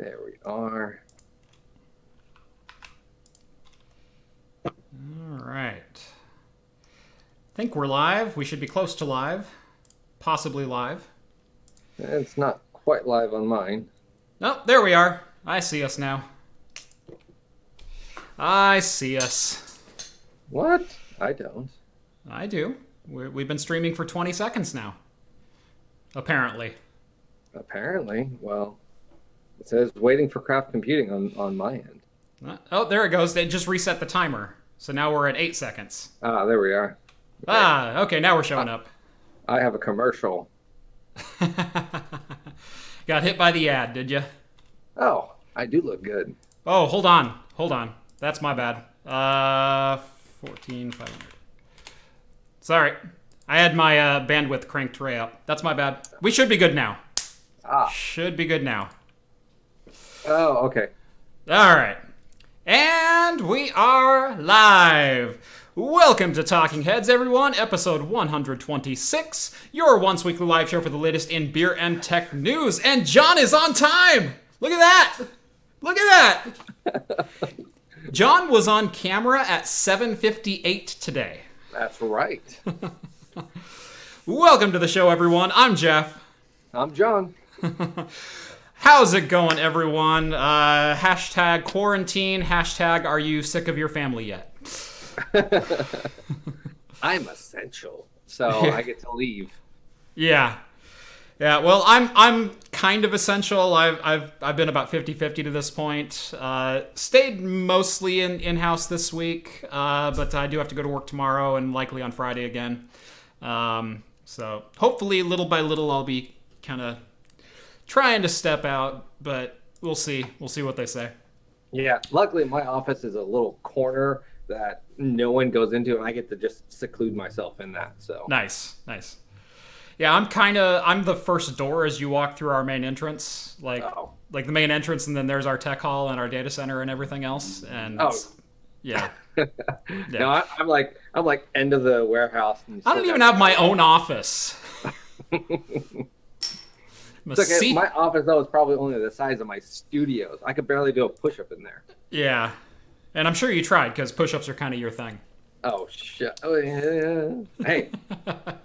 There we are. All right. I think we're live. We should be close to live. Possibly live. It's not quite live on mine. Oh, there we are. I see us now. I see us. What? I don't. I do. We've been streaming for 20 seconds now. Apparently. Apparently. Well, it says waiting for craft computing on my end. Oh, there it goes. They just reset the timer. So now we're at 8 seconds. Ah, there we are. Ah, okay, now we're showing up. I have a commercial. Got hit by the ad, did you? Oh, I do look good. Oh, hold on. Hold on. That's my bad. 14,500. Sorry. I had my bandwidth cranked way up. That's my bad. We should be good now. Should be good now. Oh, okay. All right. And we are live. Welcome to Talking Heads, everyone. Episode 126. Your once weekly live show for the latest in beer and tech news. And Jon is on time. Look at that. Look at that. Jon was on camera at 7:58 today. That's right. Welcome to the show, everyone. I'm Jeff. I'm Jon. How's it going, everyone? Hashtag quarantine. Hashtag are you sick of your family yet? I'm essential, so I get to leave. Yeah. Well, I'm kind of essential. I've been about 50-50 to this point. Stayed mostly in-house this week, but I do have to go to work tomorrow and likely on Friday again. So hopefully, little by little, I'll be kind of trying to step out, but we'll see. We'll see what they say. Yeah, luckily my office is a little corner that no one goes into, and I get to just seclude myself in that. So Nice. Yeah, I'm the first door as you walk through our main entrance, like the main entrance, and then there's our tech hall and our data center and everything else. And yeah. No, I'm like end of the warehouse. And I don't even have my own office. It's okay. My office though is probably only the size of my studios. I could barely do a push-up in there. Yeah, and I'm sure you tried because push-ups are kind of your thing. Oh shit! Oh, yeah. Hey,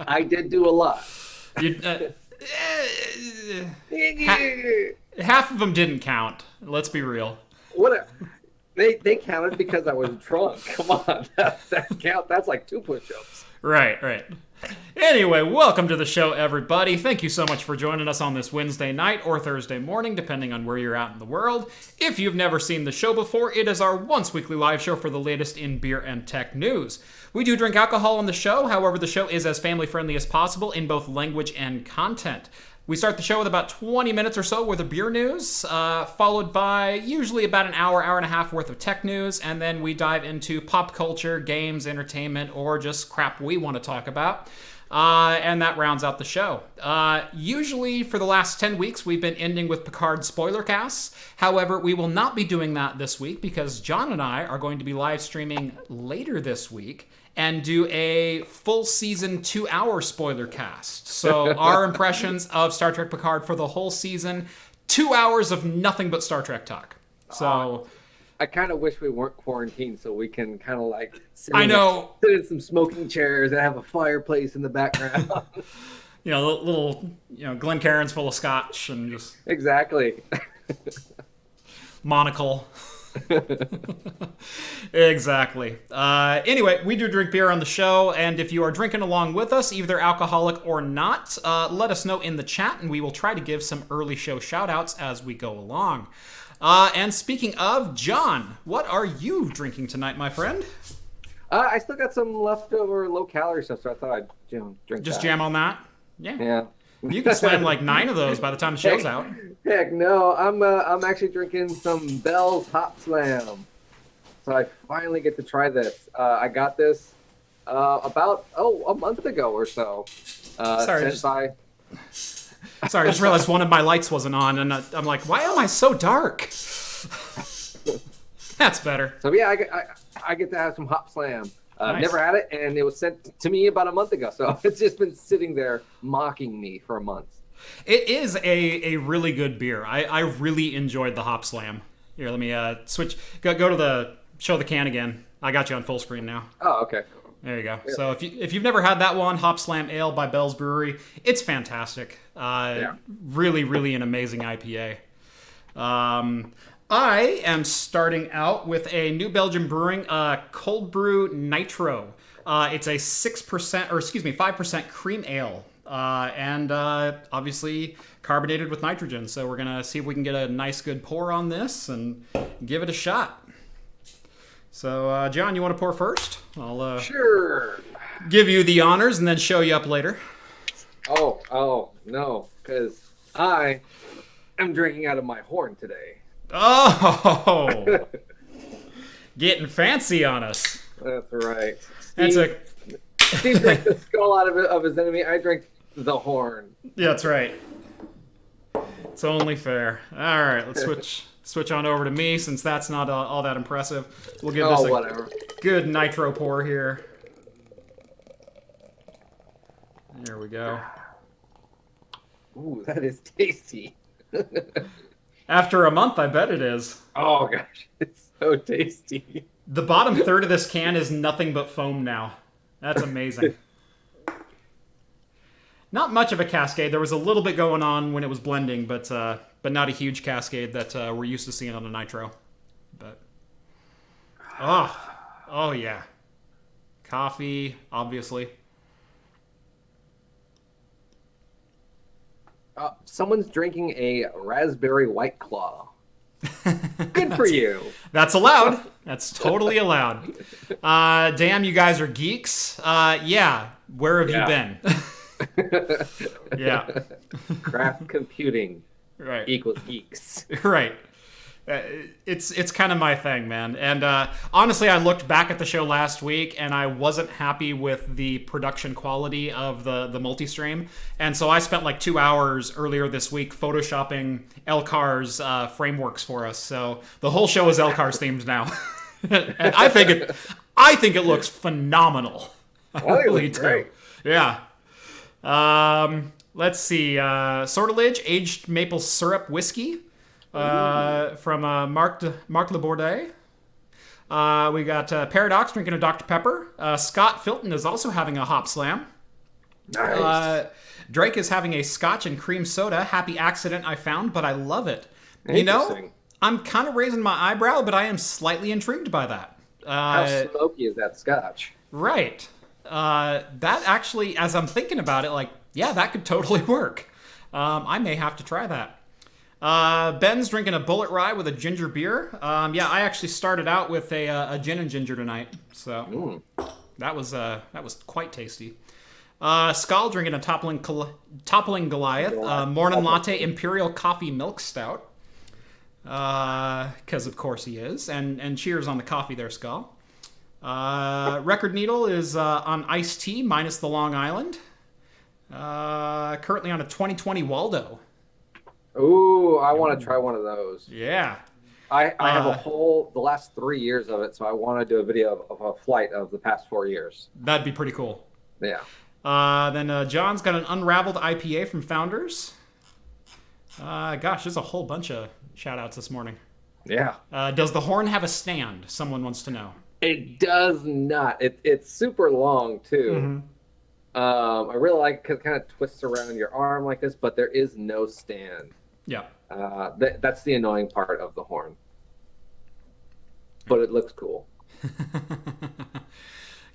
I did do a lot. Half of them didn't count. Let's be real. What? They counted because I was drunk. Come on, that count. That's like 2 push-ups. Right. Anyway, welcome to the show, everybody. Thank you so much for joining us on this Wednesday night or Thursday morning, depending on where you're at in the world. If you've never seen the show before, it is our once weekly live show for the latest in beer and tech news. We do drink alcohol on the show, however, the show is as family-friendly as possible in both language and content. We start the show with about 20 minutes or so worth of beer news, followed by usually about an hour and a half worth of tech news, and then we dive into pop culture, games, entertainment, or just crap we want to talk about. And that rounds out the show. Usually for the last 10 weeks, we've been ending with Picard spoiler casts. However, we will not be doing that this week because Jon and I are going to be live streaming later this week and do a full season 2-hour spoiler cast. So our impressions of Star Trek Picard for the whole season, 2 hours of nothing but Star Trek talk. So I kind of wish we weren't quarantined so we can kind of like sit in some smoking chairs and have a fireplace in the background. Little Glencairns full of scotch and just exactly. Monocle. Exactly. Anyway, we do drink beer on the show, and if you are drinking along with us, either alcoholic or not, let us know in the chat, and we will try to give some early show shout-outs as we go along. And speaking of, Jon, what are you drinking tonight, my friend? I still got some leftover low-calorie stuff, so I thought I'd drink Just that. jam on that? Yeah. You can slam like 9 of those by the time the show's out. Heck no, I'm actually drinking some Bell's Hot Slam. So I finally get to try this. I got this about a month ago or so. Sorry, I just realized one of my lights wasn't on, and I'm like, why am I so dark? That's better. So yeah, I get to have some Hot Slam. Nice. Never had it, and it was sent to me about a month ago. So it's just been sitting there mocking me for a month. It is a really good beer. I really enjoyed the Hop Slam. Here, let me switch. Go to show the can again. I got you on full screen now. Oh, okay. There you go. Yeah. So if you've never had that one, Hop Slam Ale by Bell's Brewery, it's fantastic. Really an amazing IPA. I am starting out with a New Belgium Brewing Cold Brew Nitro. It's a 5% cream ale. And obviously carbonated with nitrogen. So we're going to see if we can get a nice good pour on this and give it a shot. So, John, you want to pour first? I'll sure. Give you the honors and then show you up later. Oh, no, because I am drinking out of my horn today. Oh! Getting fancy on us. That's right. Steve drank the skull out of his enemy. I drank the horn. Yeah, that's right. It's only fair. All right, let's switch on over to me since that's not all that impressive. We'll give this a good nitro pour here. There we go. Ooh, that is tasty. After a month, I bet it is. Oh gosh, it's so tasty. The bottom third of this can is nothing but foam now. That's amazing. Not much of a cascade. There was a little bit going on when it was blending, but not a huge cascade that we're used to seeing on a nitro. But oh yeah, coffee, obviously. Someone's drinking a raspberry White Claw. Good for you. That's allowed. That's totally allowed. Damn, you guys are geeks. Yeah. Where have you been? Yeah. Craft computing right. equals geeks. Right. It's kind of my thing, man. And honestly, I looked back at the show last week, and I wasn't happy with the production quality of the multi-stream. And so I spent like 2 hours earlier this week photoshopping Elcar's frameworks for us. So the whole show is Elcar's themed now. And I think it looks phenomenal. I think it looks great. Yeah. Let's see. Sortilege aged maple syrup whiskey. From Marc Labourdet. We got Paradox drinking a Dr. Pepper. Scott Filton is also having a Hop Slam. Nice. Drake is having a Scotch and cream soda. Happy accident I found, but I love it. You know, I'm kind of raising my eyebrow, but I am slightly intrigued by that. How smoky is that Scotch? Right. That actually, as I'm thinking about it, like, yeah, that could totally work. I may have to try that. Ben's drinking a Bullet Rye with a ginger beer. Yeah, I actually started out with a gin and ginger tonight, so that was quite tasty. Skull drinking a toppling Goliath. Morning Latte Imperial Coffee Milk Stout. Because of course he is. And cheers on the coffee there, Skull. Record Needle is on iced tea minus the Long Island. Currently on a 2020 Waldo. Ooh, I want to try one of those. Yeah. I have the last 3 years of it, so I want to do a video of a flight of the past 4 years. That'd be pretty cool. Yeah. Then John's got an unraveled IPA from Founders. Gosh, there's a whole bunch of shout-outs this morning. Yeah. Does the horn have a stand? Someone wants to know. It does not. It's super long, too. Mm-hmm. I really like it. It kind of twists around your arm like this, but there is no stand. Yeah. That's the annoying part of the horn. But it looks cool.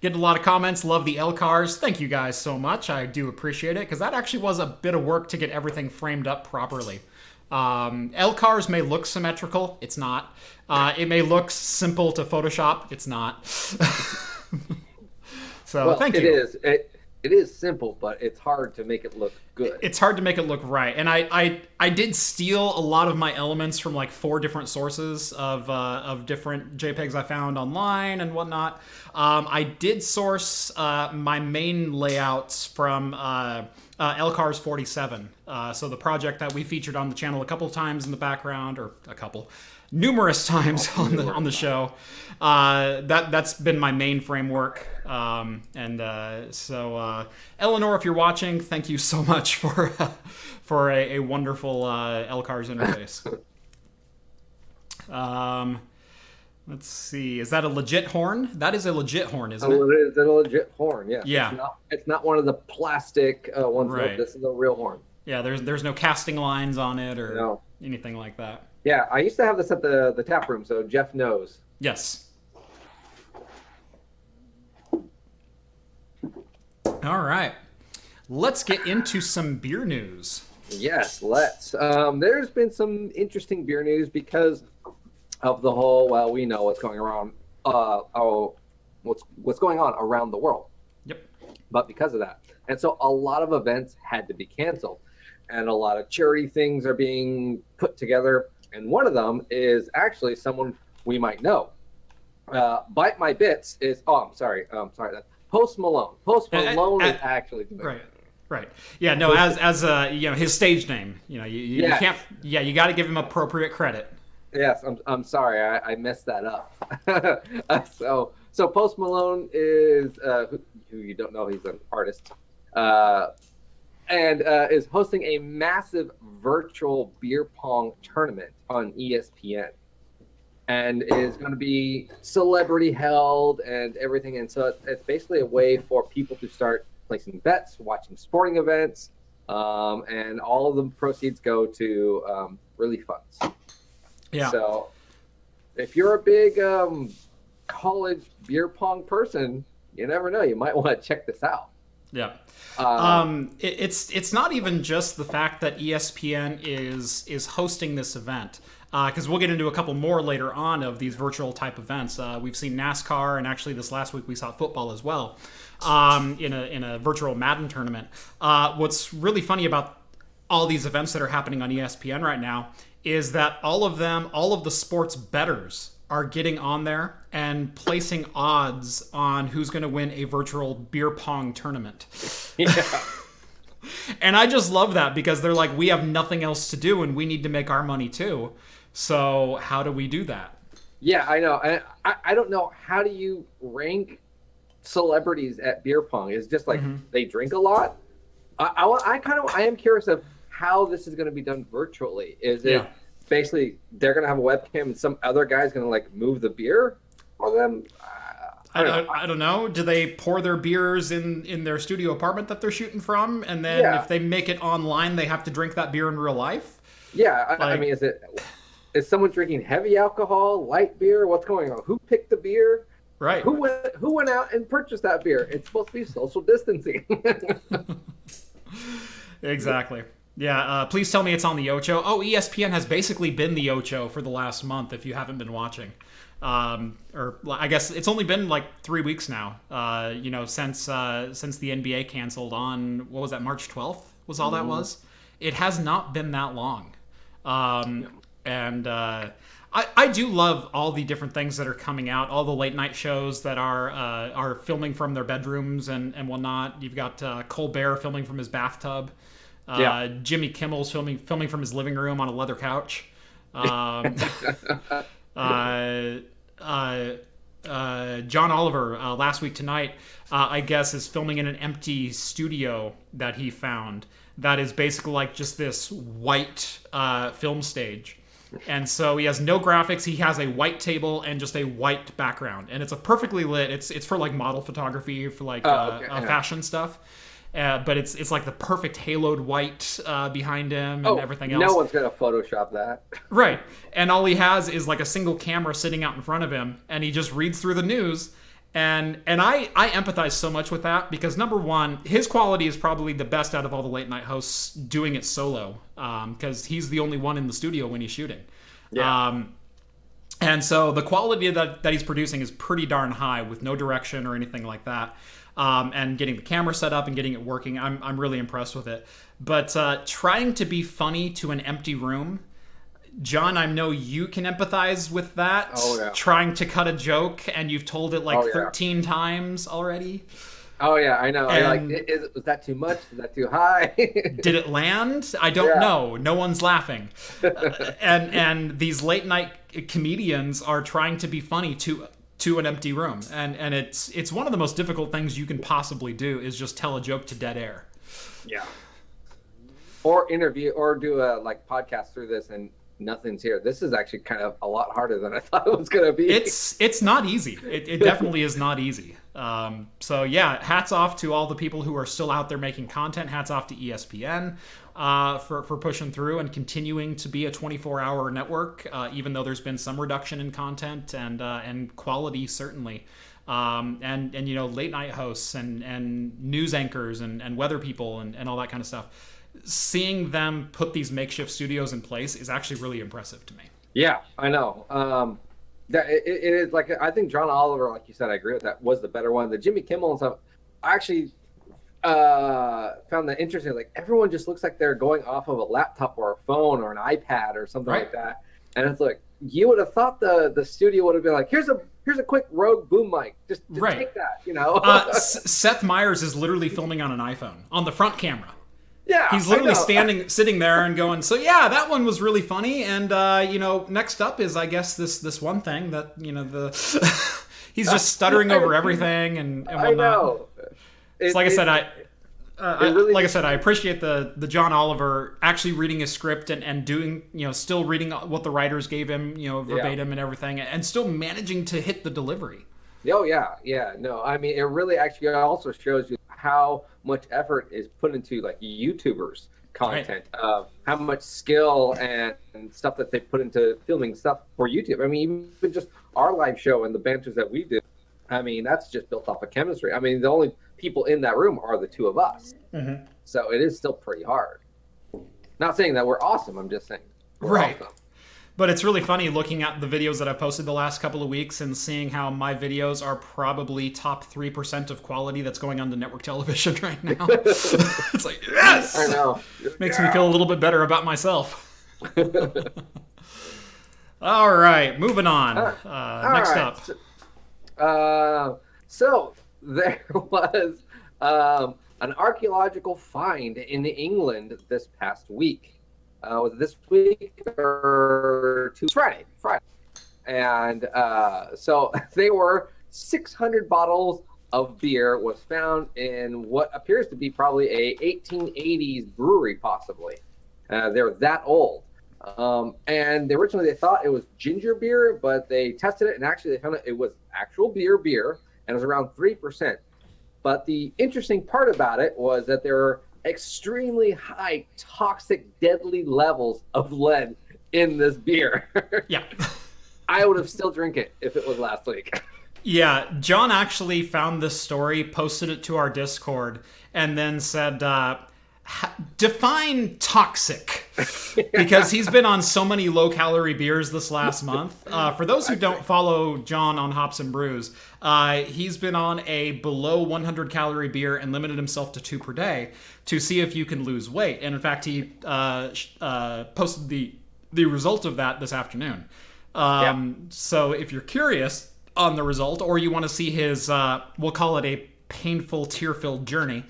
Getting a lot of comments. Love the Elcars. Thank you guys so much. I do appreciate it, because that actually was a bit of work to get everything framed up properly. Elcars may look symmetrical. It's not. It may look simple to Photoshop. It's not. So thank you. It is simple, but it's hard to make it look good. It's hard to make it look right. And I did steal a lot of my elements from like 4 different sources of different JPEGs I found online and whatnot. I did source my main layouts from Elcars 47. So the project that we featured on the channel a couple times in the background, or numerous times on the show. That's been my main framework. So Eleanor, if you're watching, thank you so much much for a wonderful LCARS interface. Let's see. Is that a legit horn? That is a legit horn, isn't it? It is a legit horn. Yes. Yeah. It's not one of the plastic ones. Right. This is a real horn. Yeah. There's no casting lines on it or No. anything like that. Yeah, I used to have this at the tap room, so Jeff knows. Yes. All right. Let's get into some beer news. Yes, let's. There's been some interesting beer news because of the whole. Well, we know what's going around. What's going on around the world. Yep. But because of that, and so a lot of events had to be canceled, and a lot of charity things are being put together. And one of them is actually someone we might know. ByteMyBits is. Oh, I'm sorry. That's Post Malone. Post Malone is actually doing right. it. Right. Yeah. No. As his stage name. You can't. Yeah. You got to give him appropriate credit. Yes. I'm sorry. I messed that up. So Post Malone is who you don't know. He's an artist. And is hosting a massive virtual beer pong tournament on ESPN, and is going to be celebrity held and everything. And so it's basically a way for people to start placing bets, watching sporting events, and all of the proceeds go to relief funds. Yeah. So if you're a big college beer pong person, you never know. You might want to check this out. Yeah. It's not even just the fact that ESPN is hosting this event, because we'll get into a couple more later on of these virtual type events. We've seen NASCAR, and actually this last week we saw football as well, in a virtual Madden tournament. What's really funny about all these events that are happening on ESPN right now is that all of the sports bettors are getting on there and placing odds on who's going to win a virtual beer pong tournament. Yeah. And I just love that because they're like, we have nothing else to do and we need to make our money too. So how do we do that? Yeah, I know. I don't know. How do you rank celebrities at beer pong? Is just like they drink a lot? I am curious of how this is going to be done virtually. Is it basically they're going to have a webcam and some other guy's going to like move the beer for them? I don't know. Do they pour their beers in their studio apartment that they're shooting from, and then if they make it online, they have to drink that beer in real life? Yeah, I mean, is someone drinking heavy alcohol, light beer? What's going on? Who picked the beer? Right. Who went out and purchased that beer? It's supposed to be social distancing. Exactly. Yeah, please tell me it's on the Ocho. Oh, ESPN has basically been the Ocho for the last month if you haven't been watching. Or I guess it's only been like 3 weeks now, since the NBA canceled on, what was that, March 12th was all that was? It has not been that long. And I do love all the different things that are coming out, all the late night shows that are filming from their bedrooms and whatnot. You've got Colbert filming from his bathtub. Jimmy Kimmel's filming from his living room on a leather couch. John Oliver last week tonight, I guess, is filming in an empty studio that he found that is basically like just this white film stage. And so he has no graphics. He has a white table and just a white background, and it's a perfectly lit. It's for like model photography, for like fashion stuff. But it's like the perfect haloed white behind him and everything else. No one's gonna Photoshop that. Right. And all he has is like a single camera sitting out in front of him, and he just reads through the news. And I empathize so much with that because, number one, his quality is probably the best out of all the late night hosts doing it solo, because he's the only one in the studio when he's shooting. Yeah. And so the quality that he's producing is pretty darn high with no direction or anything like that. And getting the camera set up and getting it working, I'm really impressed with it. But trying to be funny to an empty room, John, I know you can empathize with that. Oh, yeah. Trying to cut a joke and you've told it like 13 times already. Oh yeah, I know. Was that too much? Is that too high? Did it land? I don't know. No one's laughing. And these late night comedians are trying to be funny to an empty room, and it's one of the most difficult things you can possibly do is just tell a joke to dead air. Yeah. or interview or do a like podcast through this and nothing's here. This is actually kind of a lot harder than I thought it was going to be. It's not easy. It definitely is not easy. So yeah, hats off to all the people who are still out there making content. Hats off to ESPN for pushing through and continuing to be a 24-hour network, even though there's been some reduction in content and quality certainly. And you know, late night hosts and news anchors and weather people and all that kind of stuff. Seeing them put these makeshift studios in place is actually really impressive to me. Yeah, I know. That it is like, I think John Oliver, like you said, I agree with that, was the better one. The Jimmy Kimmel and stuff, I actually found that interesting. Like everyone just looks like they're going off of a laptop or a phone or an iPad or something like that. And it's like, you would have thought the studio would have been like, here's a quick Rode boom mic, just take that, you know. Seth Meyers is literally filming on an iPhone on the front camera. Yeah, he's literally sitting there and going, so yeah, that one was really funny, and you know, next up is, I guess, this one thing that, you know, he's just stuttering over everything and whatnot. I know. Like I said, I appreciate the John Oliver actually reading his script and doing, you know, still reading what the writers gave him, you know, verbatim and everything, and still managing to hit the delivery. Oh yeah. No, I mean, it really actually also shows you how much effort is put into like YouTubers content, how much skill and stuff that they put into filming stuff for YouTube. I mean, even just our live show and the banters that we do, I mean, that's just built off of chemistry. I mean, the only people in that room are the two of us. Mm-hmm. So it is still pretty hard. Not saying that we're awesome. I'm just saying we're awesome. But it's really funny looking at the videos that I've posted the last couple of weeks and seeing how my videos are probably top 3% of quality that's going on the network television right now. It's like, yes! I know. Makes me feel a little bit better about myself. All right, moving on. Next up. So there was an archaeological find in England this past week. Was it this week or Friday? And so they were 600 bottles of beer was found in what appears to be probably a 1880s brewery, possibly. They're that old. And originally they thought it was ginger beer, but they tested it and actually they found it was actual beer, and it was around 3%. But the interesting part about it was that there were extremely high, toxic, deadly levels of lead in this beer. Yeah. I would have still drink it if it was last week. Yeah, John actually found this story, posted it to our Discord, and then said, define toxic, because he's been on so many low-calorie beers this last month. For those who don't follow John on Hops and Brews, he's been on a below 100-calorie beer and limited himself to 2 per day to see if you can lose weight. And in fact, he posted the result of that this afternoon. So if you're curious on the result, or you want to see his, we'll call it a painful, tear-filled journey,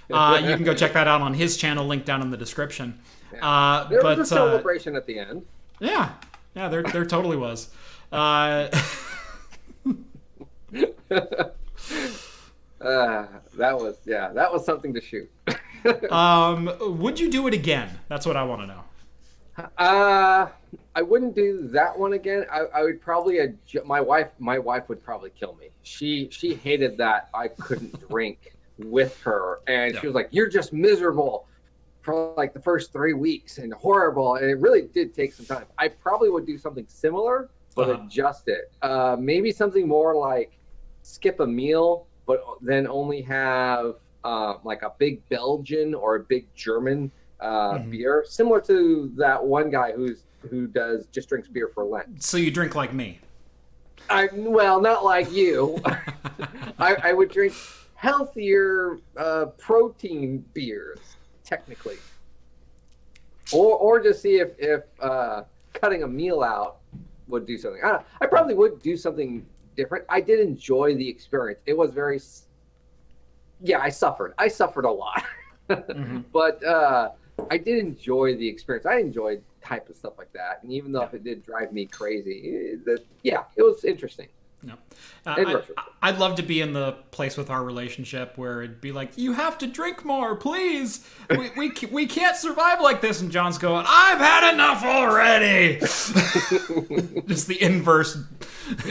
you can go check that out on his channel, linked down in the description. There was a celebration at the end. Yeah, there totally was. That was something to shoot. Would you do it again? That's what I want to know. I wouldn't do that one again. I would probably my wife would probably kill me. She hated that I couldn't drink with her, and she was like, "You're just miserable for like the first 3 weeks and horrible." And it really did take some time. I probably would do something similar, but adjust it. Maybe something more like skip a meal, but then only have like a big Belgian or a big German beer, similar to that one guy who just drinks beer for Lent. So you drink like me? Well, not like you. I would drink healthier protein beers, technically, or just see if cutting a meal out would do something. I probably would do something different. I did enjoy the experience. It was very, I suffered a lot, but I did enjoy the experience. I enjoyed type of stuff like that, and even though if it did drive me crazy, it was interesting. No. In virtual. I'd love to be in the place with our relationship where it'd be like, you have to drink more, please. We can't survive like this. And John's going, I've had enough already. Just the inverse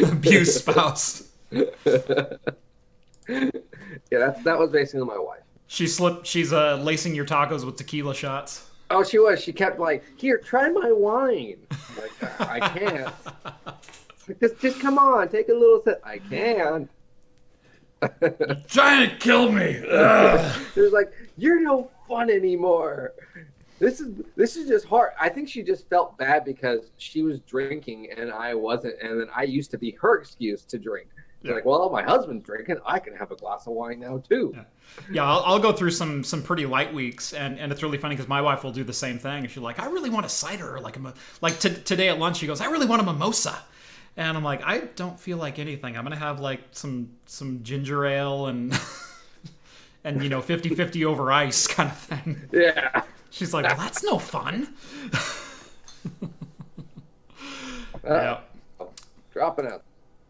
abuse spouse. Yeah, that was basically my wife. She's lacing your tacos with tequila shots. Oh, she was. She kept like, here, try my wine. I'm like, I can't. Just come on, take a little sip. I can. Trying to kill me. It was like, you're no fun anymore. This is just hard. I think she just felt bad because she was drinking and I wasn't, and then I used to be her excuse to drink. Yeah. Like, well, my husband's drinking, I can have a glass of wine now too. Yeah, I'll go through some pretty light weeks, and it's really funny because my wife will do the same thing. She's like, I really want a cider, or today at lunch, she goes, I really want a mimosa. And I'm like, I don't feel like anything. I'm gonna have like some ginger ale and 50-50 over ice kind of thing. Yeah. She's like, well, that's no fun. Yeah. Dropping out.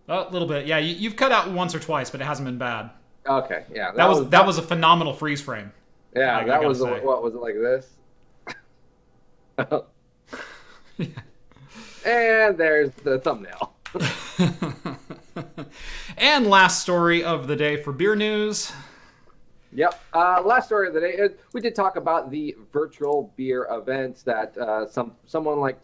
A little bit. Yeah, you've cut out once or twice, but it hasn't been bad. Okay. Yeah. That was a phenomenal freeze frame. Yeah. That was what was it like this? Yeah. And there's the thumbnail. And last story of the day for beer news. Yep. Last story of the day. We did talk about the virtual beer events that someone like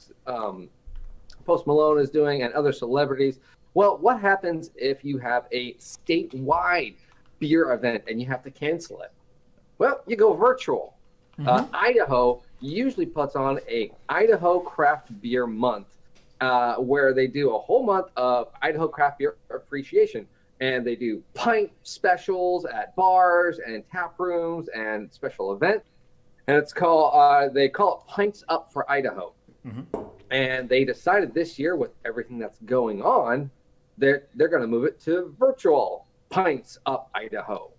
Post Malone is doing and other celebrities. Well, what happens if you have a statewide beer event and you have to cancel it? Well, you go virtual. Mm-hmm. Idaho usually puts on a Idaho Craft Beer Month, where they do a whole month of Idaho craft beer appreciation, and they do pint specials at bars and tap rooms and special events, and it's called they call it Pints Up for Idaho. Mm-hmm. And they decided this year, with everything that's going on, they're going to move it to virtual Pints Up Idaho.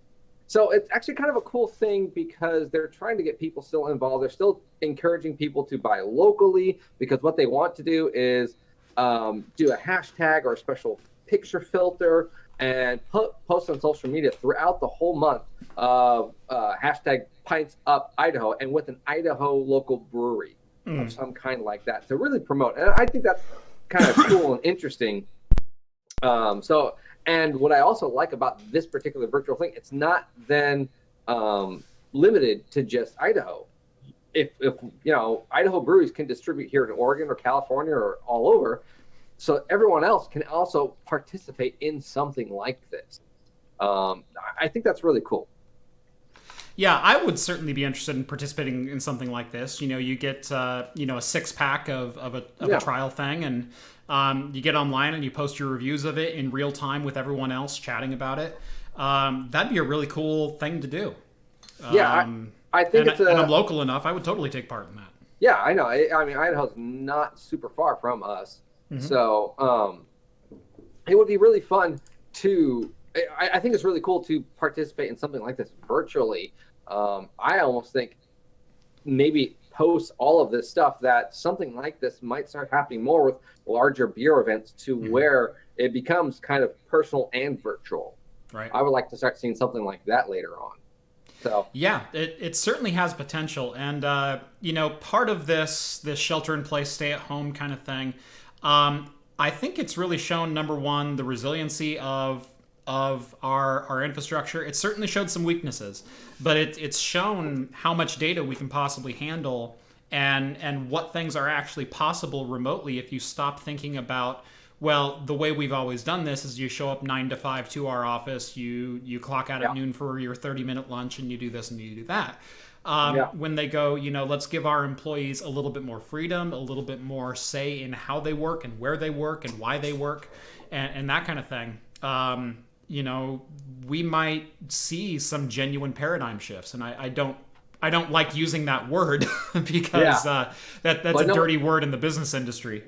So it's actually kind of a cool thing because they're trying to get people still involved. They're still encouraging people to buy locally, because what they want to do is do a hashtag or a special picture filter and post on social media throughout the whole month of hashtag Pints Up Idaho, and with an Idaho local brewery of some kind like that to really promote. And I think that's kind of cool and interesting. And what I also like about this particular virtual thing, it's not then limited to just Idaho. If Idaho breweries can distribute here in Oregon or California or all over, so everyone else can also participate in something like this. I think that's really cool. Yeah, I would certainly be interested in participating in something like this. You get a 6-pack of a trial thing, and you get online and you post your reviews of it in real time with everyone else chatting about it. That'd be a really cool thing to do. I think and I'm local enough, I would totally take part in that. Yeah, I know. I mean, Idaho's not super far from us. Mm-hmm. So it would be really fun to... I think it's really cool to participate in something like this virtually. I almost think maybe post all of this stuff that something like this might start happening more with larger beer events to where it becomes kind of personal and virtual. Right. I would like to start seeing something like that later on. So yeah, it certainly has potential. And, part of this shelter in place, stay at home kind of thing, I think it's really shown, number one, the resiliency of our infrastructure. It certainly showed some weaknesses, but it's shown how much data we can possibly handle and what things are actually possible remotely if you stop thinking about, well, the way we've always done this is you show up 9 to 5 to our office, you clock out at noon for your 30-minute lunch, and you do this and you do that. When they go, let's give our employees a little bit more freedom, a little bit more say in how they work and where they work and why they work and that kind of thing. We might see some genuine paradigm shifts, and I don't like using that word because that's a dirty word in the business industry.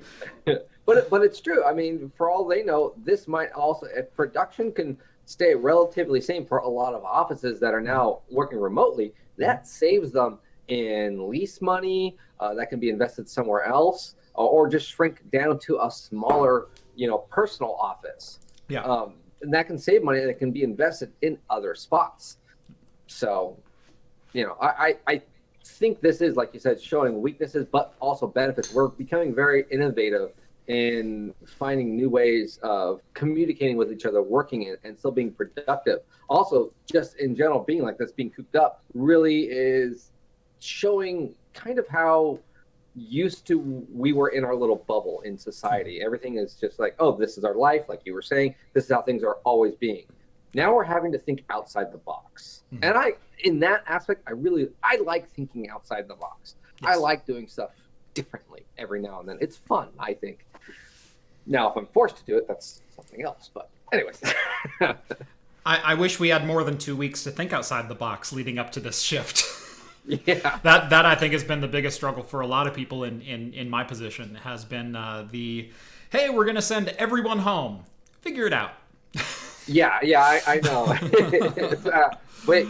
But it's true. I mean, for all they know, this might also, if production can stay relatively same for a lot of offices that are now working remotely, that saves them in lease money that can be invested somewhere else, or just shrink down to a smaller, personal office. Yeah. And that can save money and it can be invested in other spots. So, I think this is, like you said, showing weaknesses, but also benefits. We're becoming very innovative in finding new ways of communicating with each other, working and still being productive. Also, just in general, being like this, being cooped up, really is showing kind of how used to we were in our little bubble in society. Everything is just like, oh, this is our life, like you were saying, this is how things are always being. Now we're having to think outside the box. And in that aspect, I like thinking outside the box. Yes. I like doing stuff differently every now and then. It's fun, I think. Now, if I'm forced to do it, that's something else. But anyways. I wish we had more than 2 weeks to think outside the box leading up to this shift. Yeah. That I think has been the biggest struggle for a lot of people in my position, has been hey, we're going to send everyone home. Figure it out. Yeah, I know. Wait.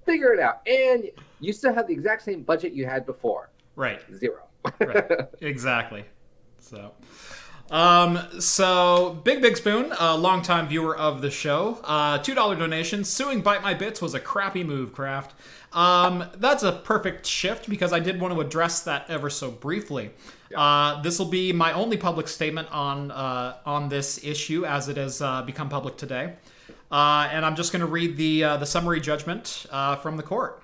Figure it out. And you still have the exact same budget you had before. Right. 0. Right. Exactly. So Big Spoon, a longtime viewer of the show, $2 donation. Suing ByteMyBits was a crappy move, Kraft. That's a perfect shift because I did want to address that ever so briefly. This will be my only public statement on this issue as it has become public today. And I'm just going to read the summary judgment from the court.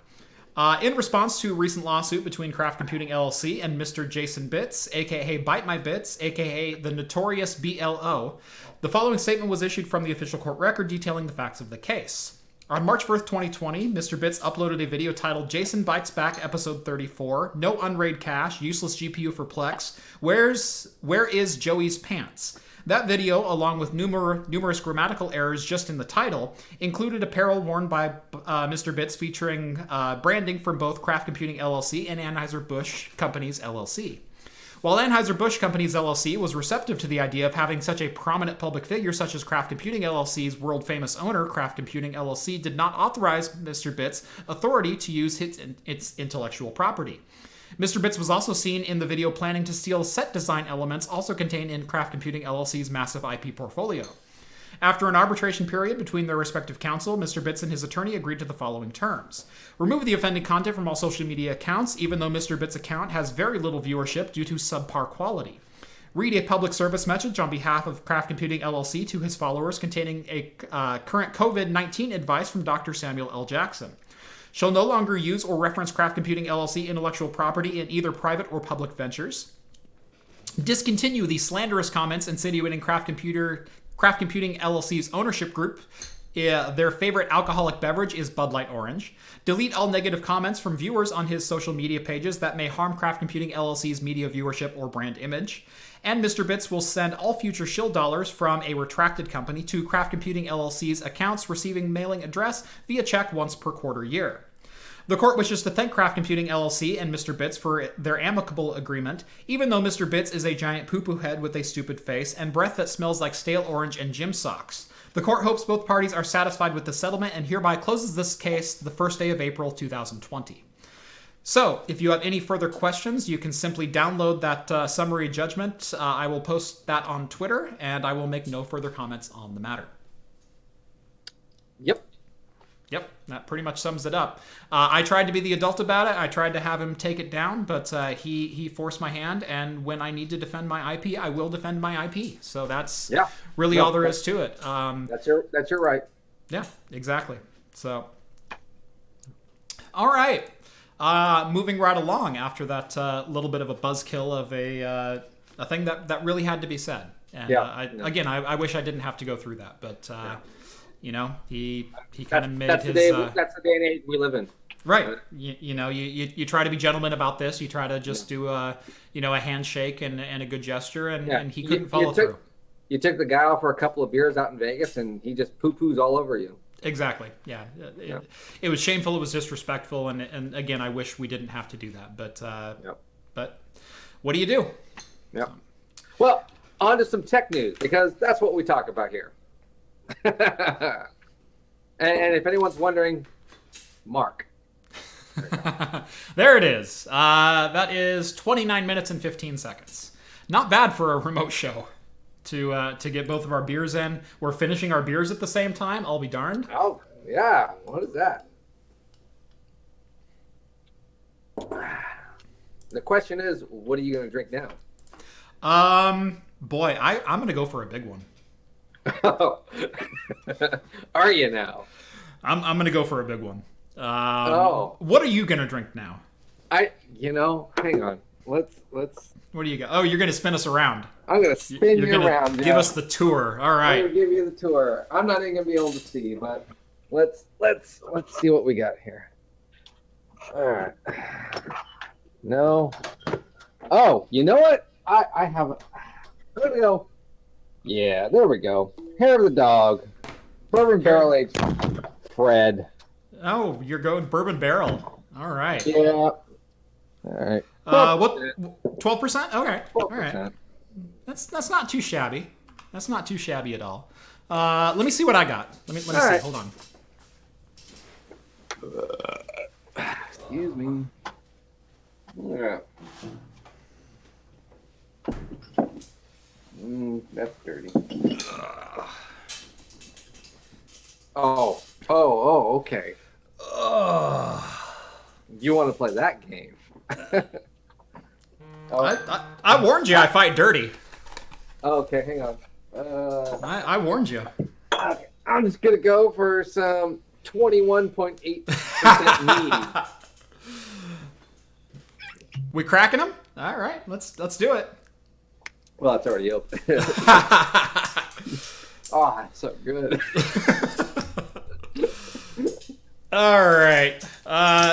In response to a recent lawsuit between Kraft Computing LLC and Mr. Jason Bits, aka ByteMyBits, aka the notorious BLO, the following statement was issued from the official court record detailing the facts of the case. On March 1st, 2020, Mr. Bits uploaded a video titled Jason Bites Back Episode 34, No Unraid Cache, Useless GPU for Plex, Where is Joey's Pants? That video, along with numerous grammatical errors just in the title, included apparel worn by Mr. Bits featuring branding from both Kraft Computing LLC and Anheuser-Busch Companies LLC. While Anheuser-Busch Companies LLC was receptive to the idea of having such a prominent public figure such as Kraft Computing LLC's world-famous owner, Kraft Computing LLC, did not authorize Mr. Bits' authority to use its intellectual property. Mr. Bits was also seen in the video planning to steal set design elements also contained in Kraft Computing LLC's massive IP portfolio. After an arbitration period between their respective counsel, Mr. Bits and his attorney agreed to the following terms. Remove the offending content from all social media accounts, even though Mr. Bits' account has very little viewership due to subpar quality. Read a public service message on behalf of Kraft Computing LLC to his followers containing a current COVID-19 advice from Dr. Samuel L. Jackson. Shall no longer use or reference Kraft Computing LLC intellectual property in either private or public ventures. Discontinue the slanderous comments insinuating Kraft Computing LLC's ownership group. Their favorite alcoholic beverage is Bud Light Orange. Delete all negative comments from viewers on his social media pages that may harm Kraft Computing LLC's media viewership or brand image. And Mr. Bits will send all future shill dollars from a retracted company to Kraft Computing LLC's accounts receiving mailing address via check once per quarter year. The court wishes to thank Kraft Computing LLC and Mr. Bits for their amicable agreement, even though Mr. Bits is a giant poo-poo head with a stupid face and breath that smells like stale orange and gym socks. The court hopes both parties are satisfied with the settlement and hereby closes this case the first day of April 2020. So, if you have any further questions, you can simply download that summary judgment. I will post that on Twitter, and I will make no further comments on the matter. Yep, that pretty much sums it up. I tried to be the adult about it. I tried to have him take it down, but he forced my hand, and when I need to defend my IP, I will defend my IP. So that's really all there is to it. That's your right. Yeah, exactly. So, all right. Moving right along after that little bit of a buzzkill of a thing that really had to be said. And I wish I didn't have to go through that, but you know, he kind of made that's his. That's the day and age we live in. Right. You try to be gentleman about this. You try to just do a handshake and a good gesture, and he couldn't follow through. You took the guy out for a couple of beers out in Vegas, and he just poo-poos all over you. Exactly. Yeah. It was shameful. It was disrespectful, and again, I wish we didn't have to do that. But what do you do? Yeah. Well, on to some tech news, because that's what we talk about here. and if anyone's wondering, Mark. There it is. That is 29 minutes and 15 seconds. Not bad for a remote show. to get both of our beers in. We're finishing our beers at the same time. I'll be darned. Oh, yeah. What is that? The question is, what are you going to drink now? Boy, I'm gonna go for a big one. Oh. Are you now? I'm gonna go for a big one. Oh. What are you gonna drink now? Hang on. Let's. What do you got? Oh, you're gonna spin us around. I'm gonna spin you around. Give us the tour. All right. I'm gonna give you the tour. I'm not even gonna be able to see, but let's see what we got here. All right. No. Oh, you know what? I have. There we go. Yeah, there we go. Hair of the dog. Bourbon barrel aged. Fred. Oh, you're going bourbon barrel. All right. Yeah. All right. What? 12%? Okay. 12%. All right. That's not too shabby. That's not too shabby at all. Let me see what I got. Let me see. Right. Hold on. Excuse me. Yeah. That's dirty. Oh, okay. You want to play that game? I warned you I fight dirty. Okay, hang on. I warned you. Okay, I'm just gonna go for some 21.8% mead. We cracking them? All right, let's do it. Well, it's already open. Oh, that's so good. All right.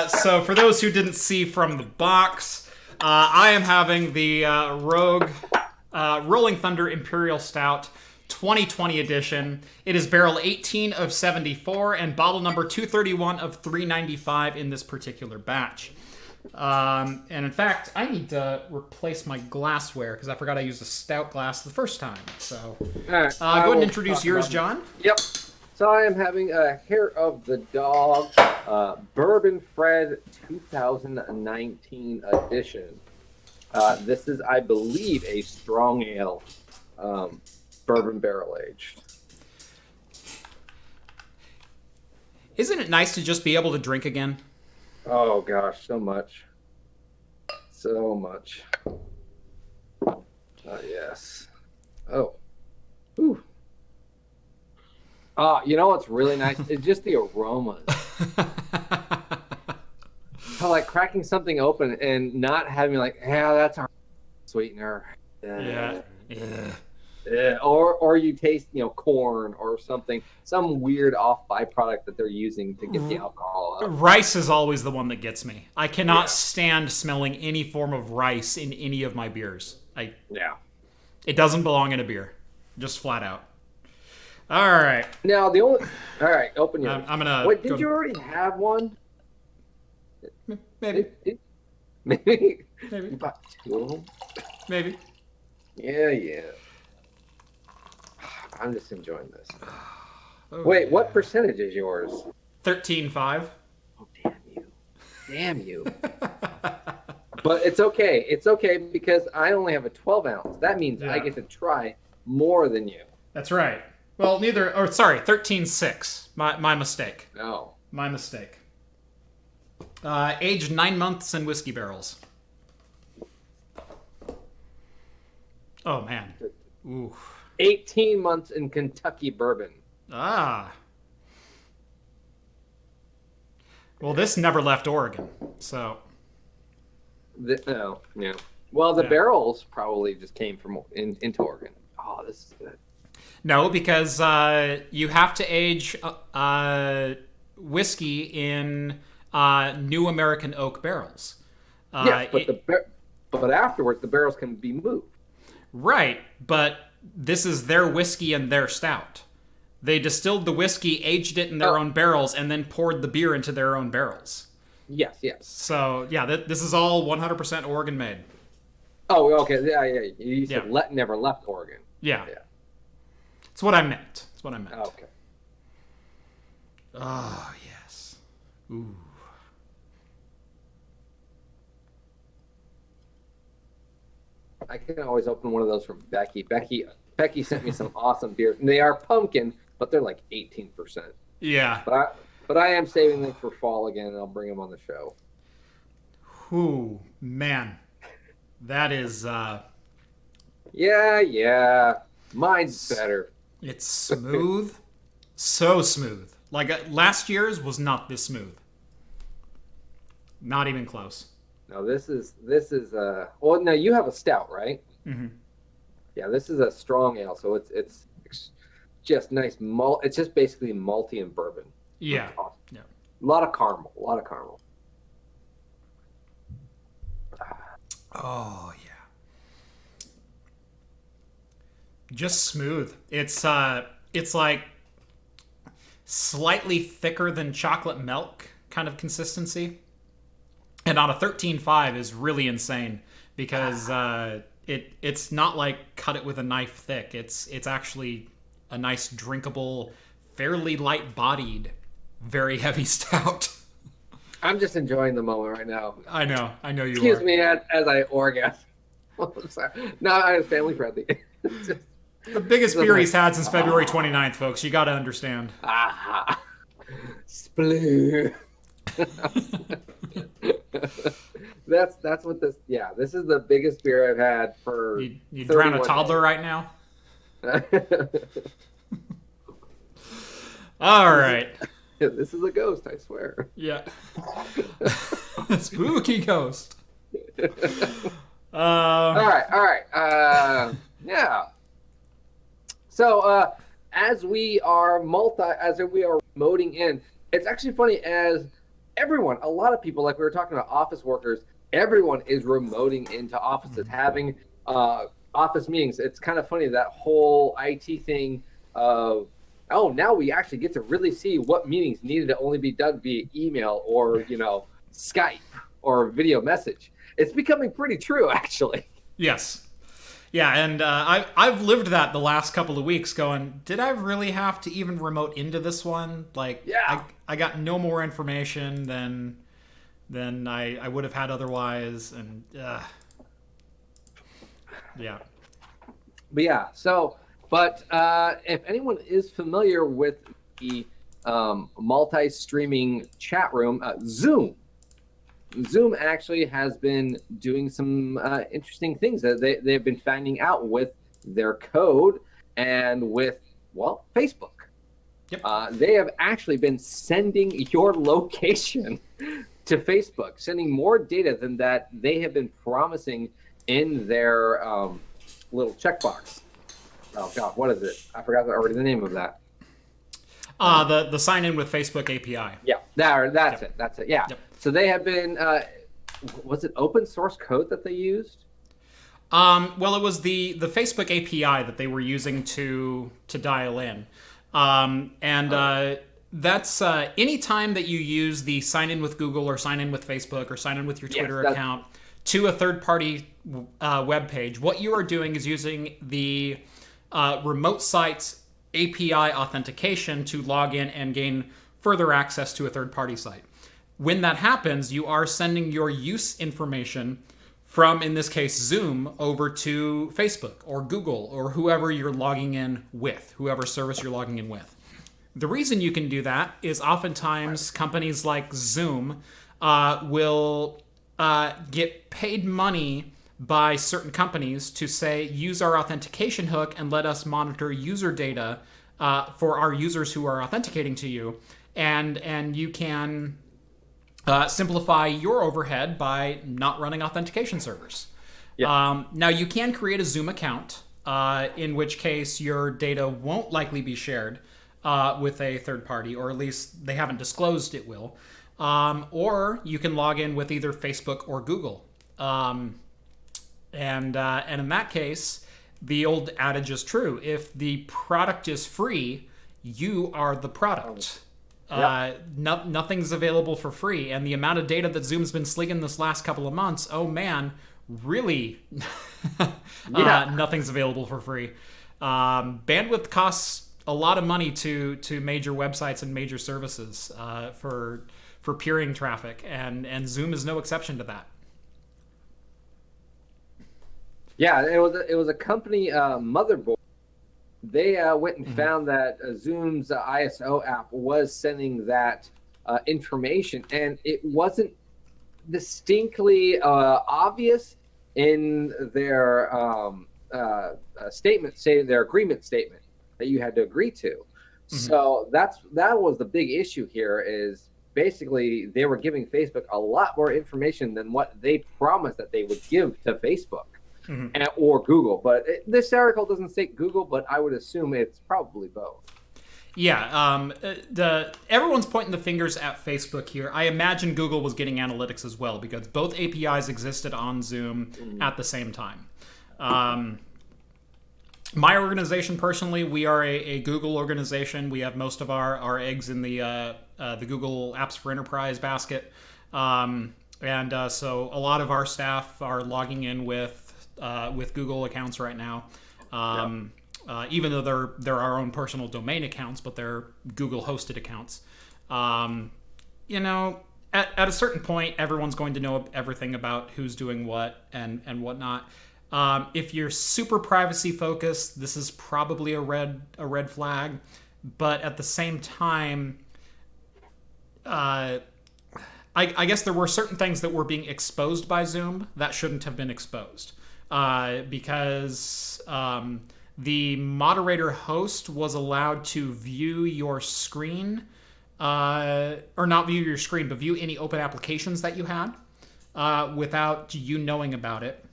So for those who didn't see from the box, I am having the Rogue Rolling Thunder Imperial Stout 2020 edition. It is barrel 18 of 74 and bottle number 231 of 395 in this particular batch. And in fact, I need to replace my glassware because I forgot I used a stout glass the first time. So Right, go ahead and introduce yours, John. Yep. So I am having a Hair of the Dog Bourbon Fred 2019 edition. This is, I believe, a strong ale, bourbon barrel aged. Isn't it nice to just be able to drink again? Oh gosh, so much. So much. Yes. Oh. Ooh. You know what's really nice? It's just the aromas. How like cracking something open and not having like, yeah, that's our sweetener. Yeah. Or you taste, corn or something, some weird off byproduct that they're using to get the alcohol out. Rice is always the one that gets me. I cannot stand smelling any form of rice in any of my beers. It doesn't belong in a beer. Just flat out. All right. Now all right, open yours. I'm gonna. Wait, did you already have one? Maybe. Maybe. Maybe. You bought two of them? Maybe. Yeah. I'm just enjoying this. Oh, Wait, what percentage is yours? 13.5. Oh, damn you. But it's okay. It's okay because I only have a 12 ounce. That means I get to try more than you. That's right. Well, 13.6. My mistake. No. My mistake. Aged 9 months in whiskey barrels. Oh, man. Ooh. 18 months in Kentucky bourbon. Ah. Well, this never left Oregon, so. No. Well, the barrels probably just came from into Oregon. Oh, this is good. No, because you have to age whiskey in New American oak barrels. Yes, but afterwards the barrels can be moved. Right, but this is their whiskey and their stout. They distilled the whiskey, aged it in their own barrels, and then poured the beer into their own barrels. Yes. So, yeah, this is all 100% Oregon made. Oh, okay. Yeah. You said never left Oregon. Yeah. That's what I meant. Okay. Oh, yes. Ooh. I can always open one of those from Becky. Becky sent me some awesome beers. And they are pumpkin, but they're like 18%. Yeah. But I am saving them for fall again, and I'll bring them on the show. Ooh, man. That is... Yeah. Mine's better. It's smooth. So smooth. Like, last year's was not this smooth. Not even close. No, this is well, no, you have a stout, right? Mm-hmm. Yeah, this is a strong ale, so it's just nice malt. It's just basically malty and bourbon. Yeah. Awesome. Yeah. A lot of caramel. Oh yeah. Just smooth. It's like slightly thicker than chocolate milk kind of consistency. And on a 13.5 is really insane because it's not like cut it with a knife thick. It's actually a nice drinkable, fairly light bodied, very heavy stout. I'm just enjoying the moment right now. I know you Excuse are. me as I orgasm. I'm sorry. No, I'm family friendly. The biggest beer he's had since February 29th, folks. You got to understand. Sploo. That's what this. Yeah, this is the biggest beer I've had for. You drown a toddler right now. All right. This is a ghost, I swear. Yeah. Spooky ghost. All right. Yeah. So as we are remoting in, it's actually funny as a lot of people, like we were talking about office workers, everyone is remoting into offices, having office meetings. It's kind of funny, that whole IT thing of, now we actually get to really see what meetings needed to only be done via email or, Skype or video message. It's becoming pretty true, actually. Yes. Yeah, and I've lived that the last couple of weeks going, did I really have to even remote into this one? Like, yeah. I got no more information than I would have had otherwise, and yeah. But yeah, but if anyone is familiar with the multi-streaming chat room, Zoom actually has been doing some interesting things that they've been finding out with their code and with, Facebook. Yep. They have actually been sending your location to Facebook, sending more data than that they have been promising in their little checkbox. Oh God, what is it? I forgot already the name of that. The sign in with Facebook API. Yeah, that's it. That's it. Yeah. Yep. So they have been. Was it open source code that they used? Well, it was the Facebook API that they were using to dial in, that's any time that you use the sign in with Google or sign in with Facebook or sign in with your Twitter account to a third-party web page. What you are doing is using the remote site's API authentication to log in and gain further access to a third-party site. When that happens, you are sending your use information from, in this case, Zoom, over to Facebook or Google or whoever you're logging in with, whoever service you're logging in with. The reason you can do that is oftentimes companies like Zoom will get paid money by certain companies to say, use our authentication hook and let us monitor user data for our users who are authenticating to you. And you can simplify your overhead by not running authentication servers. Yeah. Now, you can create a Zoom account, in which case your data won't likely be shared with a third party, or at least they haven't disclosed it will. Or you can log in with either Facebook or Google. And in that case, the old adage is true. If the product is free, you are the product. Nothing's available for free. And the amount of data that Zoom's been slinging this last couple of months, oh man, really, nothing's available for free. Bandwidth costs a lot of money to major websites and major services for peering traffic, and Zoom is no exception to that. Yeah, it was a company motherboard. They went and found that Zoom's ISO app was sending that information, and it wasn't distinctly obvious in their statement, saying their agreement statement that you had to agree to. So that was the big issue here. Is basically they were giving Facebook a lot more information than what they promised that they would give to Facebook or Google. But this article doesn't state Google, but I would assume it's probably both. Yeah, everyone's pointing the fingers at Facebook here. I imagine Google was getting analytics as well because both APIs existed on Zoom at the same time. My organization, personally, we are a Google organization. We have most of our eggs in the Google Apps for Enterprise basket, so a lot of our staff are logging in with Google accounts right now. Even though they're our own personal domain accounts, but they're Google hosted accounts. At a certain point, everyone's going to know everything about who's doing what and whatnot. If you're super privacy focused, this is probably a red flag. But at the same time, I guess there were certain things that were being exposed by Zoom that shouldn't have been exposed because. The moderator host was allowed to view your screen, or not view your screen, but view any open applications that you had without you knowing about it.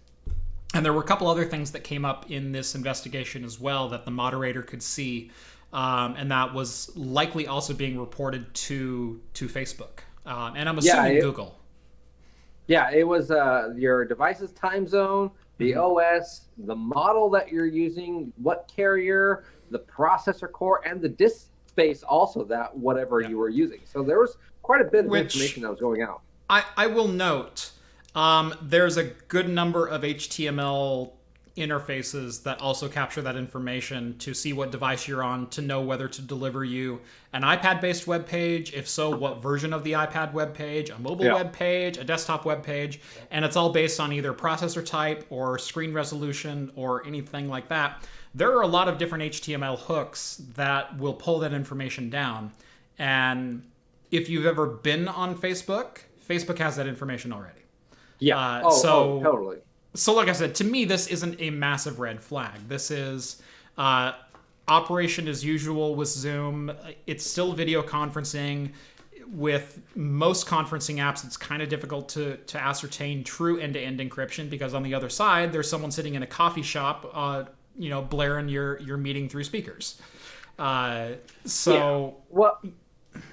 And there were a couple other things that came up in this investigation as well that the moderator could see, and that was likely also being reported to Facebook. And I'm assuming Google. Yeah, it was your device's time zone, the OS, the model that you're using, what carrier, the processor core, and the disk space also that whatever you were using. So there was quite a bit of information that was going out. I will note there's a good number of HTML interfaces that also capture that information to see what device you're on, to know whether to deliver you an iPad-based web page, if so, what version of the iPad web page, a mobile web page, a desktop web page, and it's all based on either processor type or screen resolution or anything like that. There are a lot of different HTML hooks that will pull that information down, and if you've ever been on Facebook, Facebook has that information already. Yeah. Totally. So like I said, to me, this isn't a massive red flag. This is operation as usual with Zoom. It's still video conferencing. With most conferencing apps, it's kind of difficult to ascertain true end-to-end encryption because on the other side, there's someone sitting in a coffee shop, blaring your meeting through speakers. Well,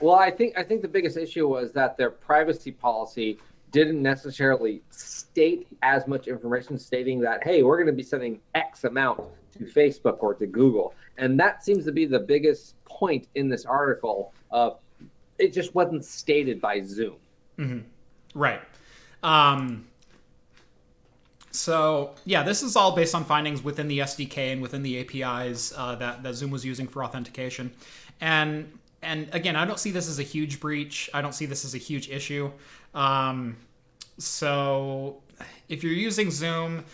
I think the biggest issue was that their privacy policy didn't necessarily state as much information, stating that, hey, we're going to be sending X amount to Facebook or to Google. And that seems to be the biggest point in this article of it just wasn't stated by Zoom. Mm-hmm. Right. So, yeah, this is all based on findings within the SDK and within the APIs that Zoom was using for authentication. And again, I don't see this as a huge breach. I don't see this as a huge issue. So if you're using Zoom,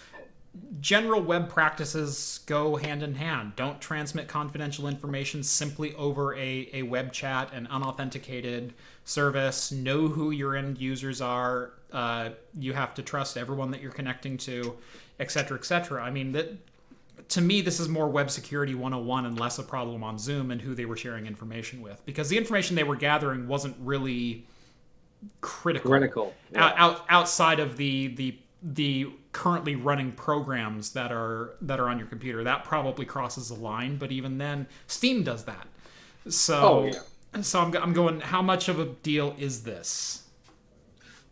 general web practices go hand in hand. Don't transmit confidential information simply over a web chat, an unauthenticated service. Know who your end users are. You have to trust everyone that you're connecting to, et cetera, et cetera. I mean, to me, this is more web security 101 and less a problem on Zoom and who they were sharing information with. Because the information they were gathering wasn't really critical. Outside of the currently running programs that are on your computer. That probably crosses the line, but even then, Steam does that. So I'm going, how much of a deal is this?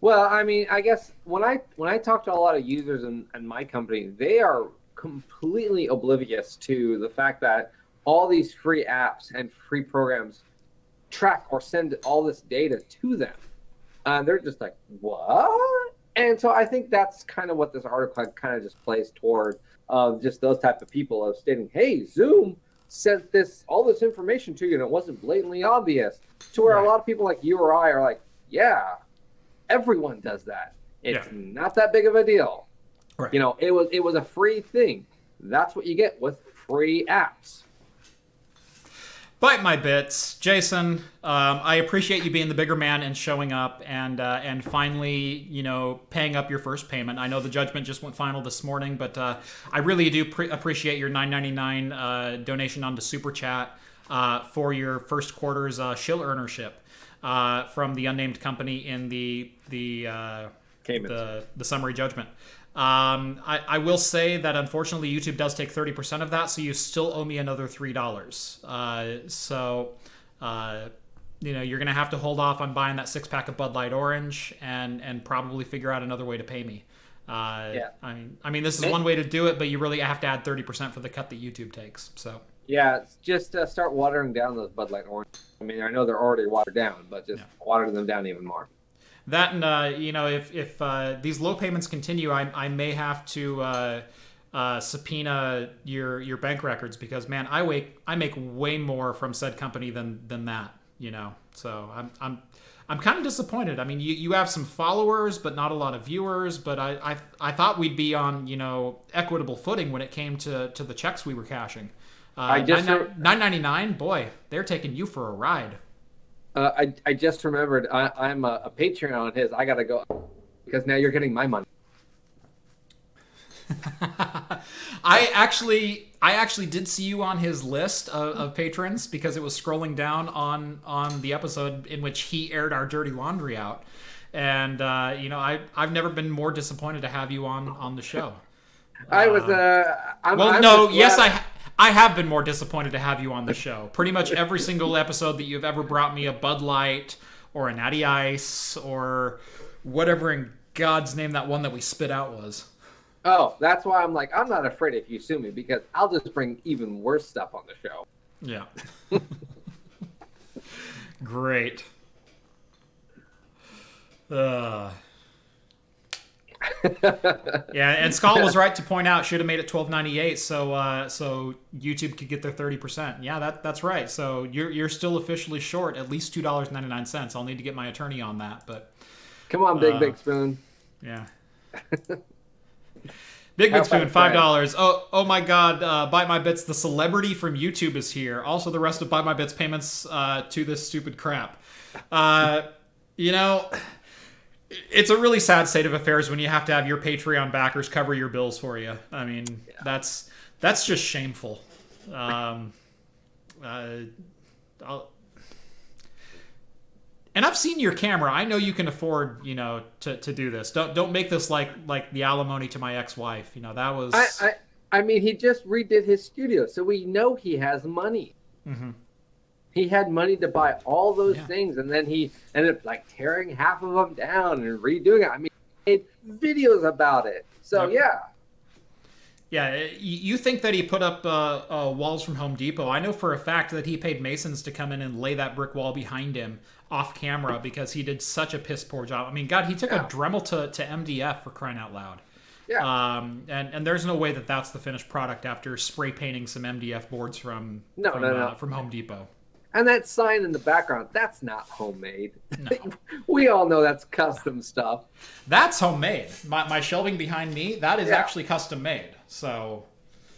Well, I mean, I guess when I talk to a lot of users in my company, they are completely oblivious to the fact that all these free apps and free programs track or send all this data to them. They're just like, what? And so I think that's kind of what this article kind of just plays toward, just those type of people of stating, hey, Zoom sent all this information to you and it wasn't blatantly obvious. To where a lot of people like you or I are like, yeah, everyone does that. It's not that big of a deal. Right. You know, it was a free thing. That's what you get with free apps. ByteMyBits, Jason. I appreciate you being the bigger man and showing up and finally, paying up your first payment. I know the judgment just went final this morning, but I really do appreciate your $9.99 donation onto Super Chat for your first quarter's shill earnership from the unnamed company in the summary judgment. I will say that unfortunately YouTube does take 30% of that, so you still owe me another $3. You're gonna have to hold off on buying that 6-pack of Bud Light Orange and probably figure out another way to pay me. Yeah. I mean, this is one way to do it, but you really have to add 30% for the cut that YouTube takes. So. Yeah, just start watering down those Bud Light Orange. I mean, I know they're already watered down, but just water them down even more. That and if these low payments continue, I may have to subpoena your bank records because man, I make way more from said company than that. So I'm kind of disappointed. I mean, you have some followers, but not a lot of viewers. But I thought we'd be on equitable footing when it came to the checks we were cashing. $9.99, boy, they're taking you for a ride. I just remembered I'm a Patreon on his. I gotta go because now you're getting my money. I actually did see you on his list of patrons because it was scrolling down on the episode in which he aired our dirty laundry out, and I've never been more disappointed to have you on the show. I have been more disappointed to have you on the show. Pretty much every single episode that you've ever brought me a Bud Light or a Natty Ice or whatever in God's name that one that we spit out was. Oh, that's why I'm like, I'm not afraid if you sue me because I'll just bring even worse stuff on the show. Yeah. Great. Yeah, and Skull was right to point out should have made it $12.98 so YouTube could get their 30%. Yeah, that's right. So you're still officially short at least $2.99. I'll need to get my attorney on that, but come on, Big Spoon. Yeah. Big Spoon, $5. Oh my God! ByteMyBits, the celebrity from YouTube is here. Also, the rest of ByteMyBits payments to this stupid crap. It's a really sad state of affairs when you have to have your Patreon backers cover your bills for you. I mean, that's just shameful. And I've seen your camera. I know you can afford, to do this. Don't make this like the alimony to my ex-wife. That was. I mean, he just redid his studio, so we know he has money. Mm-hmm. He had money to buy all those things, and then he ended up tearing half of them down and redoing it. I mean, he made videos about it. So yeah, you think that he put up walls from Home Depot? I know for a fact that he paid masons to come in and lay that brick wall behind him off camera because he did such a piss poor job. I mean, God, he took a Dremel to MDF for crying out loud. Yeah. And there's no way that that's the finished product after spray painting some MDF boards from Home Depot. And that sign in the background, that's not homemade. No. We all know that's custom stuff. That's homemade. My shelving behind me, that is actually custom made. So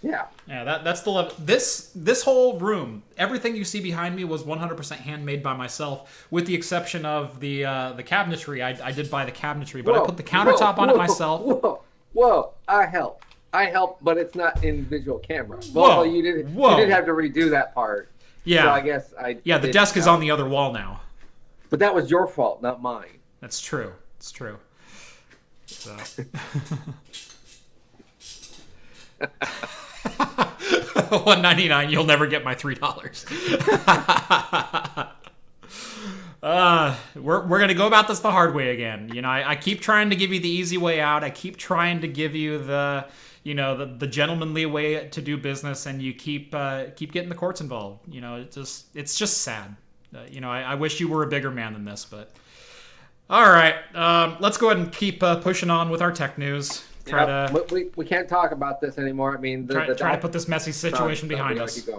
yeah, that's the level. This whole room, everything you see behind me was 100% handmade by myself, with the exception of the cabinetry. I did buy the cabinetry, but I put the countertop on it myself. Whoa! I helped, but it's not in visual camera. Well, you did have to redo that part. Yeah. So I guess the desk is on the other wall now. But that was your fault, not mine. That's true. It's true. So. $1.99. You'll never get my $3. We're gonna go about this the hard way again. I keep trying to give you the easy way out. I keep trying to give you the gentlemanly way to do business, and you keep getting the courts involved. It's just sad. I wish you were a bigger man than this, but all right. Let's go ahead and keep pushing on with our tech news. We can't talk about this anymore. I mean, try to put this messy situation behind us.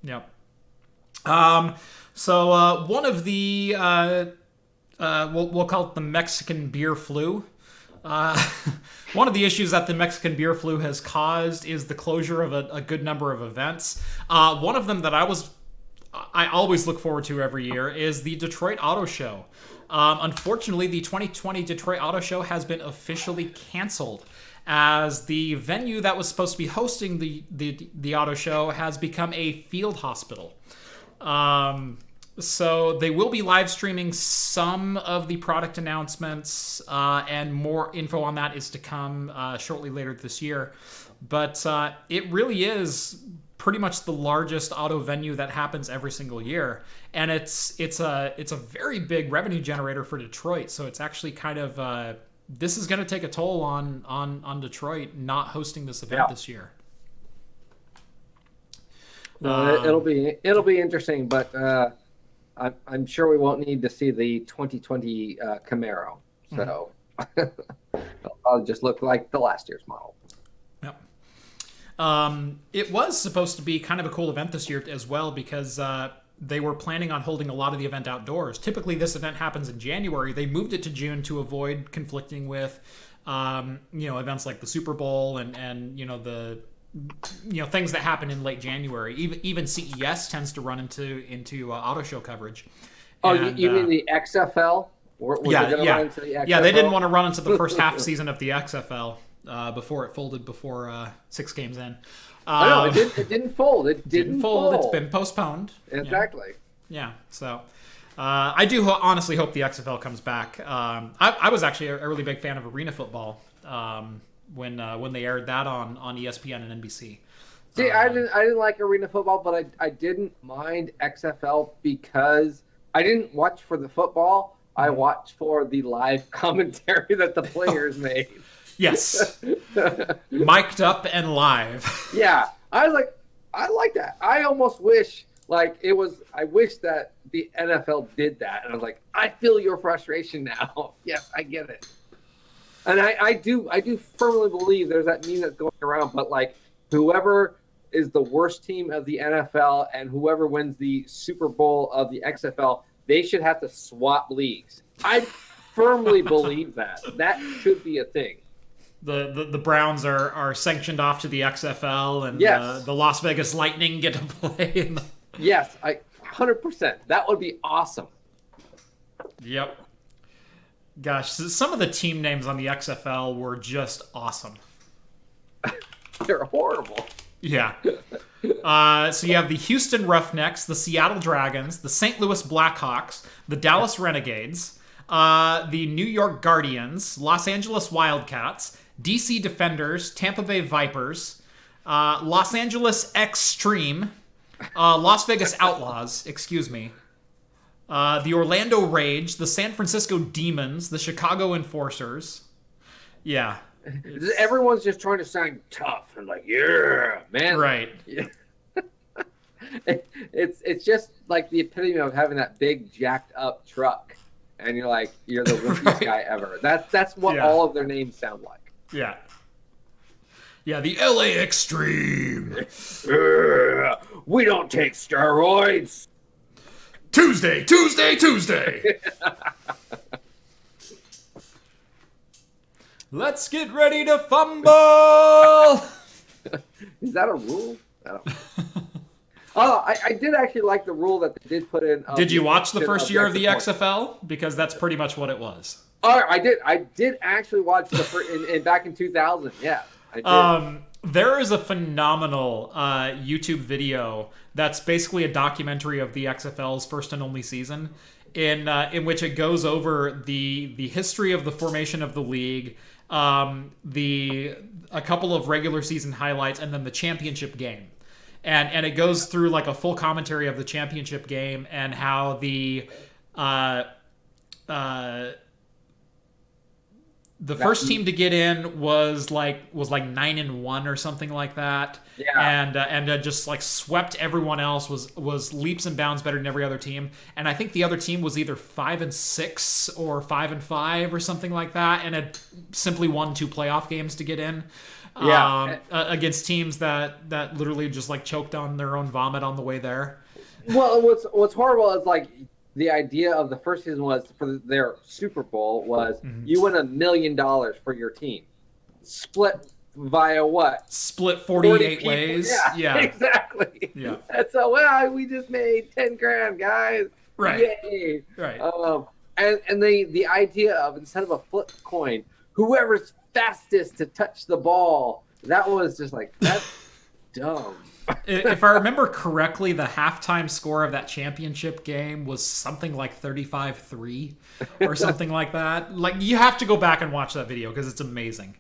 Yep. So one of the we'll call it the Mexican beer flu. One of the issues that the Mexican beer flu has caused is the closure of a good number of events. One of them that I always look forward to every year is the Detroit Auto Show. Unfortunately, the 2020 Detroit Auto Show has been officially canceled, as the venue that was supposed to be hosting the auto show has become a field hospital. So they will be live streaming some of the product announcements, and more info on that is to come shortly later this year. But it really is pretty much the largest auto venue that happens every single year, and it's a very big revenue generator for Detroit. So it's actually kind of this is going to take a toll on Detroit not hosting this event this year. It'll be interesting, but I'm sure we won't need to see the 2020 Camaro. So I'll just look like the last year's model. Yep. It was supposed to be kind of a cool event this year as well, because they were planning on holding a lot of the event outdoors. Typically, this event happens in January. They moved it to June to avoid conflicting with, events like the Super Bowl and the things that happen in late January. Even CES tends to run into auto show coverage. Oh, and, you mean the XFL? Run into the XFL? Yeah, they didn't want to run into the first half season of the XFL before it folded bur 6 games in. No, it didn't fold. It didn't fold. It's been postponed. Exactly. Yeah. So I do honestly hope the XFL comes back. I was actually a really big fan of arena football when they aired that on ESPN and NBC. See, I didn't like arena football, but I didn't mind XFL because I didn't watch for the football. I watched for the live commentary that the players made. Yes. Mic'd up and live. Yeah. I was like, I like that. I almost wish I wish that the NFL did that. And I was like, I feel your frustration now. Yes, I get it. And I do firmly believe there's that meme that's going around, but like whoever is the worst team of the NFL and whoever wins the Super Bowl of the XFL, they should have to swap leagues. I firmly believe that. That should be a thing. The Browns are sanctioned off to the XFL, and yes. The Las Vegas Lightning get to play. Yes, 100%. That would be awesome. Yep. Gosh, some of the team names on the XFL were just awesome. They're horrible. Yeah. So you have the Houston Roughnecks, the Seattle Dragons, the St. Louis Blackhawks, the Dallas Renegades, the New York Guardians, Los Angeles Wildcats, DC Defenders, Tampa Bay Vipers, Los Angeles Extreme, Las Vegas Outlaws, the Orlando Rage, the San Francisco Demons, the Chicago Enforcers. Yeah. Everyone's just trying to sound tough and like, yeah, man. Right. Yeah. It's just like the epitome of having that big jacked up truck, and you're like, you're the wimpiest guy ever. That's what all of their names sound like. Yeah. Yeah, the LA Extreme. We don't take steroids. Tuesday. Let's get ready to fumble. Is that a rule? I don't know. Oh, I did actually like the rule that they did put in. Did you watch the first year of the XFL? Because that's pretty much what it was. Oh, I did. I did actually watch the first, back in 2000. Yeah, I did. There is a phenomenal YouTube video that's basically a documentary of the XFL's first and only season, in which it goes over the history of the formation of the league, a couple of regular season highlights, and then the championship game. And it goes through like a full commentary of the championship game and how the first team to get in was like 9-1 or something like that. Yeah. And just like swept everyone else, was leaps and bounds better than every other team. And I think the other team was either 5-6 or 5-5 or something like that, and had simply won 2 playoff games to get in. Yeah. Against teams that literally just like choked on their own vomit on the way there. Well, what's horrible is like the idea of the first season was for their Super Bowl was you win $1 million for your team, split via what? Split 48 ways. Yeah, exactly. Yeah. And so, we just made 10 grand, guys. Right. Yay. Right. And the idea of, instead of a flip coin, whoever's fastest to touch the ball, that was just like, that's dumb. If I remember correctly, the halftime score of that championship game was something like 35-3 or something like that. Like, you have to go back and watch that video because it's amazing.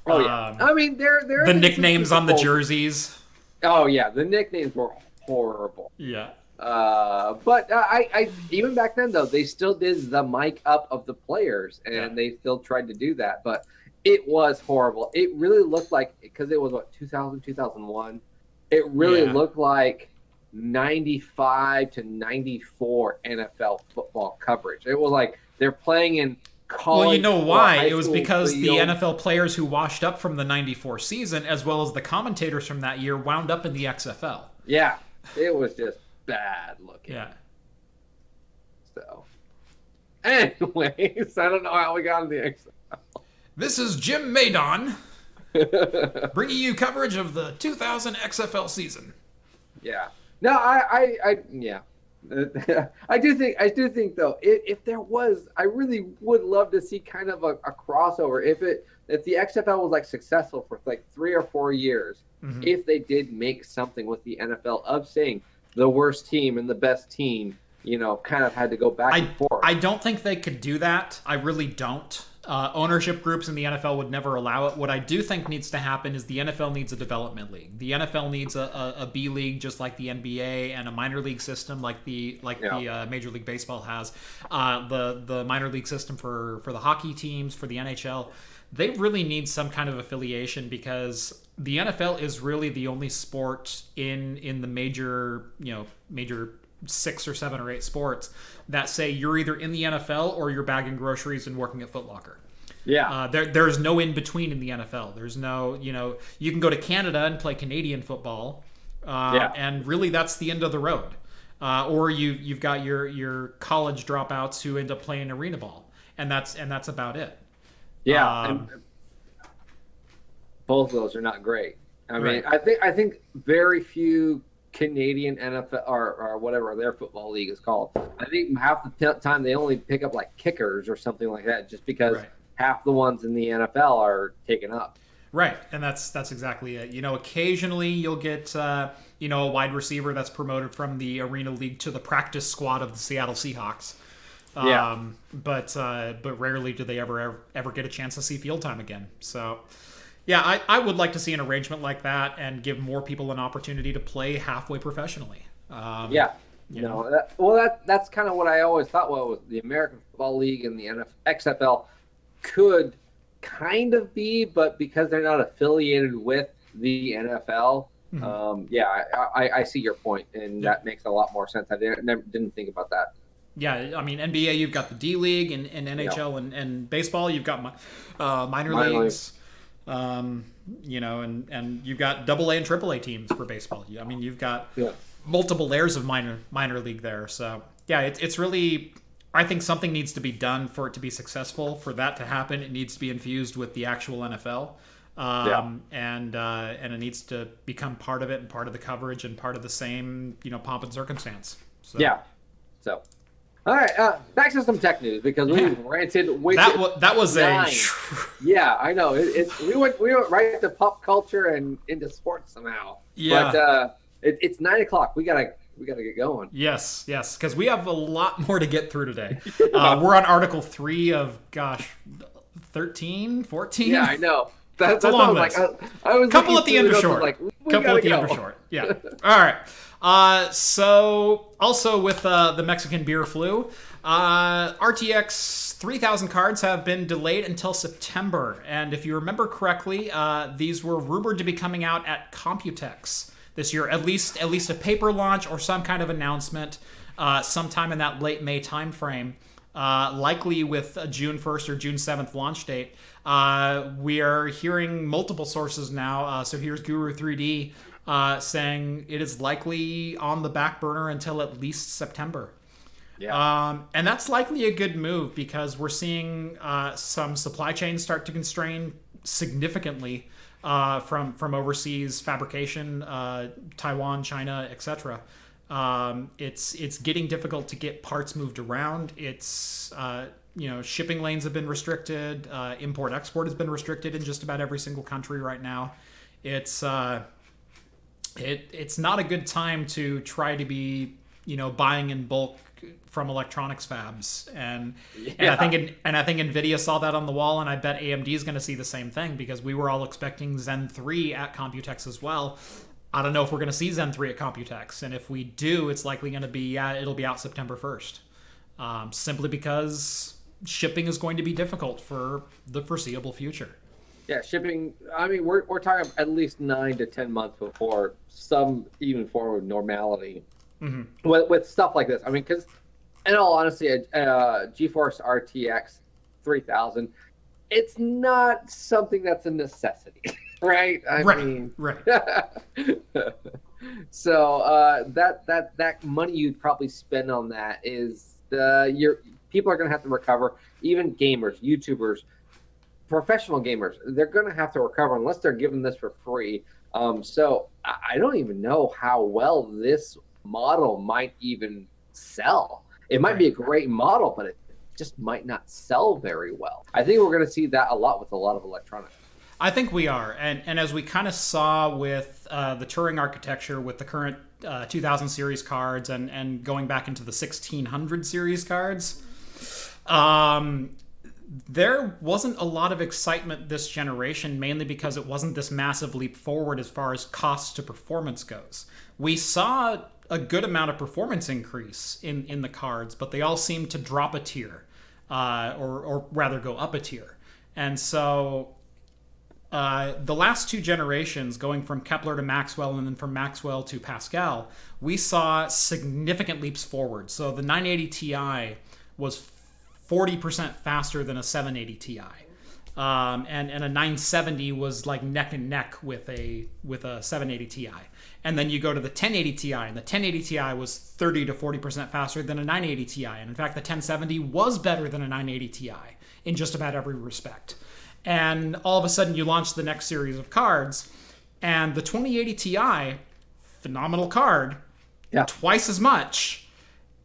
Oh, yeah. I mean, they're the nicknames on the jerseys. Oh, yeah. The nicknames were horrible. Yeah. But I even back then, though, they still did the mic up of the players, and they still tried to do that. But it was horrible. It really looked like, because it was, 2000, 2001? It really looked like 95 to 94 NFL football coverage. It was like they're playing in college. Well, you know why? It was because the NFL players who washed up from the 94 season, as well as the commentators from that year, wound up in the XFL. Yeah, it was just bad looking. Yeah. So, anyways, I don't know how we got in the XFL. This is Jim Maydon bringing you coverage of the 2000 XFL season. Yeah. No, I I do think though, if there was, I really would love to see kind of a crossover. If the XFL was like successful for like 3 or 4 years, if they did make something with the NFL of saying the worst team and the best team, kind of had to go back and forth. I don't think they could do that. I really don't. Ownership groups in the NFL would never allow it. What I do think needs to happen is the NFL needs a development league. The NFL needs a B league, just like the NBA, and a minor league system like the Major League Baseball has. The minor league system for the hockey teams, for the NHL. They really need some kind of affiliation, because the NFL is really the only sport in the major 6 or 7 or 8 sports that say you're either in the NFL or you're bagging groceries and working at Foot Locker. Yeah. There's no in between in the NFL. There's no, you can go to Canada and play Canadian football, and really that's the end of the road. Or you've got your college dropouts who end up playing arena ball, and that's about it. Yeah. And both of those are not great. I mean, I think very few Canadian NFL or whatever their football league is called, I think half the time they only pick up like kickers or something like that, just because half the ones in the NFL are taken up. Right, and that's exactly it. Occasionally you'll get a wide receiver that's promoted from the Arena League to the practice squad of the Seattle Seahawks. But rarely do they ever get a chance to see field time again. So, yeah, I would like to see an arrangement like that and give more people an opportunity to play halfway professionally. That's kind of what I always thought. Was the American Football League and the XFL could kind of be, but because they're not affiliated with the NFL, I see your point, and that makes a lot more sense. I didn't think about that. Yeah, I mean, NBA, you've got the D League, and NHL and baseball, you've got minor leagues. And you've got AA and AAA teams for baseball. I mean, you've got multiple layers of minor league there. So yeah, it's really, I think something needs to be done for it to be successful. For that to happen, it needs to be infused with the actual NFL, and it needs to become part of it and part of the coverage and part of the same pomp and circumstance. So. Yeah. So. All right, back to some tech news, because we ranted way that was nine. Yeah, I know. We went right to pop culture and into sports somehow. Yeah. But it's 9:00. We gotta get going. Yes, because we have a lot more to get through today. We're on Article 3 of 13, 14. Yeah, I know. That's a long list. I was couple at the end are short. Couple at the end are short. Yeah. All right. So also with the Mexican beer flu, RTX 3000 cards have been delayed until September. And if you remember correctly, these were rumored to be coming out at Computex this year, at least a paper launch or some kind of announcement sometime in that late May timeframe, likely with a June 1st or June 7th launch date. We are hearing multiple sources now. So here's Guru 3D saying it is likely on the back burner until at least September. Yeah. And that's likely a good move because we're seeing some supply chains start to constrain significantly from overseas fabrication, Taiwan, China, etc. It's getting difficult to get parts moved around. It's shipping lanes have been restricted. Import export has been restricted in just about every single country right now. It's not a good time to try to be buying in bulk from electronics fabs, and I think Nvidia saw that on the wall, and I bet AMD is going to see the same thing because we were all expecting Zen 3 at Computex as well. I don't know if we're going to see Zen 3 at Computex, and if we do, it's likely going to be it'll be out September 1st, simply because shipping is going to be difficult for the foreseeable future. Yeah, shipping. I mean, we're talking at least 9 to 10 months before some even form of normality with stuff like this. I mean, because in all honesty, GeForce RTX 3000, it's not something that's a necessity, right? I mean, right. So that money you'd probably spend on that is your people are going to have to recover. Even gamers, YouTubers, professional gamers, they're going to have to recover unless they're given this for free. So I don't even know how well this model might even sell. It might be a great model, but it just might not sell very well. I think we're going to see that a lot with a lot of electronics. I think we are. And as we kind of saw with the Turing architecture, with the current 2000 series cards and going back into the 1600 series cards, there wasn't a lot of excitement this generation, mainly because it wasn't this massive leap forward as far as cost to performance goes. We saw a good amount of performance increase in the cards, but they all seemed to drop a tier, or rather go up a tier. And so the last two generations, going from Kepler to Maxwell and then from Maxwell to Pascal, we saw significant leaps forward. So the 980 Ti was 40% faster than a 780 Ti. And a 970 was like neck and neck with a 780 Ti. And then you go to the 1080 Ti, and the 1080 Ti was 30 to 40% faster than a 980 Ti. And in fact, the 1070 was better than a 980 Ti in just about every respect. And all of a sudden, you launch the next series of cards, and the 2080 Ti, phenomenal card, twice as much,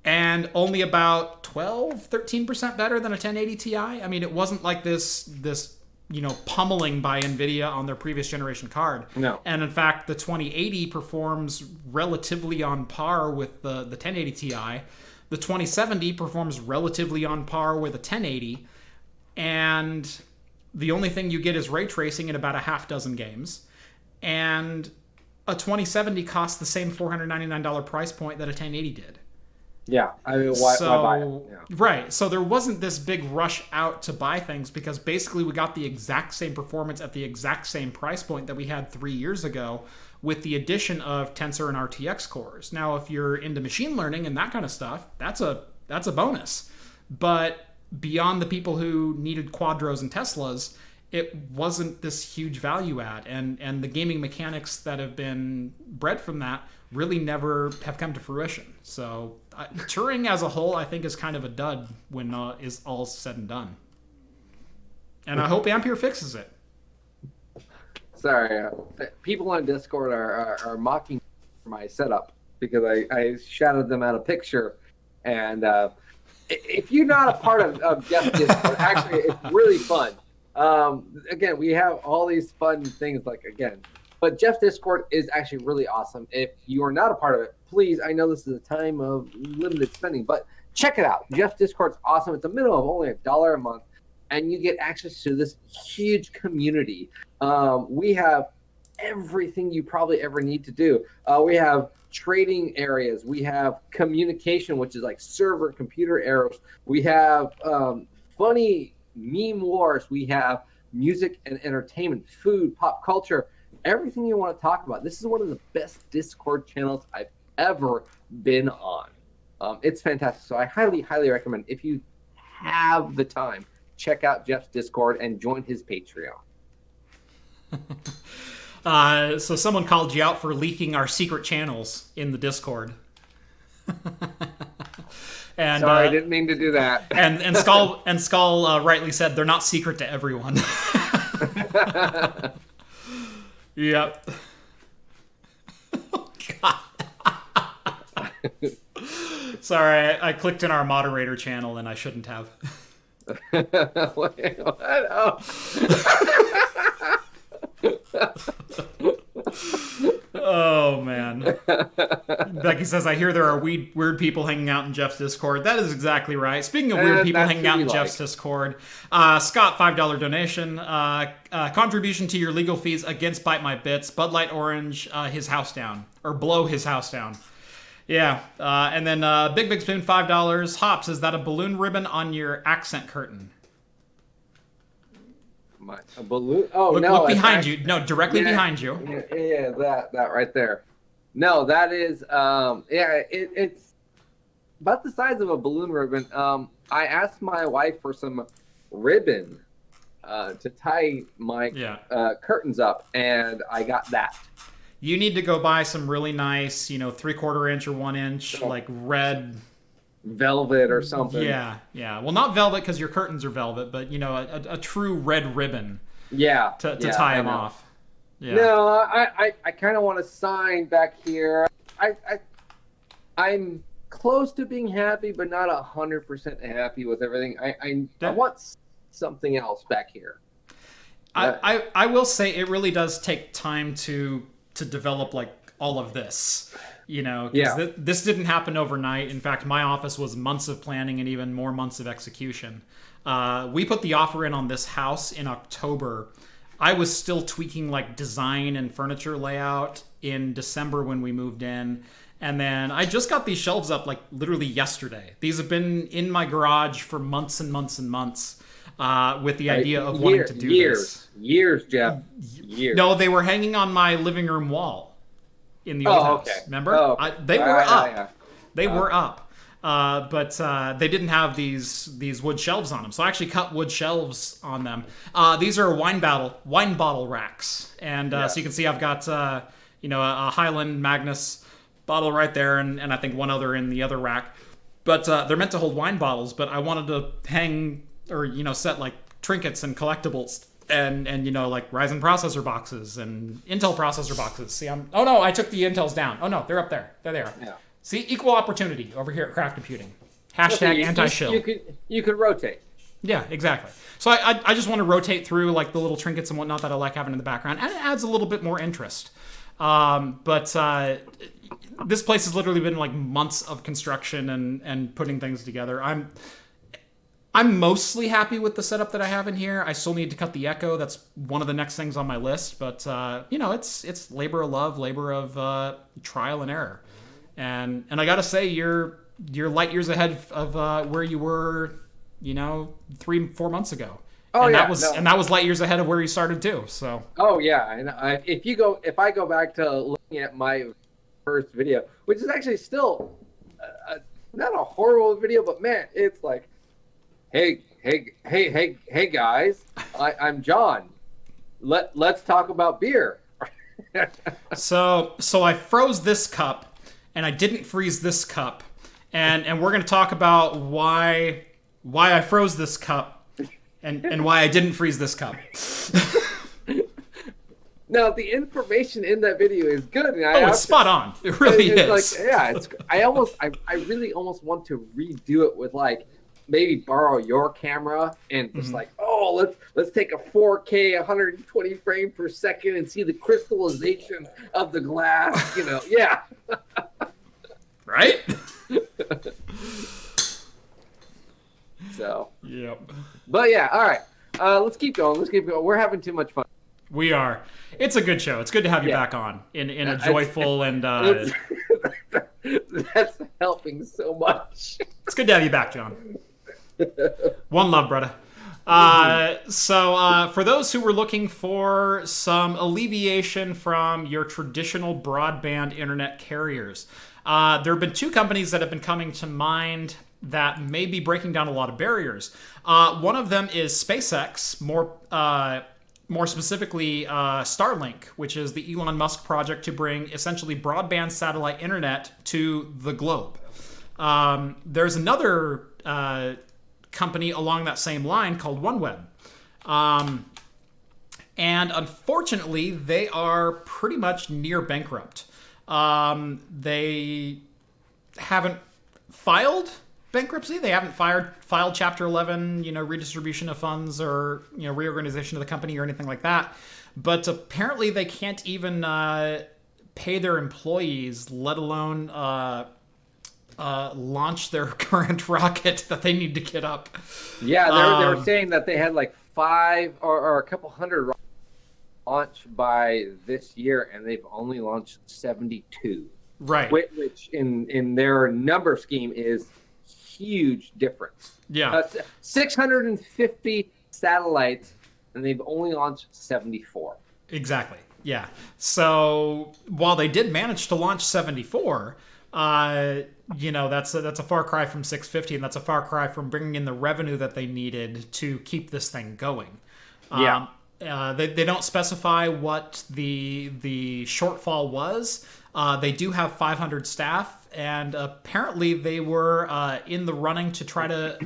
and only about 13% better than a 1080 Ti. I mean, it wasn't like this pummeling by NVIDIA on their previous generation card. No. And in fact, the 2080 performs relatively on par with the 1080 Ti. The 2070 performs relatively on par with a 1080. And the only thing you get is ray tracing in about a half dozen games. And a 2070 costs the same $499 price point that a 1080 did. Yeah, I mean, why buy it? Yeah. Right, so there wasn't this big rush out to buy things because basically we got the exact same performance at the exact same price point that we had 3 years ago with the addition of Tensor and RTX cores. Now, if you're into machine learning and that kind of stuff, that's a bonus. But beyond the people who needed Quadros and Teslas, it wasn't this huge value add. And the gaming mechanics that have been bred from that really never have come to fruition. So Turing as a whole, I think, is kind of a dud when is all said and done. And I hope Ampere fixes it. Sorry, people on Discord are mocking my setup because I shouted them out a picture. And if you're not a part of Jeff's Discord, actually, it's really fun. Again, we have all these fun things but Jeff's Discord is actually really awesome. If you are not a part of it, please, I know this is a time of limited spending, but check it out. Jeff's Discord's awesome. It's a minimum of only $1 a month, and you get access to this huge community. We have everything you probably ever need to do. We have trading areas. We have communication, which is like server computer errors. We have funny meme wars. We have music and entertainment, food, pop culture, everything you want to talk about. This is one of the best Discord channels I've ever been on. It's fantastic. So I highly, highly recommend, if you have the time, check out Jeff's Discord and join his Patreon. So someone called you out for leaking our secret channels in the Discord. And sorry, I didn't mean to do that. And Skull rightly said they're not secret to everyone. Yep. Oh, God. Sorry, I clicked in our moderator channel and I shouldn't have. Wait, what? Oh. Oh, man. Becky says, I hear there are weird people hanging out in Jeff's Discord. That is exactly right. Speaking of weird people hanging out in Jeff's Discord, Scott, $5 donation. Contribution to your legal fees against ByteMyBits. Bud Light Orange, his house down. Or blow his house down. Yeah. And then Big Spoon, $5. Hops, is that a balloon ribbon on your accent curtain? A balloon? Oh, look behind you. No, directly behind you. Yeah, that right there. No, that is, it's about the size of a balloon ribbon. I asked my wife for some ribbon to tie my curtains up, and I got that. You need to go buy some really nice, 3/4 inch or 1 inch, like red velvet or something. Yeah. Well, not velvet because your curtains are velvet, but a true red ribbon. Yeah. To tie them off. Yeah. No, I kind of want to sign back here. I'm close to being happy, but not 100% happy with everything. I want something else back here. I will say it really does take time to develop like all of this. Because this didn't happen overnight. In fact, my office was months of planning and even more months of execution. We put the offer in on this house in October. I was still tweaking like design and furniture layout in December when we moved in. And then I just got these shelves up like literally yesterday. These have been in my garage for months and months and months with the idea of wanting to do this. Years, Jeff. Years. No, they were hanging on my living room wall. In the old house, remember? Okay. They were up. They were up, but they didn't have these wood shelves on them. So I actually cut wood shelves on them. These are wine bottle racks, and so you can see I've got a Highland Magnus bottle right there, and I think one other in the other rack. But they're meant to hold wine bottles. But I wanted to hang or set like trinkets and collectibles. And like Ryzen processor boxes and Intel processor boxes. See, oh no, I took the Intels down. Oh no, they're up there. There they are. Yeah. See, equal opportunity over here at Craft Computing. Hashtag anti-shill. You could rotate. Yeah, exactly. So I just want to rotate through like the little trinkets and whatnot that I like having in the background, and it adds a little bit more interest. But this place has literally been like months of construction and putting things together. I'm mostly happy with the setup that I have in here. I still need to cut the echo. That's one of the next things on my list. But, it's labor of love, labor of trial and error. And I got to say, you're light years ahead of where you were, 3-4 months ago. Oh, and yeah. And that was light years ahead of where you started, too. So. Oh, yeah. And if I go back to looking at my first video, which is actually still not a horrible video, but, man, it's like, Hey guys, I'm Jon. Let's talk about beer. So I froze this cup and I didn't freeze this cup. And we're going to talk about why I froze this cup and why I didn't freeze this cup. Now, the information in that video is good. And it's spot on. It really is. I really almost want to redo it with like, maybe borrow your camera and just let's take a 4K 120 frame per second and see the crystallization of the glass, yeah. Right? So. Yep. But yeah, all right. Let's keep going. We're having too much fun. We are. It's a good show. It's good to have you back on in a joyful and that's helping so much. It's good to have you back, Jon. One love, brother. So for those who were looking for some alleviation from your traditional broadband internet carriers, there have been two companies that have been coming to mind that may be breaking down a lot of barriers. One of them is SpaceX, more specifically Starlink, which is the Elon Musk project to bring essentially broadband satellite internet to the globe. There's another company along that same line called OneWeb. And unfortunately, they are pretty much near bankrupt. They haven't filed bankruptcy. They haven't filed Chapter 11, redistribution of funds or, reorganization of the company or anything like that. But apparently they can't even pay their employees, let alone launch their current rocket that they need to get up. Yeah, they were saying that they had like 5 or a couple hundred launched by this year, and they've only launched 72. Right. Which in their number scheme is huge difference. Yeah. 650 satellites, and they've only launched 74. Exactly. Yeah. So while they did manage to launch 74, that's a far cry from 650, and that's a far cry from bringing in the revenue that they needed to keep this thing going. Yeah. They don't specify what the shortfall was. They do have 500 staff, and apparently they were in the running to try to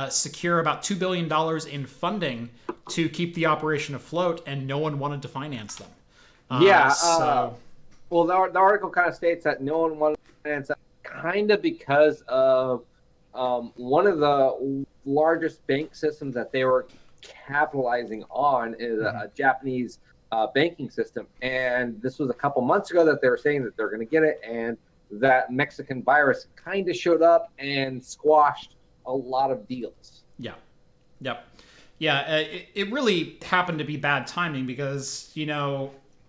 secure about $2 billion in funding to keep the operation afloat, and no one wanted to finance them. Well, the article kind of states that no one wanted to finance them kind of because of one of the largest bank systems that they were capitalizing on is a Japanese banking system. And this was a couple months ago that they were saying that they're going to get it, and that Mexican virus kind of showed up and squashed a lot of deals. Yeah. Yep. Yeah, it really happened to be bad timing because,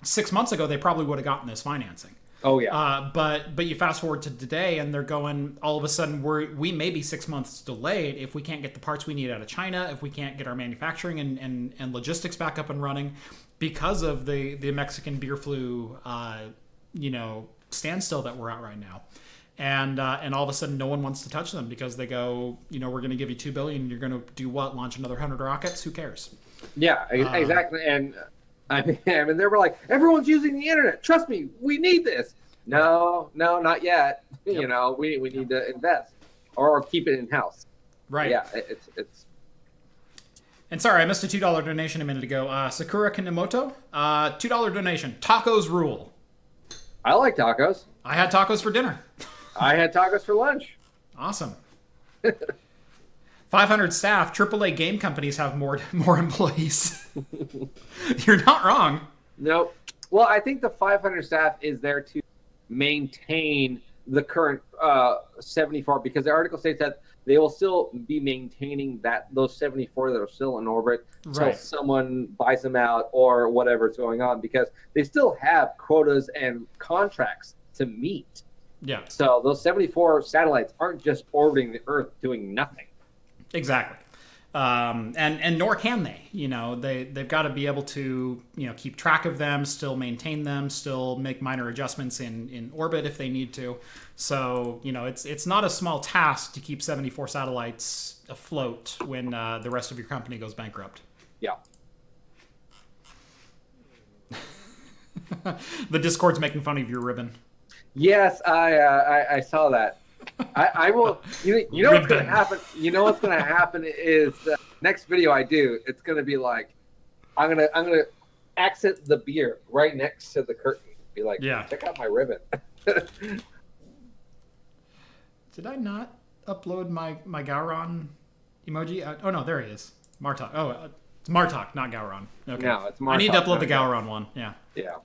6 months ago, they probably would have gotten this financing. Oh, yeah. But you fast forward to today, and they're going, all of a sudden, we may be 6 months delayed if we can't get the parts we need out of China, if we can't get our manufacturing and logistics back up and running because of the Mexican beer flu, standstill that we're at right now. And all of a sudden, no one wants to touch them because they go, we're going to give you $2 billion. You're going to do what? Launch another 100 rockets? Who cares? Yeah, exactly. And I mean, they were like, everyone's using the internet. Trust me, we need this. No, not yet. Yep. We need to invest or keep it in house. Right. Yeah, it's. And sorry, I missed a $2 donation a minute ago. Sakura Kinemoto, $2 donation. Tacos rule. I like tacos. I had tacos for dinner. I had tacos for lunch. Awesome. 500 staff. AAA game companies have more employees. You're not wrong. Nope. Well, I think the 500 staff is there to maintain the current 74 because the article states that they will still be maintaining those 74 that are still in orbit until someone buys them out or whatever's going on because they still have quotas and contracts to meet. Yeah. So those 74 satellites aren't just orbiting the Earth doing nothing. Exactly. And nor can they. They've got to be able to keep track of them, still maintain them, still make minor adjustments in orbit if they need to. So it's not a small task to keep 74 satellites afloat when the rest of your company goes bankrupt. Yeah. The Discord's making fun of your ribbon. Yes, I saw that. I will. You know what's going to happen. You know what's going to happen is the next video I do. It's going to be like, I'm gonna accent the beer right next to the curtain. Be like, check out my ribbon. Did I not upload my Gowron emoji? Oh no, there he is. Martok. Oh, it's Martok, not Gowron. Okay. No, it's Martok. I need to upload the Gowron one. Yeah. Yeah.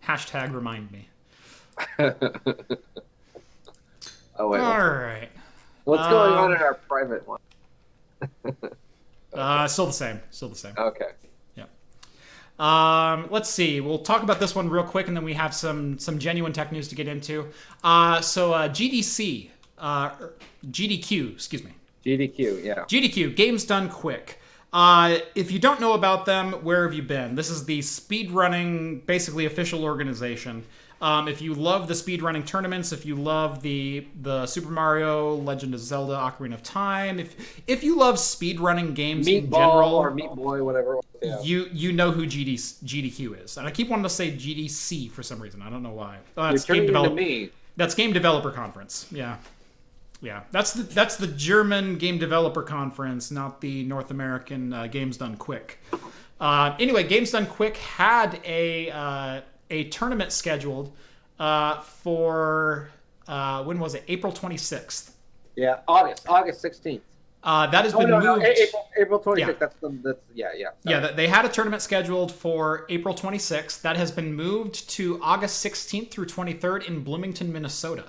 Hashtag remind me. Oh wait. All right. What's going on in our private one? Still the same. Okay. Yeah. Let's see. We'll talk about this one real quick, and then we have some genuine tech news to get into. GDC, GDQ, excuse me. GDQ, yeah. GDQ, Games Done Quick. If you don't know about them, where have you been? This is the speedrunning, basically official organization. If you love the speedrunning tournaments, if you love the Super Mario, Legend of Zelda, Ocarina of Time, if you love speedrunning games in general, or Meat Boy, whatever it was. Yeah. You know who GDQ is, and I keep wanting to say GDC for some reason. I don't know why. You're turning into me. That's Game Developer Conference. Yeah. That's the German Game Developer Conference, not the North American Games Done Quick. Anyway, Games Done Quick had a tournament scheduled for when was it? April 26th. Yeah, August 16th. That has been moved. No, April 26th. Yeah. They had a tournament scheduled for April 26th. That has been moved to August 16th through 23rd in Bloomington, Minnesota.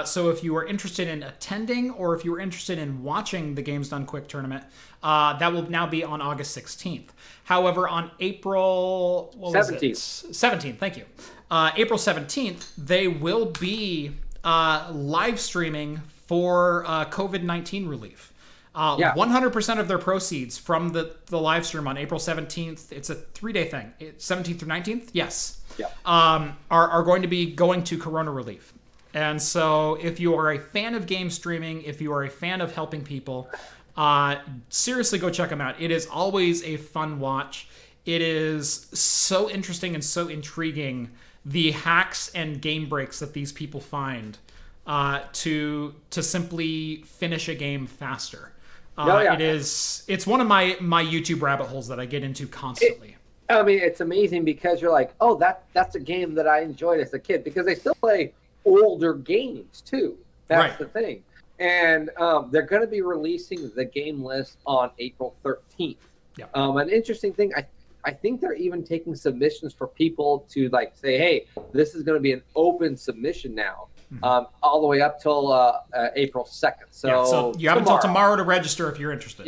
So if you are interested in attending, or if you are interested in watching the Games Done Quick tournament, that will now be on August 16th. However, on April 17th, thank you. April 17th, they will be live streaming for COVID-19 relief. 100% of their proceeds from the live stream on April 17th, it's a 3-day thing, 17th through 19th, yes, are going to be going to Corona relief. And so if you are a fan of game streaming, if you are a fan of helping people, seriously go check them out. It is always a fun watch. It is so interesting and so intriguing, the hacks and game breaks that these people find to simply finish a game faster. It's one of my YouTube rabbit holes that I get into constantly. It's amazing because you're like, oh, that's a game that I enjoyed as a kid, because they still play older games too. That's the thing. And they're going to be releasing the game list on April 13th. An interesting thing, I think they're even taking submissions for people to like say, hey, this is going to be an open submission now. All the way up till April 2nd. So you have until tomorrow to register if you're interested.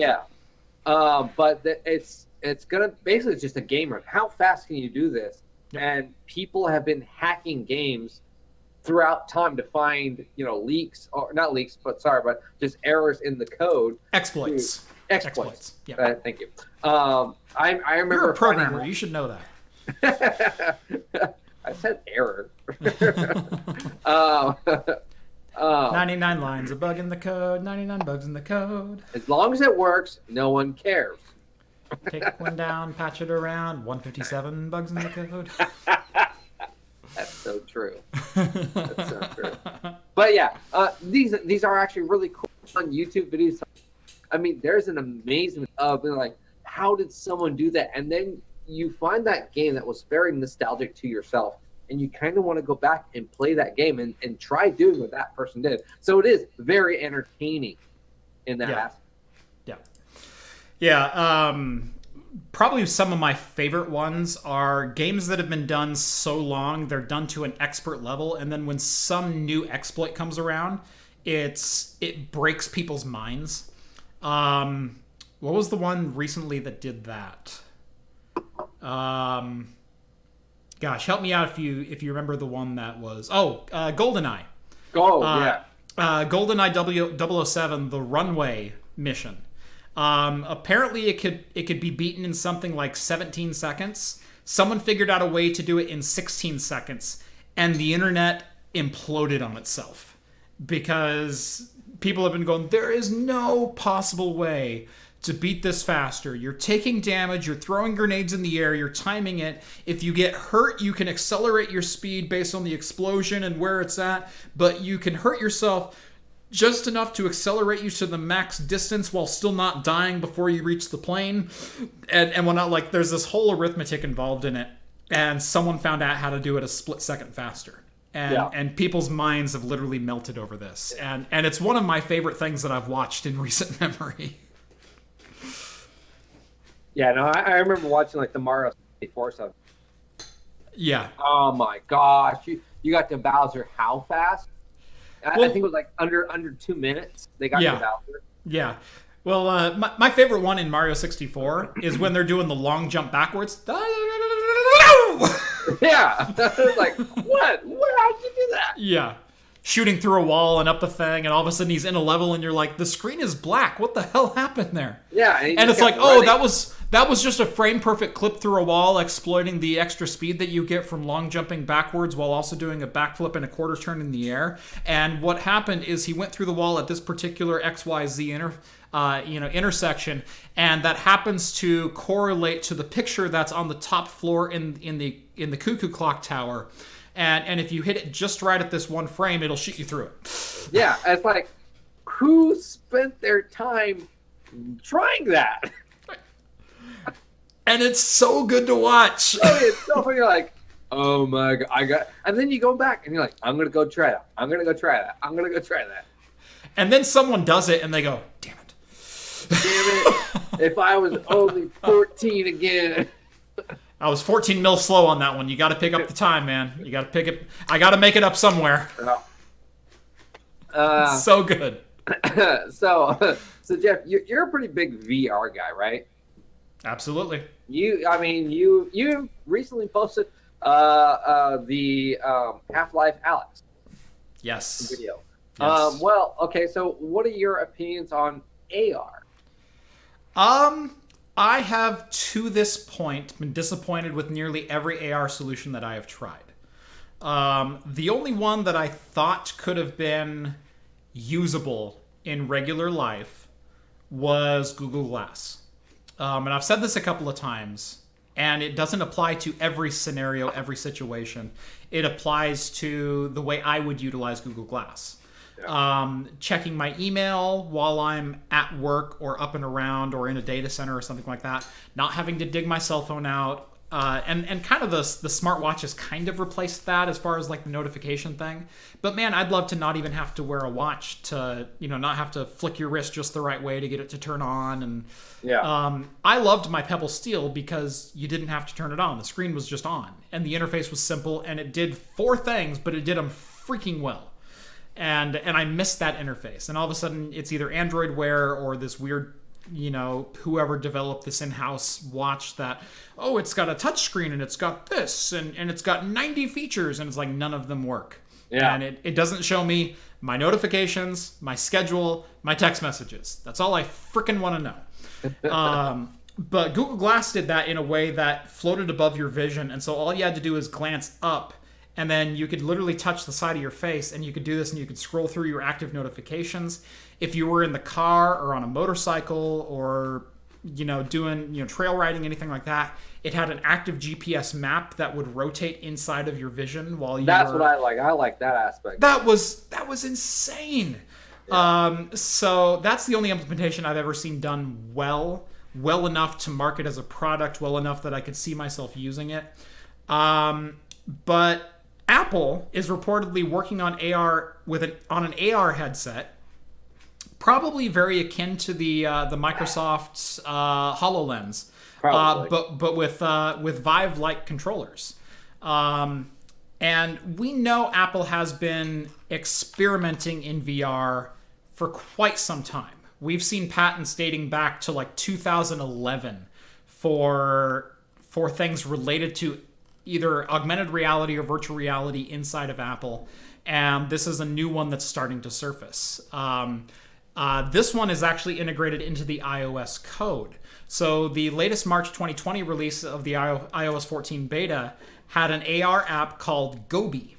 But it's gonna basically, it's just a game run. How fast can you do this? And people have been hacking games throughout time to find leaks, or not leaks, but just errors in the code. Exploits. Yeah. Thank you. I remember. You're a programmer. You should know that. I said error. 99 lines, a bug in the code, 99 bugs in the code. As long as it works, no one cares. Take one down, patch it around, 157 bugs in the code. That's so true. That's so true. But yeah, these are actually really cool on YouTube videos. There's an amazement of like, how did someone do that? And then you find that game that was very nostalgic to yourself, and you kind of want to go back and play that game and try doing what that person did. So it is very entertaining in that aspect. Probably some of my favorite ones are games that have been done so long, they're done to an expert level, and then when some new exploit comes around, it breaks people's minds. What was the one recently that did that? Gosh, help me out if you remember the one that was. GoldenEye. GoldenEye 007, the runway mission. Apparently it could be beaten in something like 17 seconds. Someone figured out a way to do it in 16 seconds, and the internet imploded on itself because people have been going, there is no possible way to beat this faster. You're taking damage, you're throwing grenades in the air, you're timing it. If you get hurt, you can accelerate your speed based on the explosion and where it's at, but you can hurt yourself just enough to accelerate you to the max distance while still not dying before you reach the plane. And whatnot. Like, there's this whole arithmetic involved in it, and someone found out how to do it a split second faster. And people's minds have literally melted over this. And it's one of my favorite things that I've watched in recent memory. Yeah, no, I remember watching like the Mario 64 stuff. Yeah. Oh my gosh, you got to Bowser how fast? I think it was like under 2 minutes. They got to Bowser. Yeah. Well, my favorite one in Mario 64 is when they're doing the long jump backwards. Yeah. Like, what? How'd you do that? Yeah. shooting through a wall and up a thing, and all of a sudden he's in a level, and you're like, the screen is black. What the hell happened there? Yeah, and it's like, oh, that was just a frame perfect clip through a wall, exploiting the extra speed that you get from long jumping backwards while also doing a backflip and a quarter turn in the air. And what happened is he went through the wall at this particular XYZ intersection, and that happens to correlate to the picture that's on the top floor in the cuckoo clock tower. And if you hit it just right at this one frame, it'll shoot you through it. Yeah, it's like, who spent their time trying that? And it's so good to watch. Oh, it's so funny. You're like, oh my God, and then you go back and you're like, I'm gonna go try that. I'm gonna go try that. I'm gonna go try that. And then someone does it, and they go, damn it. Damn it! If I was only 14 again. I was 14 mil slow on that one. You got to pick up the time, man. You got to pick it. I got to make it up somewhere. So good. So Jeff, you're a pretty big VR guy, right? Absolutely. You recently posted the Half-Life Alex. Yes. Video. Yes. Well, okay. So, what are your opinions on AR? I have, to this point, been disappointed with nearly every AR solution that I have tried. The only one that I thought could have been usable in regular life was Google Glass. And I've said this a couple of times, and it doesn't apply to every scenario, every situation. It applies to the way I would utilize Google Glass. Checking my email while I'm at work or up and around or in a data center or something like that, not having to dig my cell phone out, and kind of the smartwatch has kind of replaced that as far as like the notification thing. But man, I'd love to not even have to wear a watch to, not have to flick your wrist just the right way to get it to turn on. And I loved my Pebble Steel because you didn't have to turn it on. The screen was just on, and the interface was simple, and it did 4 things, but it did them freaking well. And I missed that interface. And all of a sudden, it's either Android Wear or this weird, whoever developed this in-house watch that, oh, it's got a touch screen and it's got this and it's got 90 features, and it's like none of them work. Yeah. And it doesn't show me my notifications, my schedule, my text messages. That's all I freaking want to know. But Google Glass did that in a way that floated above your vision. And so all you had to do is glance up, and then you could literally touch the side of your face, and you could do this, and you could scroll through your active notifications. If you were in the car or on a motorcycle or, doing, trail riding, anything like that, it had an active GPS map that would rotate inside of your vision while you That's what I like. I like that aspect. That was insane. Yeah. So that's the only implementation I've ever seen done well enough to market as a product, well enough that I could see myself using it. But Apple is reportedly working on AR on an AR headset, probably very akin to the Microsoft's HoloLens, but with Vive-like controllers. And we know Apple has been experimenting in VR for quite some time. We've seen patents dating back to like 2011 for things related to either augmented reality or virtual reality inside of Apple. And this is a new one that's starting to surface. This one is actually integrated into the iOS code. So the latest March 2020 release of the iOS 14 beta had an AR app called Gobi.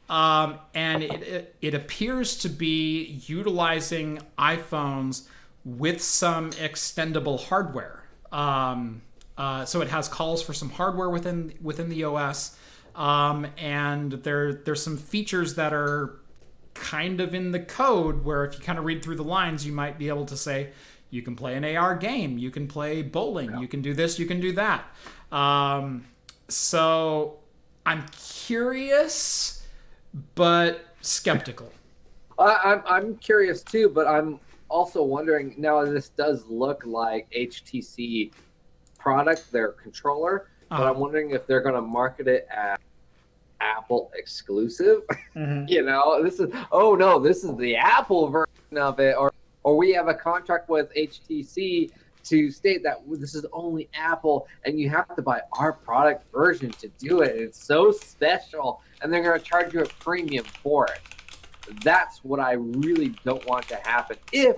And it appears to be utilizing iPhones with some extendable hardware. So it has calls for some hardware within the OS, and there's some features that are kind of in the code where if you kind of read through the lines, you might be able to say you can play an AR game, you can play bowling, you can do this, you can do that. So I'm curious, but skeptical. I'm curious too, but I'm also wondering now. This does look like HTC product, their controller, but I'm wondering if they're going to market it as Apple exclusive. Mm-hmm. This is the Apple version of it, or we have a contract with HTC to state that this is only Apple and you have to buy our product version to do it. It's so special, and they're going to charge you a premium for it. that's what I really don't want to happen. If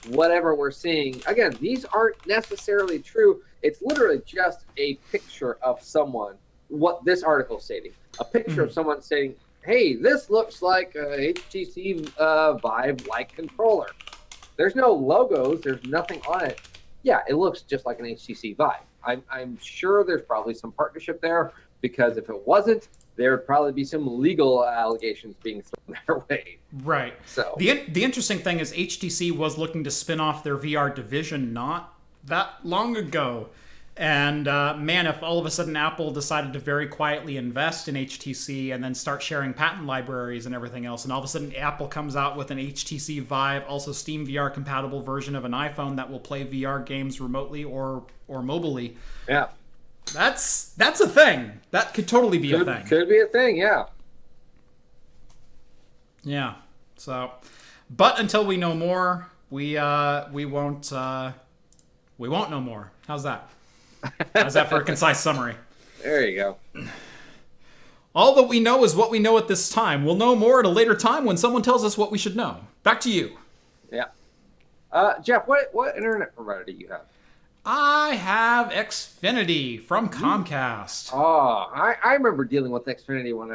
whatever we're seeing, again, these aren't necessarily true. It's literally just a picture of someone, what this article is stating. A picture of someone saying, hey, this looks like a HTC Vive-like controller. There's no logos. There's nothing on it. Yeah, it looks just like an HTC Vive. I'm sure there's probably some partnership there, because if it wasn't, there would probably be some legal allegations being thrown their way. Right. So the interesting thing is HTC was looking to spin off their VR division not that long ago. And man, if all of a sudden Apple decided to very quietly invest in HTC and then start sharing patent libraries and everything else, and all of a sudden Apple comes out with an HTC Vive, also Steam VR compatible version of an iPhone that will play VR games remotely or mobilely. Yeah. That's a thing. That could totally be a thing. Could be a thing, yeah. Yeah. So, but until we know more, we won't know more. How's that? How's that for a concise summary? There you go. All that we know is what we know at this time. We'll know more at a later time when someone tells us what we should know. Back to you. Yeah. Jeff, what internet provider do you have? I have Xfinity from Comcast. Oh, I remember dealing with Xfinity when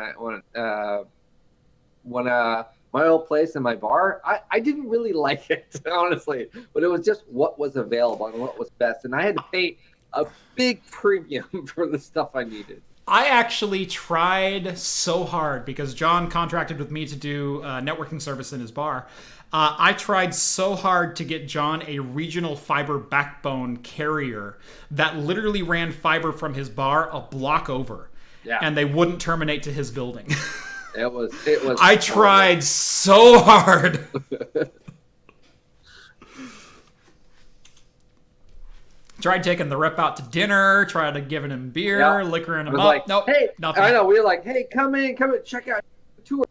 my old place and my bar. I didn't really like it, honestly, but it was just what was available and what was best, and I had to pay a big premium for the stuff I needed. I actually tried so hard because Jon contracted with me to do networking service in his bar. I tried so hard to get Jon a regional fiber backbone carrier that literally ran fiber from his bar a block over. Yeah. And they wouldn't terminate to his building. It was. I tried so hard. Tried taking the rep out to dinner, tried giving him beer, liquoring him up. Like, nope, hey, nothing. I know, we were like, hey, come in, check out tour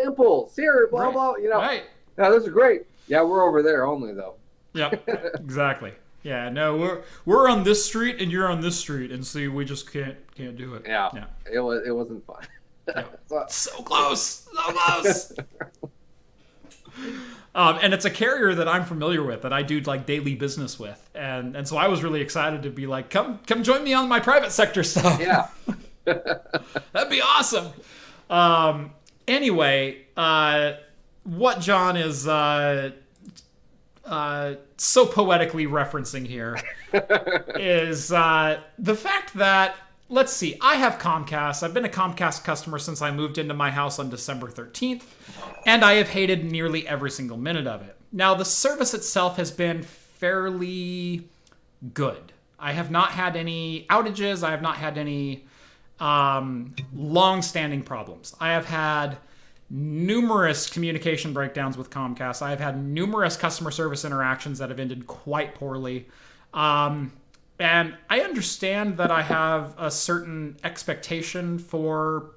samples here, blah, blah, Right. Yeah, this is great. Yeah, we're over there only, though. Yep, exactly. Yeah, no, we're on this street and you're on this street, and see, we just can't do it. Yeah. It wasn't fun. Yeah. So close. And it's a carrier that I'm familiar with, that I do like daily business with, and so I was really excited to be like, come join me on my private sector stuff. Yeah, that'd be awesome. Anyway, what Jon is so poetically referencing here is the fact that, let's see, I have Comcast. I've been a Comcast customer since I moved into my house on December 13th, and I have hated nearly every single minute of it. Now, the service itself has been fairly good. I have not had any outages. I have not had any long-standing problems. I have had numerous communication breakdowns with Comcast. I have had numerous customer service interactions that have ended quite poorly. And I understand that I have a certain expectation for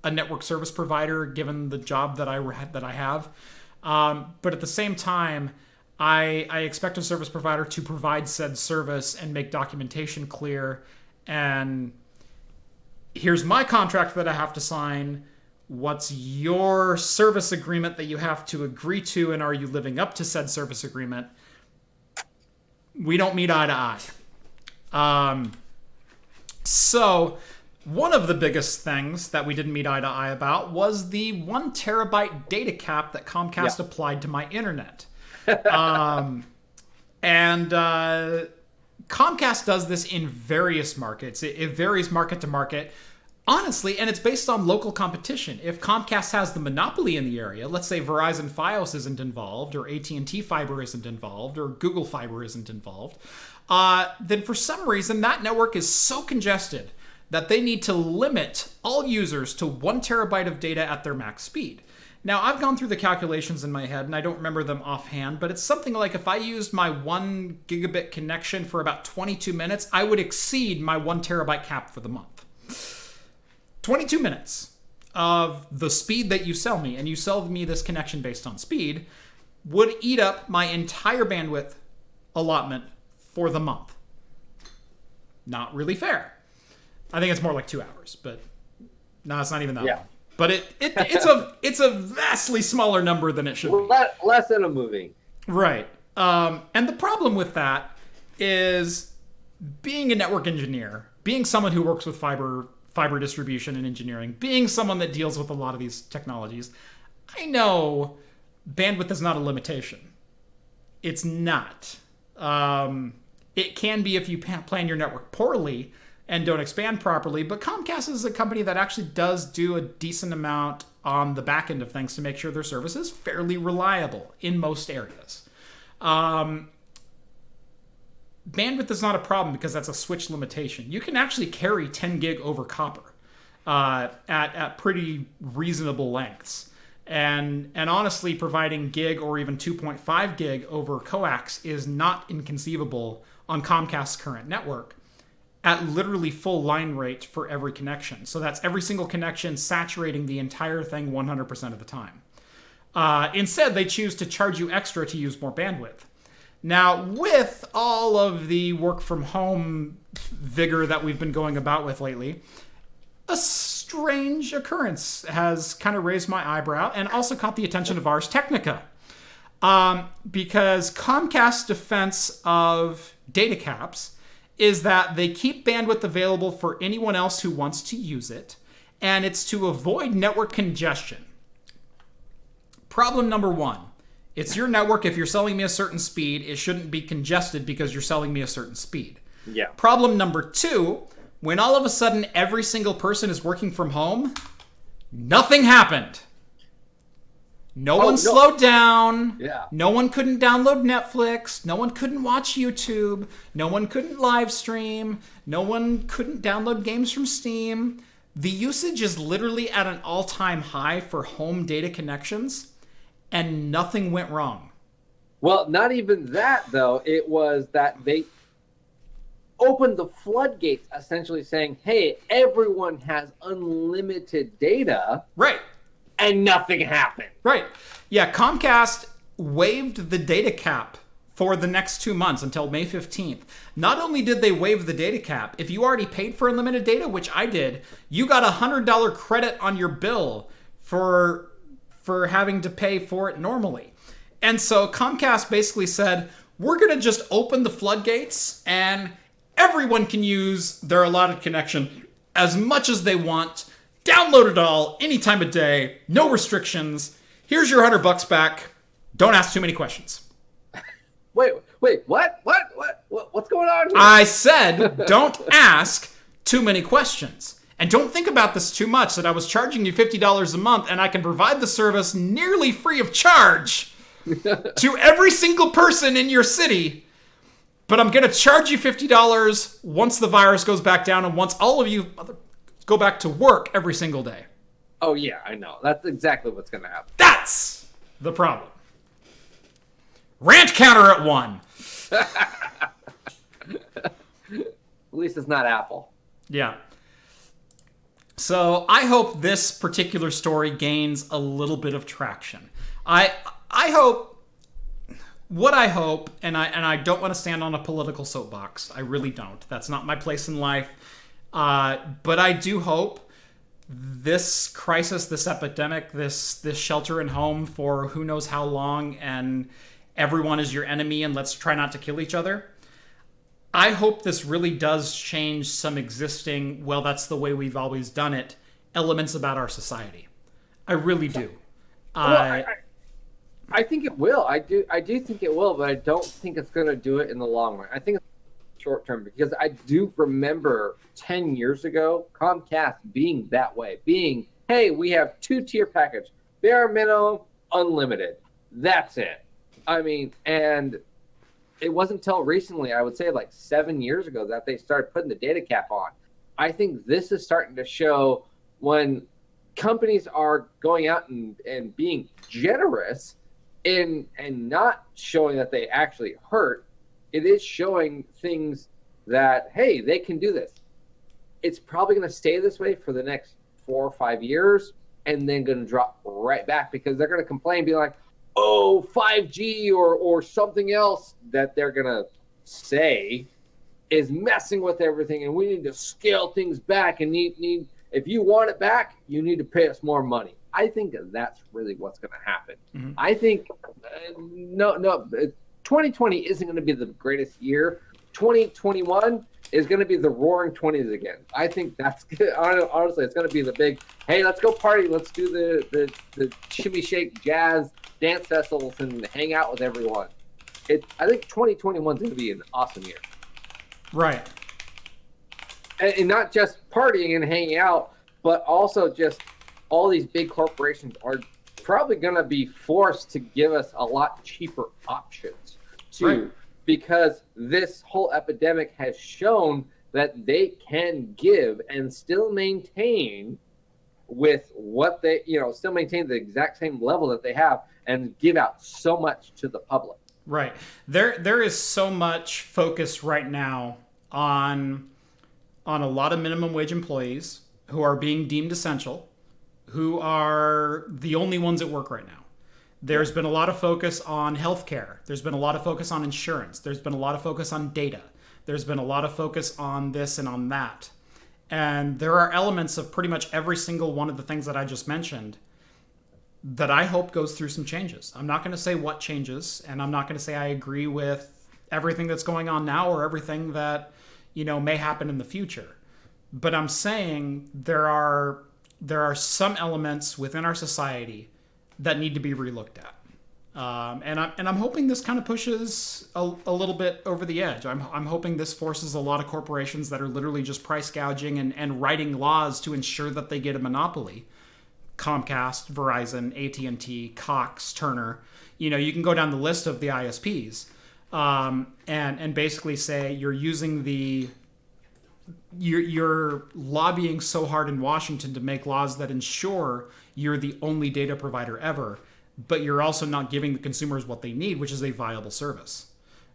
a network service provider, given the job that I have. But at the same time, I expect a service provider to provide said service and make documentation clear. And here's my contract that I have to sign. What's your service agreement that you have to agree to, and are you living up to said service agreement? We don't meet eye to eye. So one of the biggest things that we didn't meet eye to eye about was the 1 terabyte data cap that Comcast applied to my internet. And Comcast does this in various markets. It varies market to market. Honestly, and it's based on local competition. If Comcast has the monopoly in the area, let's say Verizon Fios isn't involved, or AT&T Fiber isn't involved, or Google Fiber isn't involved, then for some reason that network is so congested that they need to limit all users to 1 terabyte of data at their max speed. Now, I've gone through the calculations in my head, and I don't remember them offhand, but it's something like if I used my 1 gigabit connection for about 22 minutes, I would exceed my 1 terabyte cap for the month. 22 minutes of the speed that you sell me, and you sell me this connection based on speed, would eat up my entire bandwidth allotment for the month. Not really fair. I think it's more like 2 hours, but no, it's not even that long. But it's a vastly smaller number than it should be. Less than a movie. Right. And the problem with that is being a network engineer, being someone who works with fiber distribution and engineering, being someone that deals with a lot of these technologies, I know bandwidth is not a limitation. It's not. It can be if you plan your network poorly and don't expand properly, but Comcast is a company that actually does do a decent amount on the back end of things to make sure their service is fairly reliable in most areas. Bandwidth is not a problem because that's a switch limitation. You can actually carry 10 gig over copper at pretty reasonable lengths. And honestly, providing gig or even 2.5 gig over coax is not inconceivable on Comcast's current network at literally full line rate for every connection. So that's every single connection saturating the entire thing 100% of the time. Instead, they choose to charge you extra to use more bandwidth. Now, with all of the work from home vigor that we've been going about with lately, a strange occurrence has kind of raised my eyebrow and also caught the attention of Ars Technica. Because Comcast's defense of data caps is that they keep bandwidth available for anyone else who wants to use it, and it's to avoid network congestion. Problem number one. It's your network. If you're selling me a certain speed, it shouldn't be congested because you're selling me a certain speed. Yeah. Problem number two, when all of a sudden every single person is working from home, nothing happened. No one slowed down. Yeah. No one couldn't download Netflix. No one couldn't watch YouTube. No one couldn't live stream. No one couldn't download games from Steam. The usage is literally at an all-time high for home data connections. And nothing went wrong. Well, not even that, though. It was that they opened the floodgates, essentially saying, hey, everyone has unlimited data. Right. And nothing happened. Right. Yeah, Comcast waived the data cap for the next 2 months until May 15th. Not only did they waive the data cap, if you already paid for unlimited data, which I did, you got a $100 credit on your bill for having to pay for it normally. And so Comcast basically said, we're going to just open the floodgates and everyone can use their allotted connection as much as they want. Download it all any time of day. No restrictions. Here's your $100 back. Don't ask too many questions. Wait, what? What's going on here? I said, don't ask too many questions. And don't think about this too much, that I was charging you $50 a month and I can provide the service nearly free of charge to every single person in your city. But I'm going to charge you $50 once the virus goes back down and once all of you go back to work every single day. Oh, yeah, I know. That's exactly what's going to happen. That's the problem. Rant counter at 1. At least it's not Apple. Yeah. So I hope this particular story gains a little bit of traction. I hope, and I don't want to stand on a political soapbox. I really don't. That's not my place in life. But I do hope this crisis, this epidemic, this shelter in home for who knows how long, and everyone is your enemy and let's try not to kill each other. I hope this really does change some existing, well, that's the way we've always done it, elements about our society. I really do. Well, I think it will. I do think it will, but I don't think it's going to do it in the long run. I think it's short term because I do remember 10 years ago, Comcast being that way, being, hey, we have 2-tier package, bare minimum, unlimited. That's it. I mean, and it wasn't until recently, I would say like 7 years ago, that they started putting the data cap on. I think this is starting to show when companies are going out and being generous and not showing that they actually hurt. It is showing things that, hey, they can do this. It's probably going to stay this way for the next 4 or 5 years and then going to drop right back because they're going to complain, be like, oh, 5G or something else that they're going to say is messing with everything and we need to scale things back and need if you want it back, you need to pay us more money. I think that's really what's going to happen. Mm-hmm. I think, no, 2020 isn't going to be the greatest year. 2021 is going to be the roaring 20s again. I think that's honestly, it's going to be the big, hey, let's go party. Let's do the shimmy shake jazz dance festivals and hang out with everyone. I think 2021 is going to be an awesome year. Right. And not just partying and hanging out, but also just all these big corporations are probably going to be forced to give us a lot cheaper options too. Right. Because this whole epidemic has shown that they can give and still maintain with what they, still maintain the exact same level that they have and give out so much to the public. Right. There is so much focus right now on a lot of minimum wage employees who are being deemed essential, who are the only ones at work right now. There's been a lot of focus on healthcare. There's been a lot of focus on insurance. There's been a lot of focus on data. There's been a lot of focus on this and on that. And there are elements of pretty much every single one of the things that I just mentioned that I hope goes through some changes. I'm not going to say what changes, and I'm not going to say I agree with everything that's going on now or everything that, may happen in the future. But I'm saying there are some elements within our society that need to be relooked at. And I'm hoping this kind of pushes a little bit over the edge. I'm hoping this forces a lot of corporations that are literally just price gouging and writing laws to ensure that they get a monopoly. Comcast, Verizon, AT&T, Cox, Turner. You can go down the list of the ISPs and basically say you're lobbying so hard in Washington to make laws that ensure you're the only data provider ever, but you're also not giving the consumers what they need, which is a viable service,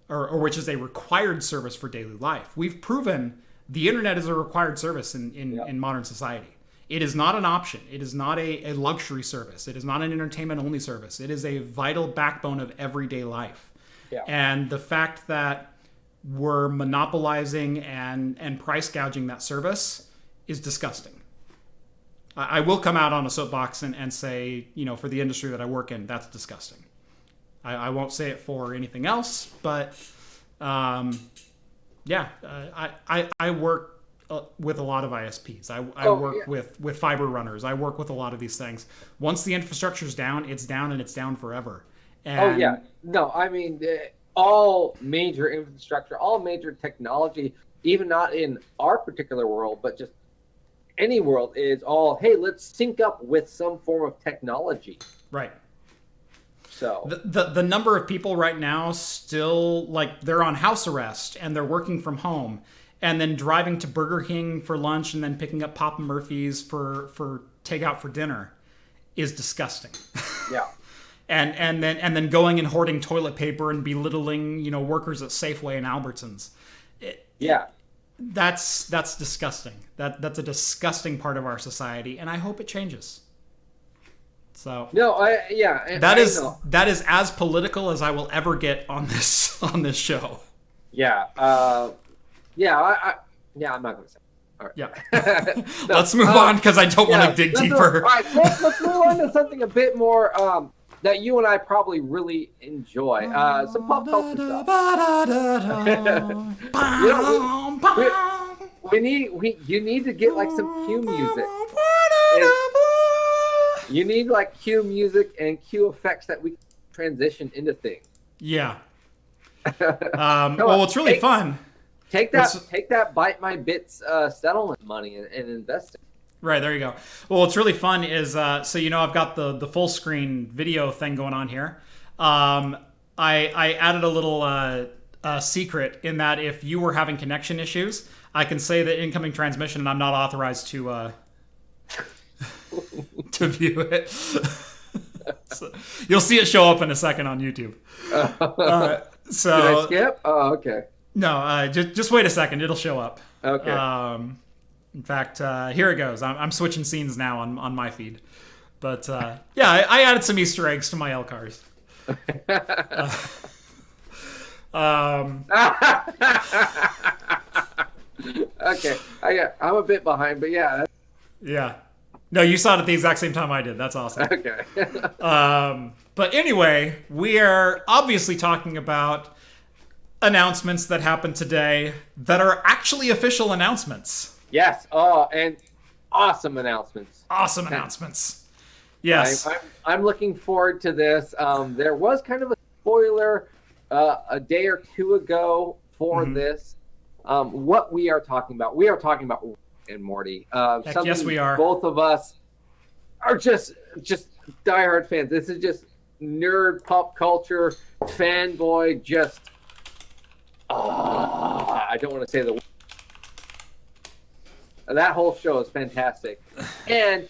or which is a required service for daily life. We've proven the internet is a required service in modern society. It is not an option. It is not a luxury service. It is not an entertainment-only service. It is a vital backbone of everyday life. Yeah. And the fact that we're monopolizing and price gouging that service is disgusting. I will come out on a soapbox and say, for the industry that I work in, that's disgusting. I won't say it for anything else, but I work with a lot of ISPs. I work with fiber runners. I work with a lot of these things. Once the infrastructure's down, it's down and it's down forever. And No, I mean, all major infrastructure, all major technology, even not in our particular world, but just any world is all, hey, let's sync up with some form of technology. Right. So the number of people right now still, they're on house arrest and they're working from home and then driving to Burger King for lunch and then picking up Papa Murphy's for takeout for dinner is disgusting. Yeah. and then going and hoarding toilet paper and belittling, workers at Safeway and Albertsons. That's disgusting. That's a disgusting part of our society, and I hope it changes. So that is as political as I will ever get on this show. I'm not going to say. All right. Yeah. Let's move on because I don't want to dig deeper. All right, let's move on to something a bit more that you and I probably really enjoy. Some pop culture stuff. You need to get some cue music. You need cue music and cue effects that we transition into things. Yeah. Well, it's really fun. Take that ByteMyBits settlement money and invest it. Right, there you go. Well, what's really fun is, I've got the full screen video thing going on here. I added a little secret in that if you were having connection issues, I can say the incoming transmission and I'm not authorized to to view it. So, you'll see it show up in a second on YouTube. So did I skip? Oh, okay. No, just wait a second. It'll show up. Okay. In fact, here it goes. I'm switching scenes now on my feed. But I added some Easter eggs to my LCARs. Okay. I'm a bit behind, but yeah. Yeah. No, you saw it at the exact same time I did. That's awesome. Okay. But anyway, we are obviously talking about announcements that happened today that are actually official announcements. Yes. Oh, and awesome announcements. Awesome announcements. Yes. I'm looking forward to this. There was kind of a spoiler a day or two ago for this. What we are talking about. We are talking about Rick and Morty. Yes, we are. Both of us are just diehard fans. This is just nerd pop culture fanboy. Just I don't want to say the. That whole show is fantastic, and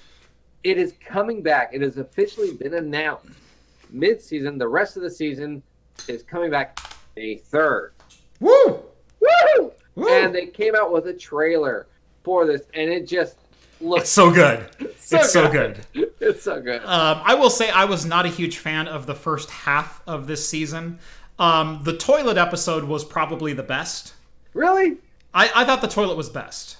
it is coming back. It has officially been announced. Mid-season, the rest of the season is coming back May 3rd. Woo! Woo! Woo! And they came out with a trailer for this, and it just looks It's so good. It's so good. It's so good. I will say I was not a huge fan of the first half of this season. The toilet episode was probably the best. Really? I thought the toilet was best.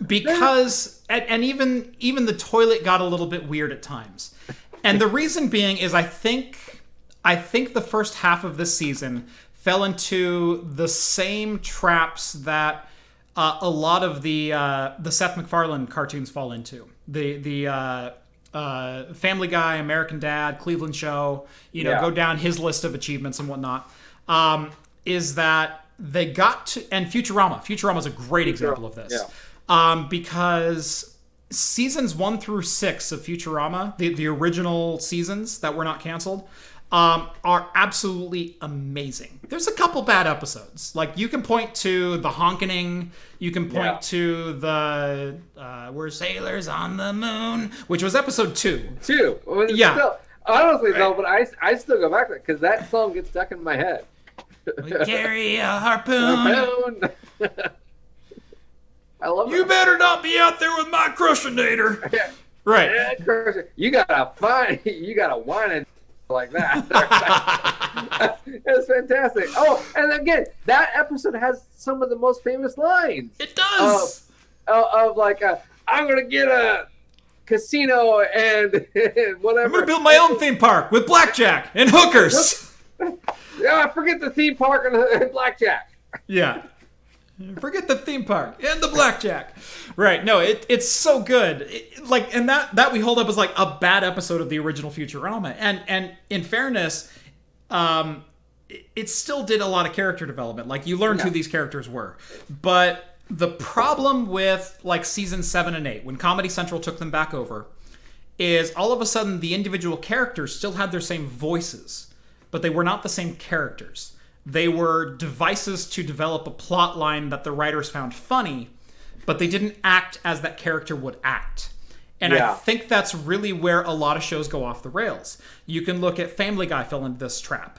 Because and even the toilet got a little bit weird at times. And the reason being is I think the first half of this season fell into the same traps that a lot of the Seth MacFarlane cartoons fall into. The Family Guy, American Dad, Cleveland Show, go down his list of achievements and whatnot. Is that they got to, and Futurama is a great example of this. Yeah. Because seasons 1 through 6 of Futurama, the original seasons that were not canceled, are absolutely amazing. There's a couple bad episodes. Like, you can point to the honking, you can point to the We're Sailors on the Moon, which was episode 2. Yeah. Still, honestly, though, but I still go back to it because that song gets stuck in my head. We carry a harpoon. I love it. You better not be out there with my crushinator. Right. Yeah, you gotta whine and like that. It's fantastic. Oh, and again, that episode has some of the most famous lines. It does. Of like, I'm gonna get a casino and whatever. I'm gonna build my own theme park with blackjack and hookers. Yeah, forget the theme park and blackjack. Yeah. Forget the theme park and the blackjack. Right. No, it's so good. And that we hold up as like a bad episode of the original Futurama. And in fairness, it still did a lot of character development. Like, you learned who these characters were. But the problem with like season 7 and 8, when Comedy Central took them back over, is all of a sudden the individual characters still had their same voices, but they were not the same characters. They were devices to develop a plot line that the writers found funny, but they didn't act as that character would act. And I think that's really where a lot of shows go off the rails. You can look at Family Guy fell into this trap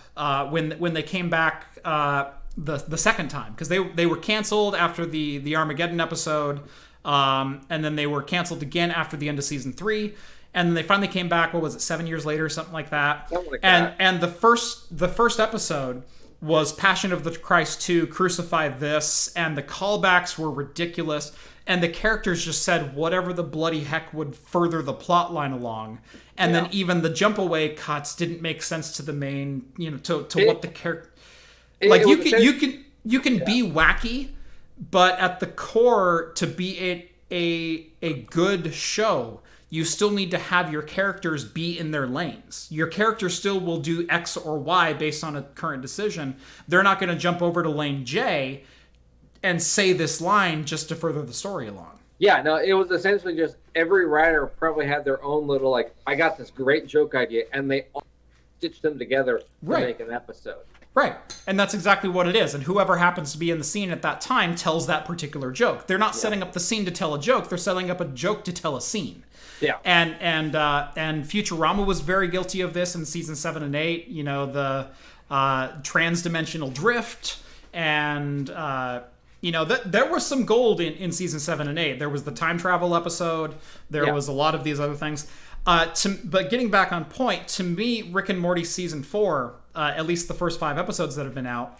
when they came back the second time, because they were canceled after the Armageddon episode, and then they were canceled again after the end of season 3. And then they finally came back, 7 years later, something like that. And the first episode was Passion of the Christ 2, Crucify This, and the callbacks were ridiculous, and the characters just said whatever the bloody heck would further the plot line along. And then even the jump away cuts didn't make sense to the main, to what the character. Like, you can be wacky, but at the core, to be a good show, you still need to have your characters be in their lanes. Your character still will do X or Y based on a current decision. They're not going to jump over to lane J and say this line just to further the story along. Yeah, no, it was essentially just every writer probably had their own little, like, I got this great joke idea, and they all stitched them together to make an episode. Right. And that's exactly what it is. And whoever happens to be in the scene at that time tells that particular joke. They're not setting up the scene to tell a joke. They're setting up a joke to tell a scene. Yeah. And Futurama was very guilty of this in season 7 and 8. The transdimensional drift, and there was some gold in season 7 and 8. There was the time travel episode. There was a lot of these other things. But getting back on point, to me, Rick and Morty season 4, at least the first 5 episodes that have been out,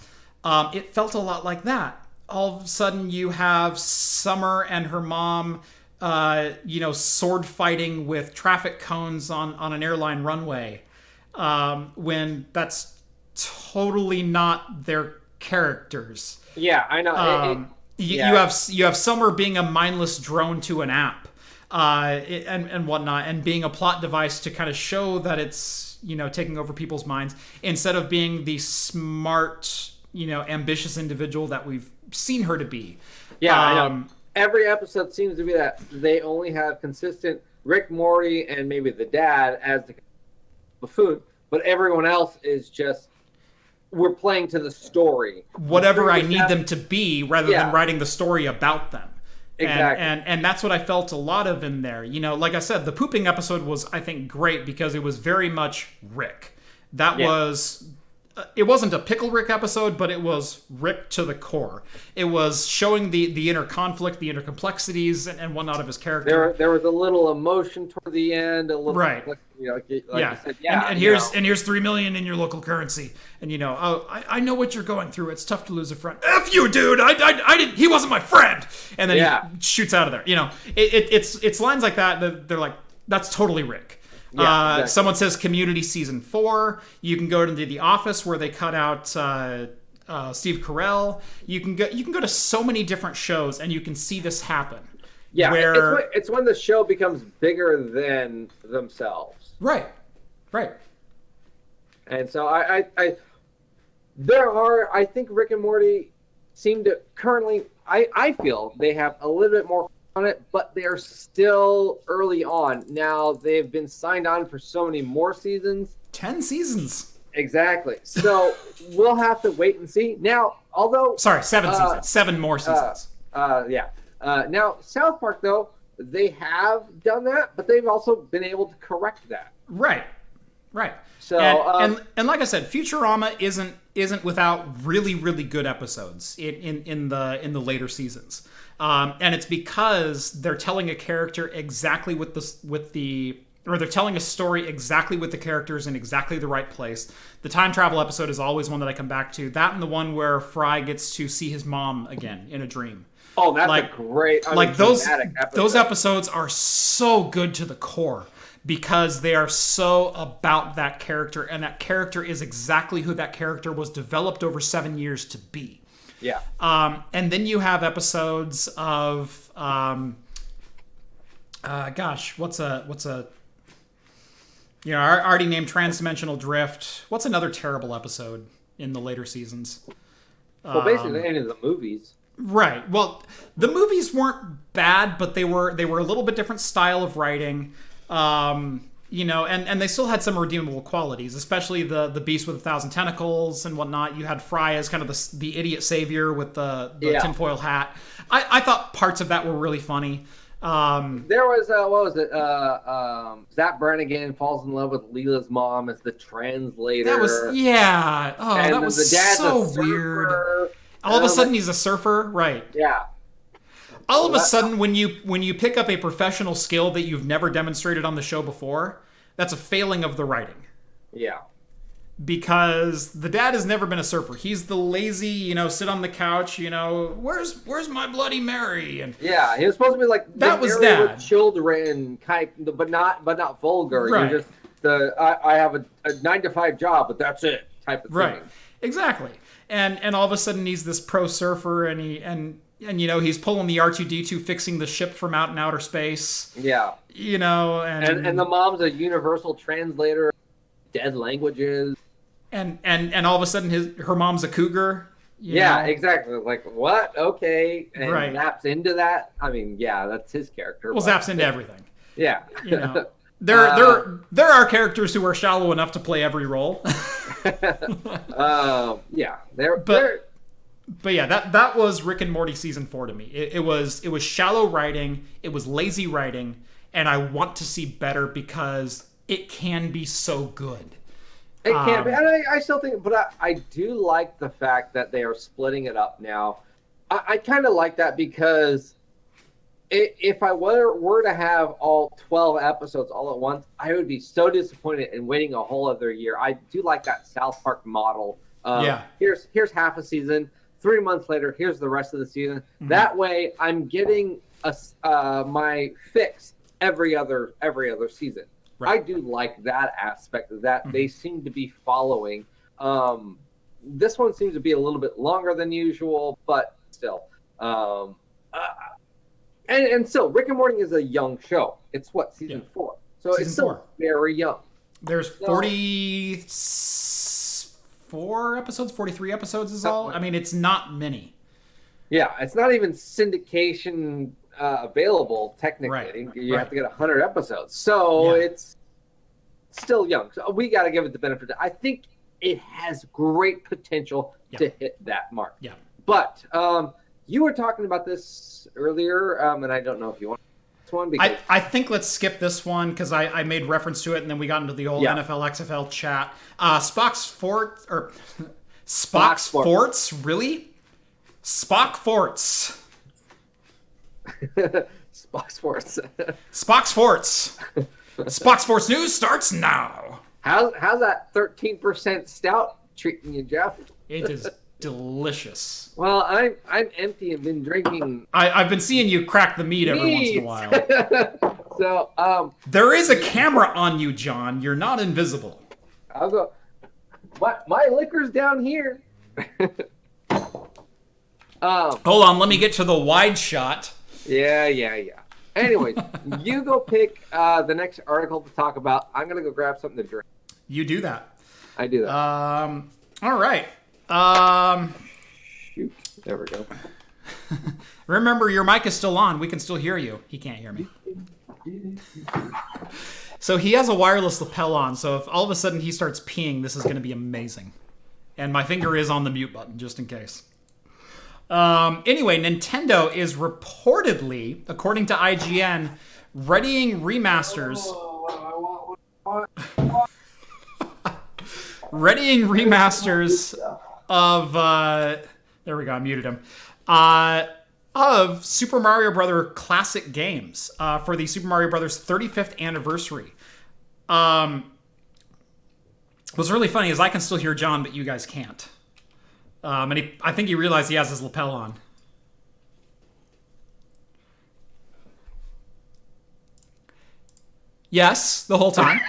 it felt a lot like that. All of a sudden, you have Summer and her mom sword fighting with traffic cones on an airline runway, when that's totally not their characters. Yeah, I know. You have Summer being a mindless drone to an app, and whatnot, and being a plot device to kind of show that it's taking over people's minds instead of being the smart, ambitious individual that we've seen her to be. Yeah, I know. Every episode seems to be that they only have consistent Rick, Morty, and maybe the dad as the buffoon, but everyone else is just, we're playing to the story. Whatever I need them to be, rather than writing the story about them. Exactly. And that's what I felt a lot of in there. Like I said, the pooping episode was, I think, great because it was very much Rick. That was... It wasn't a Pickle Rick episode, but it was Rick to the core. It was showing the inner conflict, the inner complexities, and whatnot of his character. There was a little emotion toward the end, a little right. Like you said, and here's $3 million in your local currency, and I know what you're going through. It's tough to lose a friend. F you, dude. I didn't. He wasn't my friend. And then he shoots out of there. It's lines like that they're like, that's totally Rick. Yeah, exactly. Someone says Community Season 4. You can go to The Office where they cut out Steve Carell. You can go to so many different shows and you can see this happen. Yeah, it's when the show becomes bigger than themselves. Right. And so I think Rick and Morty seem to currently, I feel they have a little bit more on it, but they are still early on. Now they've been signed on for so many more seasons. 10 seasons. Exactly. So we'll have to wait and see. Now, although... Sorry, 7 seasons. 7 more seasons. Now, South Park, though, they have done that, but they've also been able to correct that. Right. So, and like I said, Futurama isn't without really, really good episodes in the later seasons. And it's because they're telling a character exactly or they're telling a story exactly with the characters in exactly the right place. The time travel episode is always one that I come back to. That and the one where Fry gets to see his mom again in a dream. Oh, that's a great, those episodes are so good to the core because they are so about that character, and that character is exactly who that character was developed over 7 years to be. Yeah. And then you have episodes of what's a I already named Transdimensional Drift. What's another terrible episode in the later seasons? Well, basically any of the movies. Right. Well, the movies weren't bad, but they were a little bit different style of writing. And they still had some redeemable qualities, especially the Beast with 1,000 Tentacles and whatnot. You had Fry as kind of the idiot savior with the tinfoil hat. I thought parts of that were really funny. There was, Zach Brannigan falls in love with Leela's mom as the translator. That was, that was the dad's so weird. All of a sudden he's a surfer, right? Yeah. All of a sudden, when you pick up a professional skill that you've never demonstrated on the show before, that's a failing of the writing. Yeah. Because the dad has never been a surfer. He's the lazy, sit on the couch, where's my Bloody Mary? And yeah, he was supposed to be like that was dad. With children, but not vulgar. Right. You're just I have a 9-to-5 job, but that's it type of thing. Right. Exactly. And all of a sudden he's this pro surfer, and he's pulling the R2-D2, fixing the ship from out in outer space. Yeah. And the mom's a universal translator of dead languages. And all of a sudden her mom's a cougar. Yeah, exactly. Like, what? Okay. And right. Zapp's into that. I mean, yeah, that's his character. Well, Zapp's into everything. Yeah. There are characters who are shallow enough to play every role. Yeah. But yeah, that was Rick and Morty season 4 to me. It was shallow writing, it was lazy writing, and I want to see better because it can be so good. It can be, and I still think, but I do like the fact that they are splitting it up now. I kind of like that because if I were to have all 12 episodes all at once, I would be so disappointed in waiting a whole other year. I do like that South Park model. Here's half a season. 3 months later, here's the rest of the season. Mm-hmm. That way, I'm getting my fix every other season. Right. I do like that aspect of that. They seem to be following. This one seems to be a little bit longer than usual, but still. And so Rick and Morty is a young show. It's season 4. So Season it's still 4. very young. There's 44 episodes, 43 episodes is all. I mean, it's not many. Yeah, it's not even syndication available technically. Right. You have to get 100 episodes. So it's still young. So we got to give it the benefit. I think it has great potential to hit that mark. Yeah. But you were talking about this earlier, and I don't know if you want this one. Because I think let's skip this one because I made reference to it, and then we got into the old NFL XFL chat. Spock's Forts, really? Spock Forts. Spock's Forts. Spock's Forts. Spock's Forts news starts now. How's that 13% stout treating you, Jeff? It is delicious. Well, I'm empty and been drinking. I've been seeing you crack the meat every once in a while. So there is a camera on you, John. You're not invisible. I'll go. My liquor's down here. Hold on, let me get to the wide shot. Yeah. Anyways, you go pick the next article to talk about. I'm gonna go grab something to drink. You do that. I do that. All right. Shoot. There we go. Remember, your mic is still on. We can still hear you. He can't hear me. So he has a wireless lapel on, so if all of a sudden he starts peeing, this is going to be amazing. And my finger is on the mute button, just in case. Anyway, Nintendo is reportedly, according to IGN, readying remasters... readying remasters of... there we go, I muted him. Of Super Mario Brothers classic games for the Super Mario Brothers 35th anniversary. What's really funny is I can still hear John, but you guys can't. And I think he realized he has his lapel on. Yes, the whole time.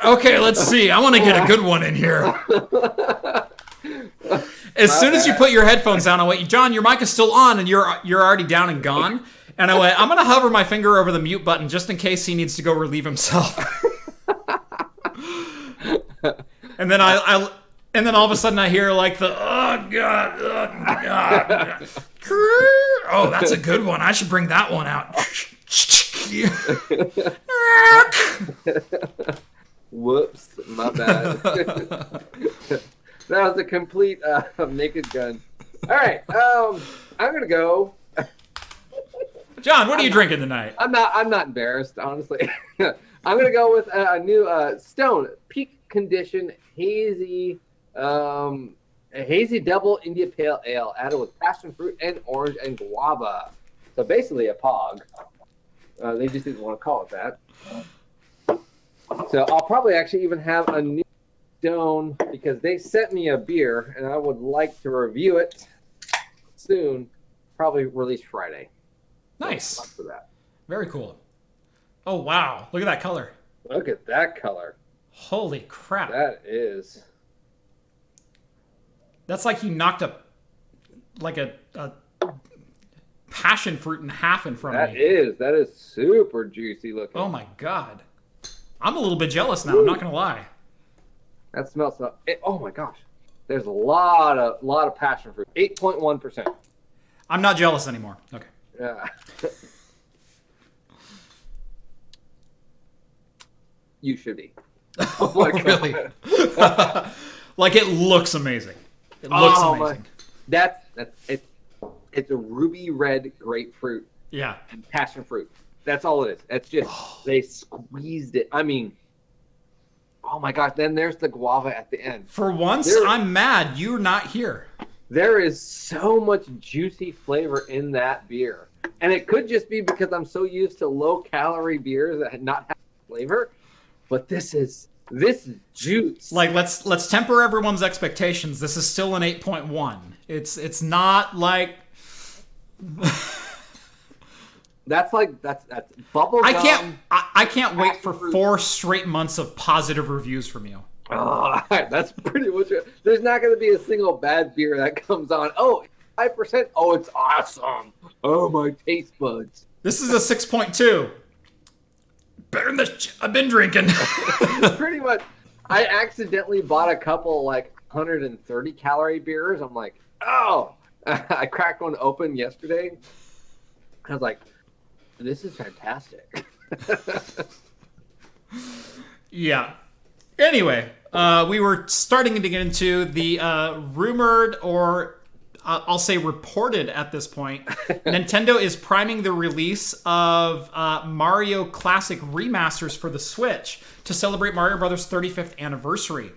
Okay, let's see. I want to get a good one in here. As soon as you put your headphones down, I went, John, your mic is still on, and you're already down and gone. And I went, I'm going to hover my finger over the mute button just in case he needs to go relieve himself. And then and then all of a sudden I hear like the oh god. Oh, that's a good one. I should bring that one out. Whoops, my bad. That was a complete naked gun. All right, I'm gonna go. John, what are you drinking tonight? I'm not embarrassed, honestly. I'm gonna go with a new Stone Peak Condition hazy double India Pale Ale added with passion fruit and orange and guava. So basically a pog. They just didn't want to call it that. So I'll probably actually even have a new Stone because they sent me a beer and I would like to review it soon. Probably release Friday. Nice. For that. Very cool. Oh wow! Look at that color. Look at that color. Holy crap! That is. That's like you knocked a passion fruit in half in front of me. That is super juicy looking. Oh my god! I'm a little bit jealous now. I'm not gonna lie. That smells so. Oh my gosh! There's a lot of passion fruit. 8.1%. I'm not jealous anymore. Okay. Yeah. You should be. Oh my god. Really? Like it looks amazing. It looks amazing. It's a ruby red grapefruit. Yeah. And passion fruit. That's all it is. It's just they squeezed it. I mean, oh my gosh, then there's the guava at the end. For once, I'm mad you're not here. There is so much juicy flavor in that beer. And it could just be because I'm so used to low-calorie beers that not have flavor. But this is juice. Like let's temper everyone's expectations. This is still an 8.1. It's not like That's bubble gum. I can't wait for 4 straight months of positive reviews from you. Oh, that's pretty much it. There's not going to be a single bad beer that comes on. Oh, 5%. Oh, it's awesome. Oh, my taste buds. This is a 6.2. Better than the I've been drinking. Pretty much. I accidentally bought a couple 130 calorie beers. I'm like, oh. I cracked one open yesterday. I was like, this is fantastic. Yeah. Anyway, we were starting to get into the rumored, or I'll say reported at this point, Nintendo is priming the release of Mario Classic remasters for the Switch to celebrate Mario Brothers' 35th anniversary.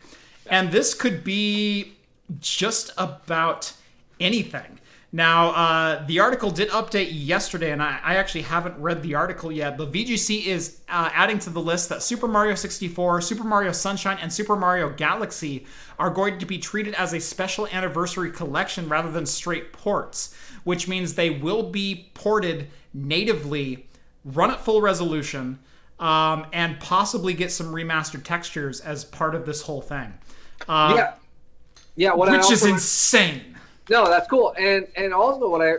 And this could be just about anything. Now, the article did update yesterday, and I actually haven't read the article yet, but VGC is adding to the list that Super Mario 64, Super Mario Sunshine, and Super Mario Galaxy are going to be treated as a special anniversary collection rather than straight ports, which means they will be ported natively, run at full resolution, and possibly get some remastered textures as part of this whole thing. Yeah, which is insane. No, that's cool. And also what I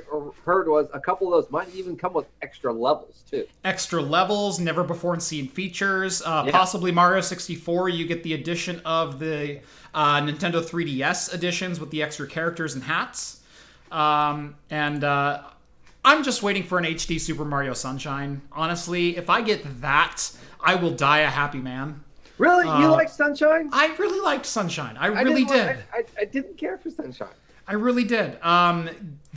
heard was a couple of those might even come with extra levels, too. Extra levels, never before seen features. Possibly Mario 64, you get the addition of the Nintendo 3DS editions with the extra characters and hats. I'm just waiting for an HD Super Mario Sunshine. Honestly, if I get that, I will die a happy man. Really? You like Sunshine? I really liked Sunshine. I really did. I didn't care for Sunshine. I really did.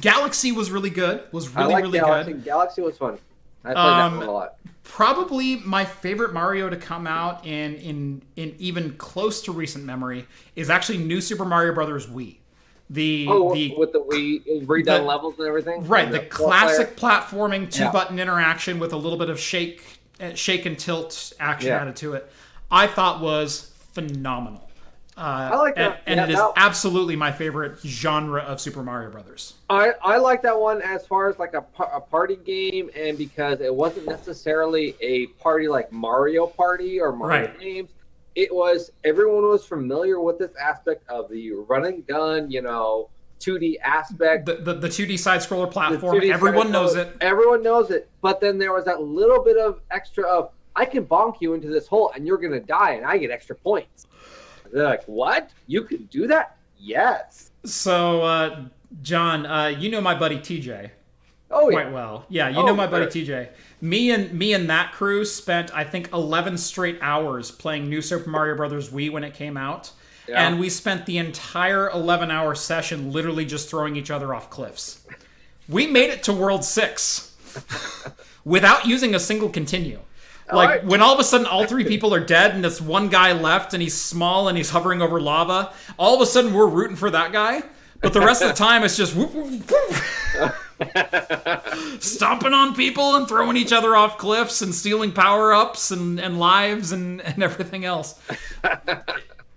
Galaxy was really good. Really Galaxy. good. Galaxy was fun. I played that one a lot. Probably my favorite Mario to come out in even close to recent memory is actually New Super Mario Brothers Wii. With the Wii redone levels and everything. Right, the classic platforming 2-button interaction with a little bit of shake and tilt action added to it. I thought was phenomenal. I like that. And it is absolutely my favorite genre of Super Mario Brothers. I like that one as far as a party game, and because it wasn't necessarily a party like Mario Party or Mario games. It was, everyone was familiar with this aspect of the run and gun, 2D aspect. The 2D side-scroller platform, everyone knows it. Everyone knows it. But then there was that little bit of extra of, I can bonk you into this hole and you're going to die and I get extra points. They're like, what? You can do that? Yes. So, John, you know my buddy TJ. Oh, quite well. Yeah, you know my buddy TJ. Me and that crew spent, I think, 11 straight hours playing New Super Mario Brothers Wii when it came out. Yeah. And we spent the entire 11-hour session literally just throwing each other off cliffs. We made it to World 6 without using a single continue. When all of a sudden all 3 people are dead and this one guy left and he's small and he's hovering over lava, all of a sudden we're rooting for that guy. But the rest of the time it's just whoop, whoop, whoop. Stomping on people and throwing each other off cliffs and stealing power-ups and lives and everything else.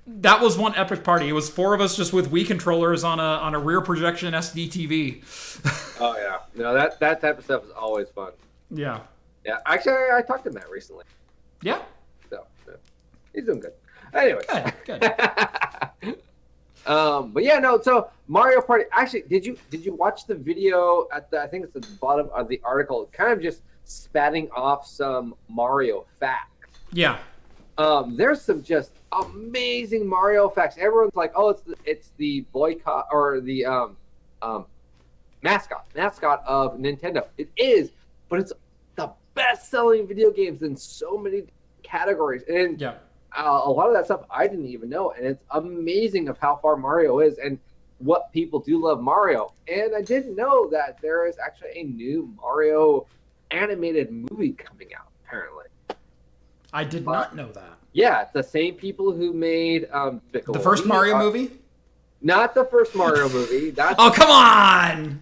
That was one epic party. It was 4 of us just with Wii controllers on a rear projection SD TV. Oh yeah, no, that type of stuff is always fun. Yeah. Yeah, actually, I talked to Matt recently. Yeah? So, he's doing good. Anyway. Good. But yeah, no, so Mario Party, actually, did you watch the video I think it's at the bottom of the article, kind of just spatting off some Mario facts. Yeah. There's some just amazing Mario facts. Everyone's like, oh, it's the boycott or the mascot of Nintendo. It is, but it's the best-selling video games in so many categories, and a lot of that stuff I didn't even know, and it's amazing of how far Mario is and what people do love Mario. And I didn't know that there is actually a new Mario animated movie coming out, apparently. I did not know that. Yeah, it's the same people who made the first Mario movie? Not the first Mario movie. That's oh, come on!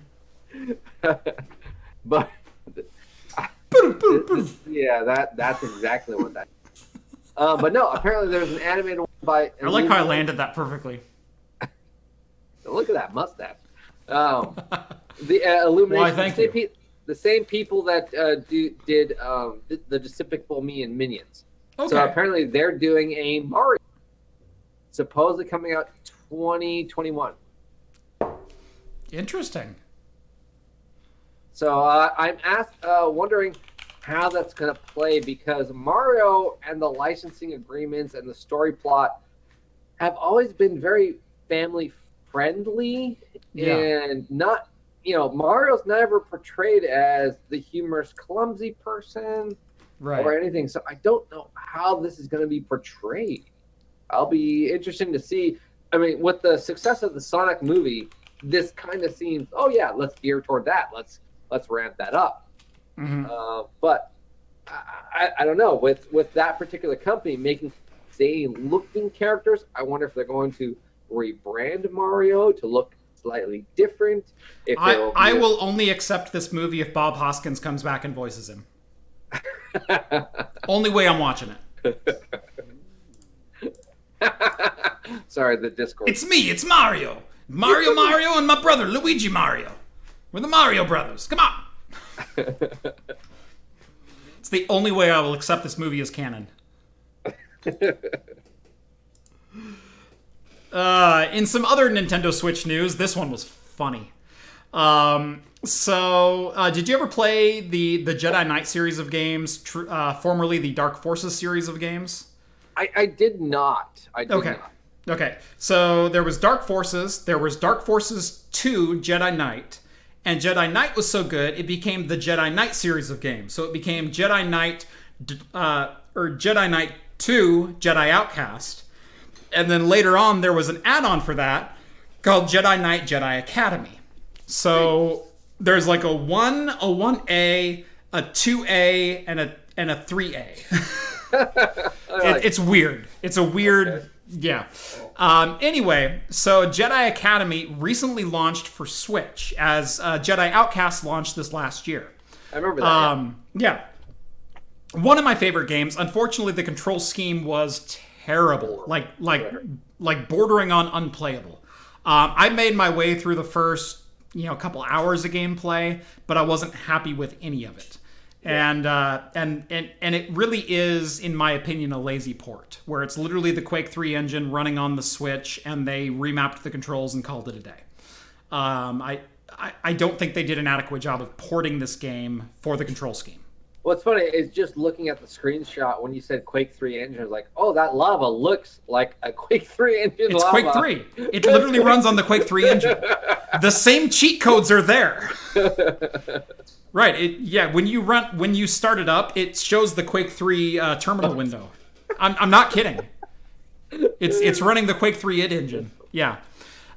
But yeah, that's exactly what that is. But no, apparently there's an animated one by... I like how I landed that perfectly. Look at that mustache. The Illumination. Why, thank you. The same people that did the Despicable Me and Minions. Okay. So apparently they're doing a Mario, supposedly coming out 2021. Interesting. So I'm wondering how that's going to play, because Mario and the licensing agreements and the story plot have always been very family friendly, and not, Mario's never portrayed as the humorous, clumsy person or anything. So I don't know how this is going to be portrayed. I'll be interested to see. I mean, with the success of the Sonic movie, this kind of seems, let's gear toward that. Let's ramp that up. Mm-hmm. But I don't know, with that particular company making same looking characters, I wonder if they're going to rebrand Mario to look slightly different. I will only accept this movie if Bob Hoskins comes back and voices him. Only way I'm watching it. Sorry, the Discord. It's me, it's Mario, and my brother Luigi Mario. We're the Mario Brothers. Come on. It's the only way I will accept this movie as canon. In some other Nintendo Switch news, this one was funny. Did you ever play the Jedi Knight series of games, formerly the Dark Forces series of games? I did not. Okay. So there was Dark Forces. There was Dark Forces 2 Jedi Knight. And Jedi Knight was so good, it became the Jedi Knight series of games. So it became Jedi Knight, or Jedi Knight 2 Jedi Outcast. And then later on, there was an add-on for that called Jedi Knight Jedi Academy. So there's like a 1, a 1A, a 2A, and a 3A. It's weird. It's a weird... Yeah. Anyway, so Jedi Academy recently launched for Switch, as Jedi Outcast launched this last year. I remember that. Yeah. One of my favorite games. Unfortunately, the control scheme was terrible, like bordering on unplayable. I made my way through the first couple hours of gameplay, but I wasn't happy with any of it. And it really is, in my opinion, a lazy port, where it's literally the Quake 3 engine running on the Switch, and they remapped the controls and called it a day. I don't think they did an adequate job of porting this game for the control scheme. What's funny is just looking at the screenshot when you said Quake 3 engine, I was like, oh, that lava looks like a Quake 3 engine. It's lava. Quake 3. It literally runs on the Quake 3 engine. The same cheat codes are there. Right. When you start it up, it shows the Quake 3 terminal window. I'm not kidding. It's running the Quake 3 id engine. Yeah.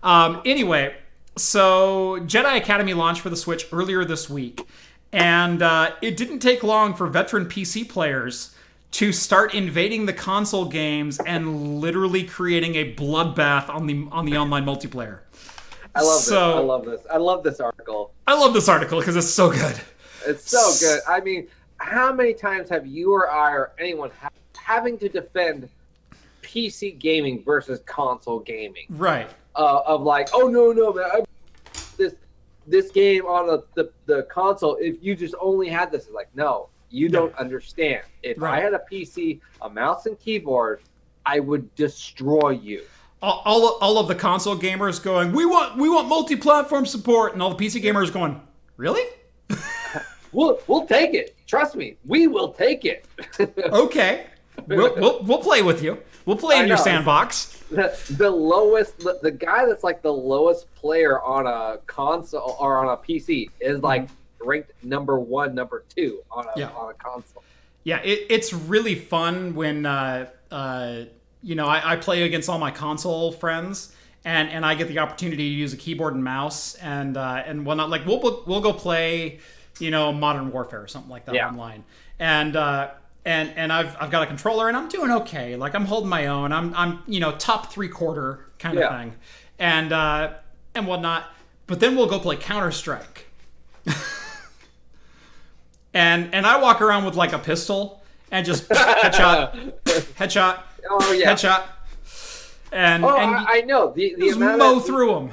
Anyway, so Jedi Academy launched for the Switch earlier this week, and it didn't take long for veteran PC players to start invading the console games and literally creating a bloodbath on the online multiplayer. I love this. I love this article. I love this article because it's so good. It's so good. I mean, how many times have you or I or anyone having to defend PC gaming versus console gaming? Right. Of like, oh no, man, this game on the console. If you just only had this, it's like, no, you don't understand. If I had a PC, a mouse and keyboard, I would destroy you. All of the console gamers going, we want multi-platform support, and all the PC gamers going, really? We'll take it. Trust me, we will take it. Okay, we'll play with you. We'll play in your sandbox. The guy that's like the lowest player on a console or on a PC is like ranked number 1, number 2 on a console. Yeah, it's really fun when I play against all my console friends, and I get the opportunity to use a keyboard and mouse and whatnot. Like we'll go play, Modern Warfare or something like that online, and I've got a controller and I'm doing okay. Like I'm holding my own. I'm top 3/4 kind of thing, and whatnot. But then we'll go play Counter-Strike, and I walk around with like a pistol and just headshot. Oh yeah. Headshot. And I know the just amount mow of, through them.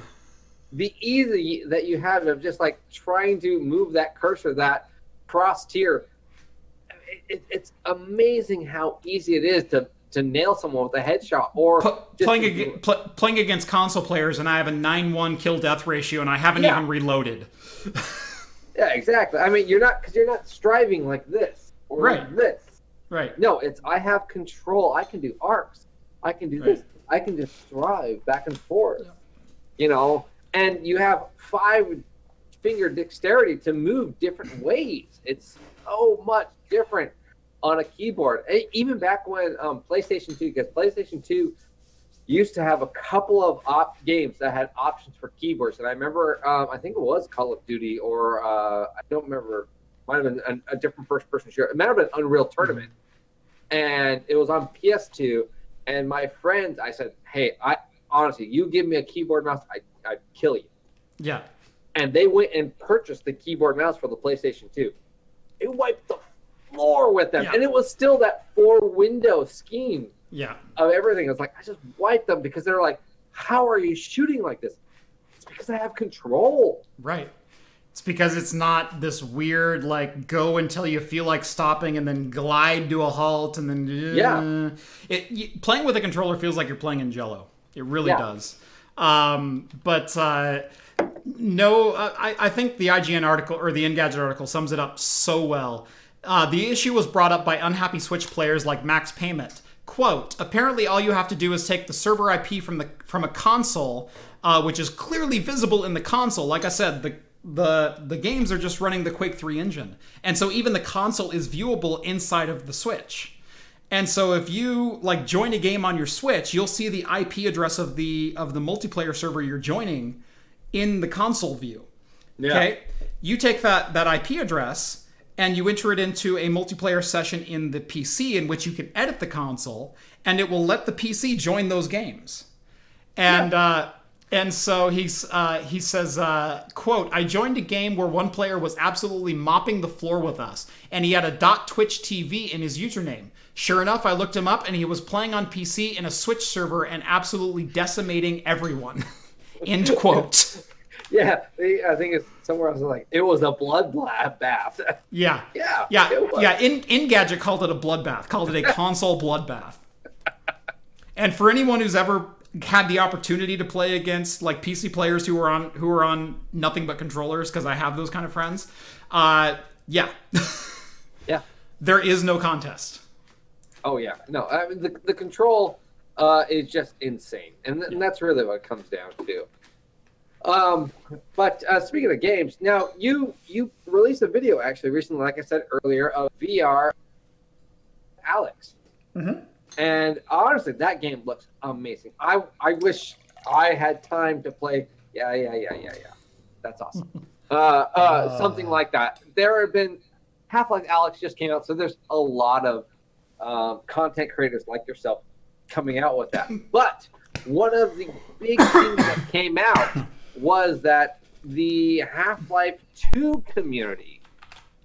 the easy that you have of just like trying to move that cursor, that cross tier, it's amazing how easy it is to nail someone with a headshot or playing against console players, and I have a 9-1 kill death ratio, and I haven't even reloaded. Yeah, exactly. I mean, you're not striving like this or like this. Right. No, I have control. I can do arcs. I can do this. I can just strive back and forth. Yeah. You know, and you have 5-finger dexterity to move different ways. It's so much different on a keyboard. Even back when PlayStation 2, because PlayStation 2 used to have a couple of games that had options for keyboards. And I remember, I think it was Call of Duty, or I don't remember, might have been a different first-person shooter. It might have been Unreal Tournament. And it was on PS2. And my friends, I said, hey, honestly, you give me a keyboard mouse, I'd kill you. Yeah. And they went and purchased the keyboard mouse for the PlayStation 2. It wiped the floor with them. Yeah. And it was still that 4-window scheme of everything. It's like, I just wiped them because they're like, how are you shooting like this? It's because I have control. Right. It's because it's not this weird, like, go until you feel like stopping and then glide to a halt and then... Playing with a controller feels like you're playing in Jello. It really does. I think the IGN article, or the Engadget article, sums it up so well. The issue was brought up by unhappy Switch players like Max Payment. Quote, apparently all you have to do is take the server IP from a console, which is clearly visible in the console. Like I said, the games are just running the Quake 3 engine. And so even the console is viewable inside of the Switch. And so if you like join a game on your Switch, you'll see the IP address of the multiplayer server you're joining in the console view. Yeah. Okay? You take that IP address and you enter it into a multiplayer session in the PC in which you can edit the console, and it will let the PC join those games. And so he says, quote, I joined a game where one player was absolutely mopping the floor with us, and he had a .twitch TV in his username. Sure enough, I looked him up, and he was playing on PC in a Switch server and absolutely decimating everyone. End quote. Yeah, I think it's somewhere else. Like, it was a bloodbath. Yeah. Engadget called it a bloodbath, called it a console bloodbath. And for anyone who's ever had the opportunity to play against like PC players who are on nothing but controllers, because I have those kind of friends. Yeah. There is no contest. Oh yeah, no. I mean, the control is just insane, and that's really what it comes down to. But speaking of games, now you released a video actually recently, like I said earlier, of VR Alex. Mm-hmm. And honestly, that game looks amazing. I wish I had time to play. Yeah. That's awesome. Something like that. There have been Half-Life Alex just came out, so there's a lot of content creators like yourself coming out with that. But one of the big things that came out was that the Half-Life 2 community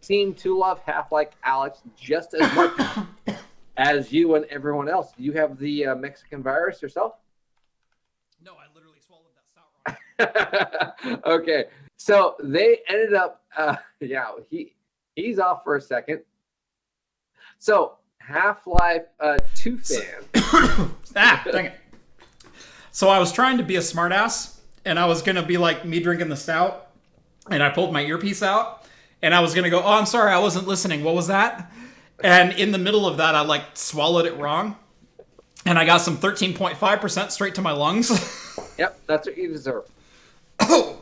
seemed to love Half-Life Alex just as much as you and everyone else. Do you have the Mexican virus yourself? No, I literally swallowed that stout raw. Okay, so they ended up, he's off for a second. So Half-Life 2 fans. Dang it. So I was trying to be a smartass, and I was going to be like me drinking the stout, and I pulled my earpiece out, and I was going to go, oh, I'm sorry, I wasn't listening. What was that? And in the middle of that, I like swallowed it wrong, and I got some 13.5% straight to my lungs. Yep, that's what you deserve. Oh,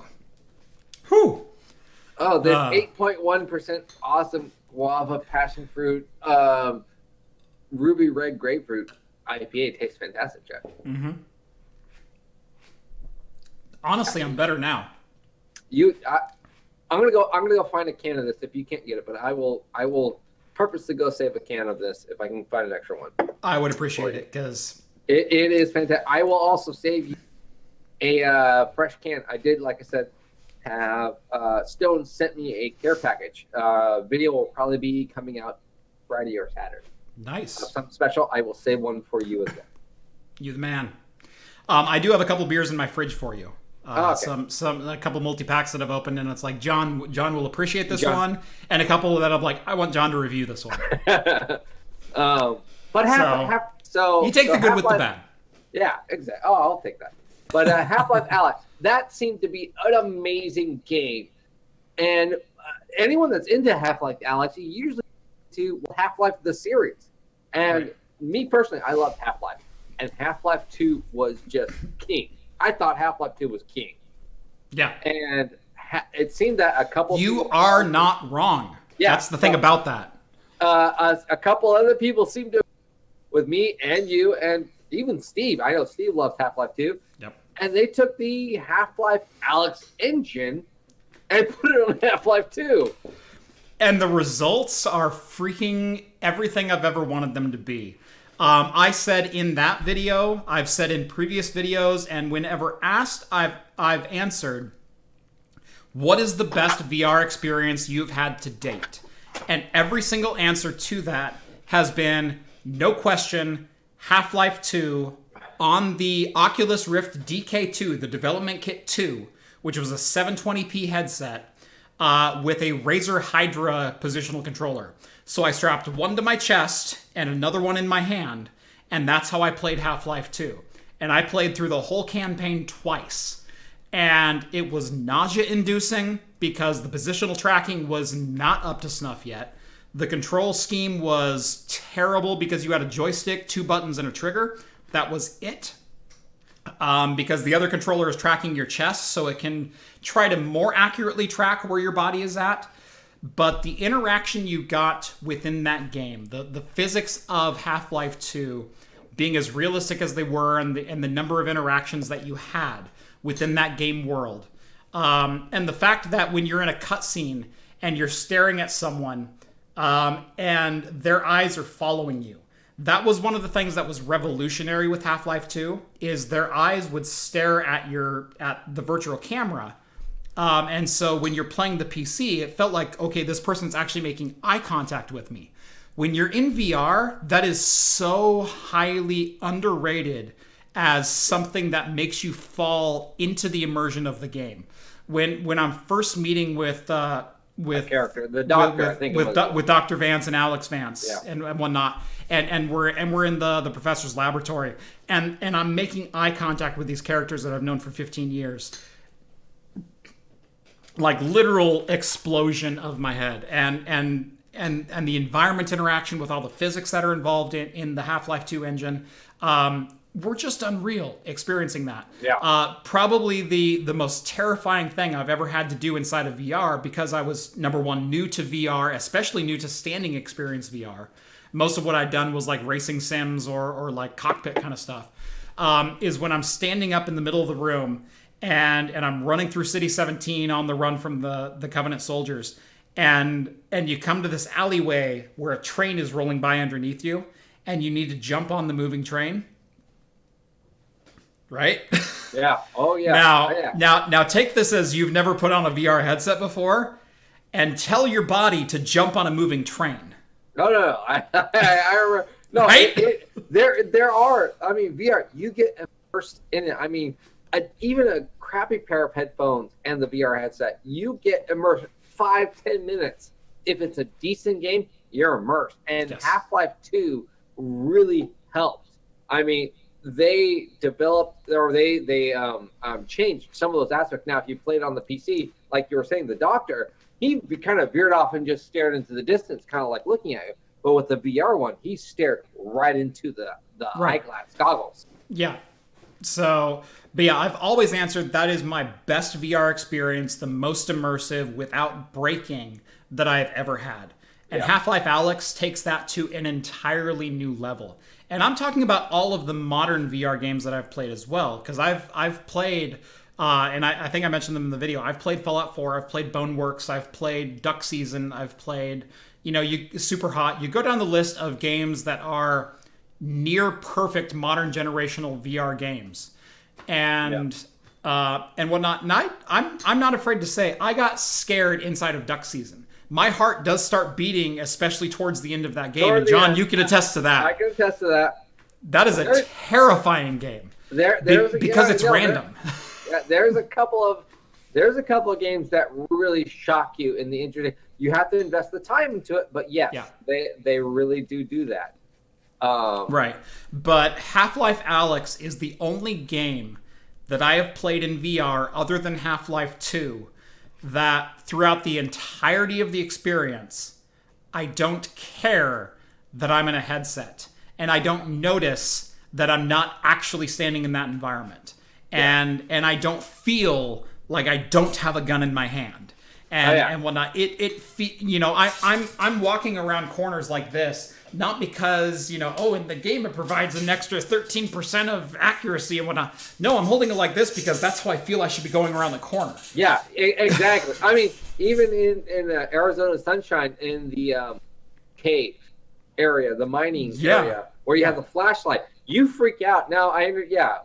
whew. Oh, this 8.1% awesome guava passion fruit, ruby red grapefruit IPA tastes fantastic, Jeff. Mm-hmm. Honestly, I'm better now. I'm gonna go find a can of this if you can't get it, but I will purposely go save a can of this if I can find an extra one. I would appreciate it, because it is fantastic. I will also save you a fresh can. I did, like I said, have Stone sent me a care package. Video will probably be coming out Friday or Saturday. Nice. Something special. I will save one for you as well. You the man. I do have a couple beers in my fridge for you. Okay. A couple multi-packs that I've opened, and it's like John will appreciate this John. one, and a couple that I'm like, I want John to review this one. But You take the good with the bad. Yeah, exactly. Oh, I'll take that. But Half-Life Alex, that seemed to be an amazing game. And anyone that's into Half-Life Alex, you usually to Half-Life the series. And me personally, I love Half-Life. And Half-Life 2 was just king. I thought Half-Life 2 was king. Yeah. And it seemed that a couple... You are not wrong. Yeah. That's the thing about that. A couple other people seem to, with me and you, and even Steve. I know Steve loves Half-Life 2. Yep. And they took the Half-Life Alex engine and put it on Half-Life 2. And the results are freaking everything I've ever wanted them to be. I said in that video, I've said in previous videos, and whenever asked, I've answered, what is the best VR experience you've had to date? And every single answer to that has been, no question, Half-Life 2 on the Oculus Rift DK2, the Development Kit 2, which was a 720p headset with a Razer Hydra positional controller. So I strapped one to my chest and another one in my hand, and that's how I played Half-Life 2. And I played through the whole campaign twice. And it was nausea-inducing because the positional tracking was not up to snuff yet. The control scheme was terrible because you had a joystick, 2 buttons, and a trigger. That was it. Because the other controller is tracking your chest, so it can try to more accurately track where your body is at. But the interaction you got within that game, the physics of Half-Life 2 being as realistic as they were, and the number of interactions that you had within that game world, and the fact that when you're in a cutscene and you're staring at someone and their eyes are following you, that was one of the things that was revolutionary with Half-Life 2, is their eyes would stare at the virtual camera. And so when you're playing the PC, it felt like, okay, this person's actually making eye contact with me. When you're in VR, that is so highly underrated as something that makes you fall into the immersion of the game. When I'm first meeting with character, the doctor, with Dr. Vance and Alex Vance, yeah, and whatnot, and we're in the professor's laboratory, and I'm making eye contact with these characters that I've known for 15 years. Like literal explosion of my head, and the environment interaction with all the physics that are involved in the Half-Life 2 engine, were just unreal experiencing that. Yeah. Probably the most terrifying thing I've ever had to do inside of VR, because I was, number one, new to VR, especially new to standing experience VR. Most of what I'd done was like racing sims or like cockpit kind of stuff, is when I'm standing up in the middle of the room and I'm running through City 17 on the run from the Covenant soldiers, and you come to this alleyway where a train is rolling by underneath you, and you need to jump on the moving train. Right? Yeah. Oh, yeah. Now take this as you've never put on a VR headset before, and tell your body to jump on a moving train. No. I remember. No, right? There are. I mean, VR. You get immersed in it. I mean, even a crappy pair of headphones and the VR headset, you get immersed 5-10 minutes. If it's a decent game, you're immersed. And yes. Half-Life 2 really helped. I mean, they developed, or they changed some of those aspects. Now, if you played on the PC, like you were saying, the doctor, he kind of veered off and just stared into the distance, kind of like looking at you. But with the VR one, he stared right into the eyeglass goggles. Yeah. So, but yeah, I've always answered that is my best VR experience, the most immersive without breaking that I've ever had. And yeah. Half-Life Alex takes that to an entirely new level. And I'm talking about all of the modern VR games that I've played as well, because I've played, and I think I mentioned them in the video, I've played Fallout 4, I've played Boneworks, I've played Duck Season, I've played, Super Hot. You go down the list of games that are near perfect modern generational VR games, and whatnot. And I'm not afraid to say I got scared inside of Duck Season. My heart does start beating, especially towards the end of that game. And John, you can attest to that. I can attest to that. That is a terrifying game. Because it's random. Yeah, there's a couple of games that really shock you in the introduction. You have to invest the time into it, but yes, they really do that. Right. But Half-Life Alyx is the only game that I have played in VR other than Half-Life 2 that throughout the entirety of the experience, I don't care that I'm in a headset and I don't notice that I'm not actually standing in that environment. And I don't feel like I don't have a gun in my hand. And whatnot. I'm walking around corners like this, not because, in the game it provides an extra 13% of accuracy and whatnot. No, I'm holding it like this because that's how I feel I should be going around the corner. Yeah, exactly. I mean, even in Arizona Sunshine, in the cave area, the mining area, where you have the flashlight, you freak out. Now,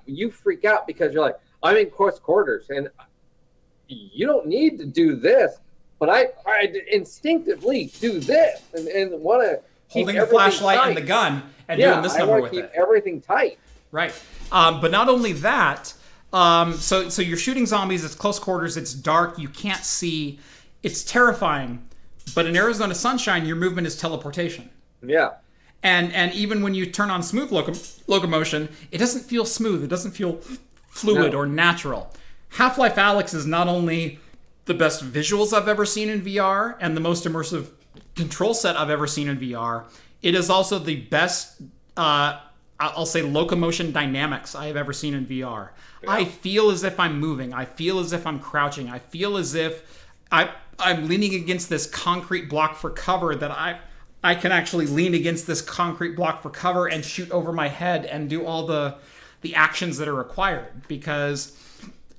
you freak out because you're like, I'm in close quarters, and you don't need to do this, but I instinctively do this and want to holding the flashlight and the gun and doing this number with it. I want to keep everything tight. Right. But not only that, so you're shooting zombies, it's close quarters, it's dark, you can't see, it's terrifying. But in Arizona Sunshine, your movement is teleportation. Yeah. And even when you turn on smooth locomotion, it doesn't feel smooth, it doesn't feel fluid or natural. Half-Life Alyx is not only the best visuals I've ever seen in VR and the most immersive control set I've ever seen in VR, it is also the best, I'll say, locomotion dynamics I have ever seen in VR. Yeah. I feel as if I'm moving. I feel as if I'm crouching. I feel as if I'm leaning against this concrete block for cover, that I can actually lean against this concrete block for cover and shoot over my head and do all the actions that are required. Because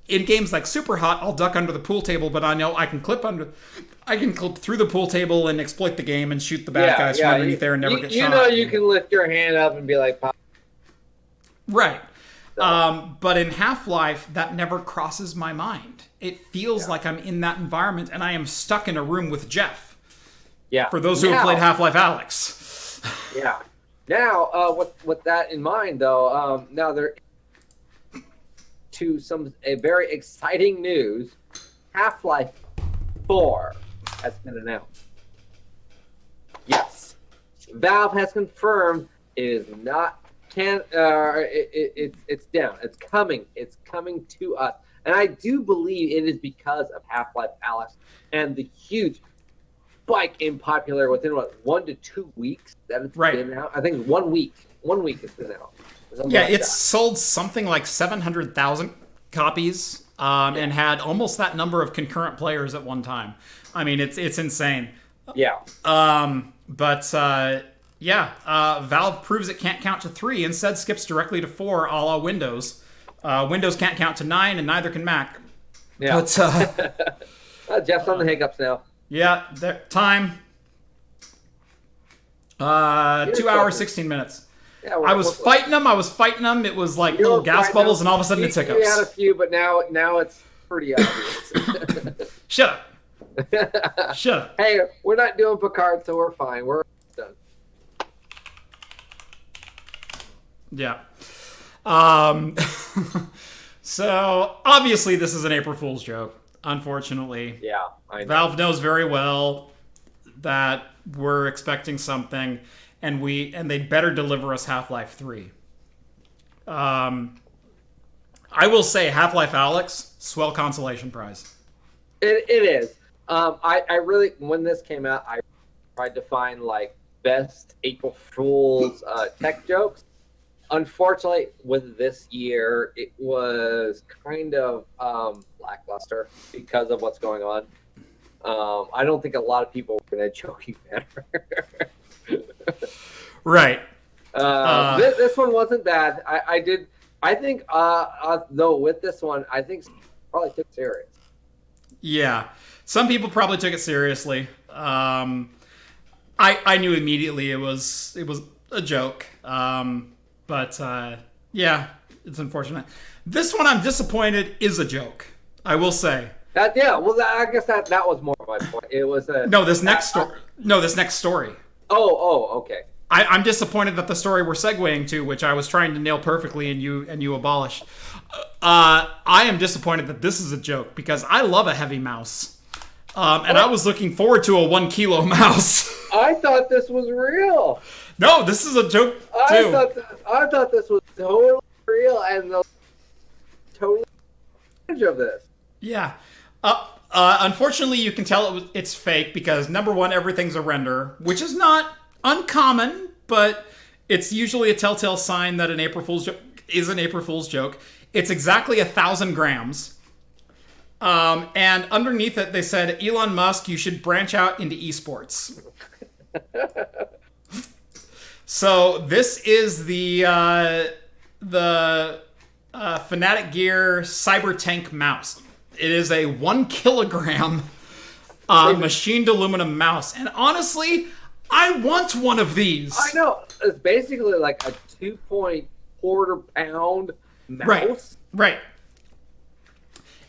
in games like Super Hot, I'll duck under the pool table, but I know I can clip through the pool table and exploit the game and shoot the bad guys from underneath there and never get shot. You can lift your hand up and be like, pop. Right. But in Half-Life, that never crosses my mind. It feels like I'm in that environment and I am stuck in a room with Jeff. Yeah. For those who have played Half-Life Alyx. Yeah. Now, with that in mind, though, now there to a very exciting news. Half-Life 4 has been announced. Yes, Valve has confirmed it is not it's down. It's coming. It's coming to us, and I do believe it is because of Half-Life Alyx and the huge spike in popularity within 1 to 2 weeks that it's been out. I think 1 week. 1 week it's been out. It's sold something like 700,000 copies and had almost that number of concurrent players at one time. I mean, it's insane. Yeah. Valve proves it can't count to 3, instead skips directly to 4, a la Windows. Windows can't count to 9, and neither can Mac. Yeah. But, Jeff's on the hiccups now. Yeah, time. 2 hours, 16 minutes. Yeah, I was fighting them. It was like little gas bubbles, and all of a sudden it's hiccups. We had a few, but now it's pretty obvious. Shut up. Shut up. Hey, we're not doing Picard, so we're fine. We're done. Yeah. So, obviously, this is an April Fool's joke, unfortunately. Yeah, I know. Valve knows very well that we're expecting something, and they better deliver us Half-Life 3. I will say Half-Life Alyx, swell consolation prize. It is. I really, when this came out, I tried to find like best April Fool's tech jokes. Unfortunately, with this year, it was kind of lackluster because of what's going on. I don't think a lot of people were going to joking better. Right. This one wasn't bad. I think though with this one, I think probably took it serious. Yeah, some people probably took it seriously. I knew immediately it was a joke. But it's unfortunate. This one, I'm disappointed, is a joke. I will say. I guess that was more of my point. It was this next story. Oh, okay. I'm disappointed that the story we're segueing to, which I was trying to nail perfectly, and you abolished. I am disappointed that this is a joke because I love a heavy mouse, and I was looking forward to a 1 kilo mouse. I thought this was real. No, this is a joke too. I thought this was totally real and totally of this. Yeah. Unfortunately, you can tell it's fake because, number one, everything's a render, which is not uncommon, but it's usually a telltale sign that an April Fool's joke is an April Fool's joke. It's exactly 1,000 grams. And underneath it, they said, Elon Musk, you should branch out into esports. So this is the Fnatic Gear Cyber Tank mouse. It is a 1 kilogram machined aluminum mouse. And honestly, I want one of these. I know. It's basically like a 2.25 pound mouse. Right.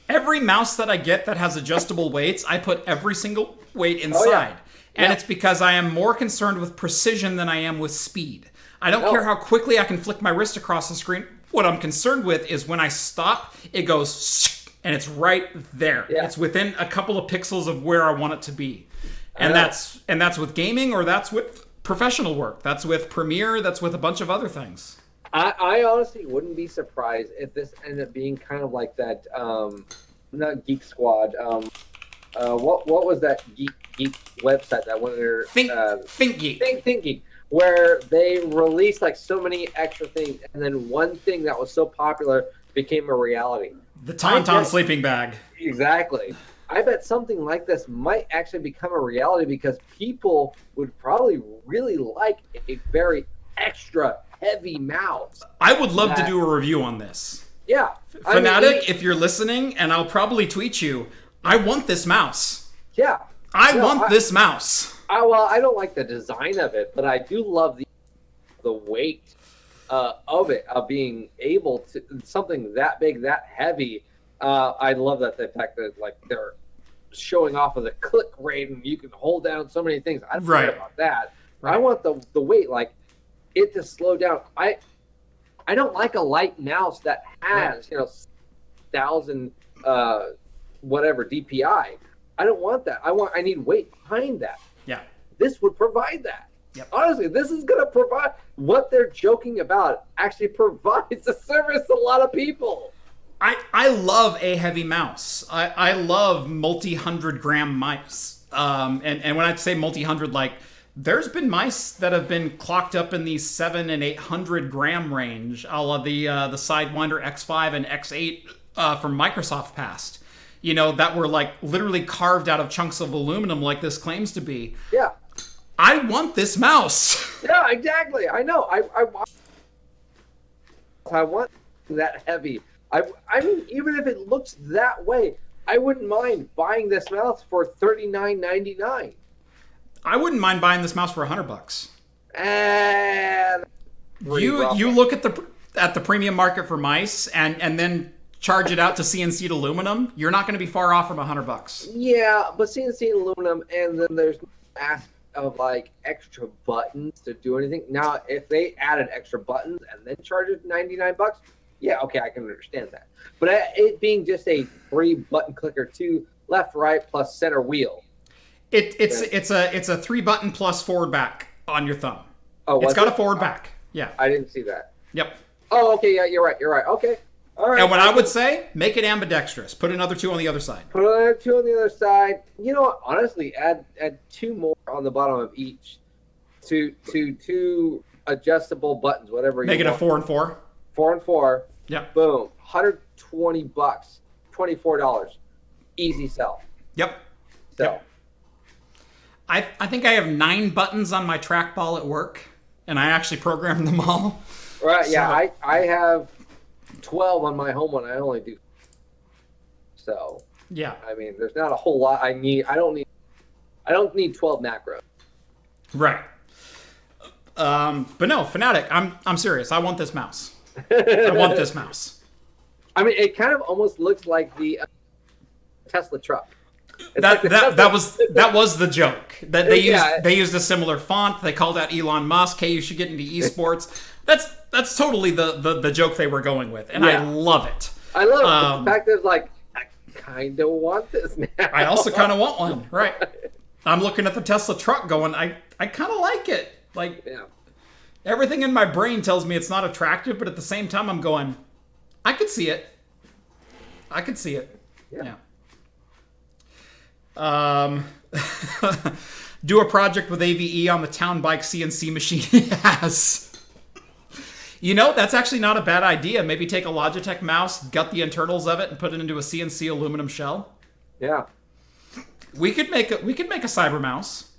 Every mouse that I get that has adjustable weights, I put every single weight inside. Oh, yeah. And it's because I am more concerned with precision than I am with speed. I don't care how quickly I can flick my wrist across the screen. What I'm concerned with is when I stop, it goes and it's right there. Yeah. It's within a couple of pixels of where I want it to be. And that's with gaming, or that's with professional work. That's with Premiere. That's with a bunch of other things. I honestly wouldn't be surprised if this ended up being kind of like that, not Geek Squad. What was that geek website that went there? ThinkGeek. ThinkGeek, where they released like so many extra things, and then one thing that was so popular became a reality. The Tauntaun sleeping bag. Exactly. I bet something like this might actually become a reality because people would probably really like a very extra heavy mouse. I would love to do a review on this. Yeah. Fnatic, if you're listening, and I'll probably tweet you, I want this mouse. Yeah. I want this mouse. I don't like the design of it, but I do love the weight of it, of being able to, something that big, that heavy. I love that the fact that like they're showing off of the click rate and you can hold down so many things. I don't care about that. Right. I want the weight, like it to slow down. I don't like a light mouse that has 1,000 whatever DPI. I don't want that. I need weight behind that. Yeah. This would provide that. Yep. Honestly, this is going to provide what they're joking about. Actually provides a service to a lot of people. I love a heavy mouse. I love multi-100 gram mice. And when I say multi-100, like there's been mice that have been clocked up in the 700 and 800 gram range, a la the Sidewinder X5 and X8 from Microsoft past. That were like literally carved out of chunks of aluminum like this claims to be. Yeah. I want this mouse. Yeah, exactly. I know. I want that heavy. I mean, even if it looks that way, I wouldn't mind buying this mouse for $39.99. I wouldn't mind buying this mouse for $100. And you look at the premium market for mice and then charge it out to CNC'd aluminum. You're not going to be far off from $100. Yeah, but CNC'd aluminum, and then there's aspect of like extra buttons to do anything. Now, if they added extra buttons and then charged it $99. Yeah, okay, I can understand that. But it being just a 3-button clicker, 2 left, right, plus center wheel. It's a 3-button plus forward back on your thumb. Oh, it's got a forward back. Yeah. I didn't see that. Yep. Oh, okay, yeah, you're right. Okay. All right. And what I would say, make it ambidextrous. Put another 2 on the other side. Put another 2 on the other side. You know what? Honestly, add 2 more on the bottom of each. Two adjustable buttons, whatever you want. Make it a 4 and 4. 4 and 4. Yep. Boom. $120. $24. Easy sell. Yep. Sell. Yep. I think I have 9 buttons on my trackball at work, and I actually programmed them all. Right. So, yeah. I have 12 on my home one. I only do. So. Yeah. I mean, there's not a whole lot I need. I don't need 12 macros. Right. But no, Fnatic, I'm serious. I want this mouse. I want this mouse. I mean, it kind of almost looks like the Tesla truck. That was the joke. That they used a similar font. They called out Elon Musk. Hey, you should get into esports. That's totally the joke they were going with, and I love it. I love the fact that like I kind of want this now. I also kind of want one. Right. I'm looking at the Tesla truck, going, I kind of like it. Like everything in my brain tells me it's not attractive, but at the same time, I'm going, I could see it. I could see it. Yeah. Do a project with AVE on the town bike CNC machine. Yes. You know, that's actually not a bad idea. Maybe take a Logitech mouse, gut the internals of it, and put it into a CNC aluminum shell. Yeah. We could make a cyber mouse.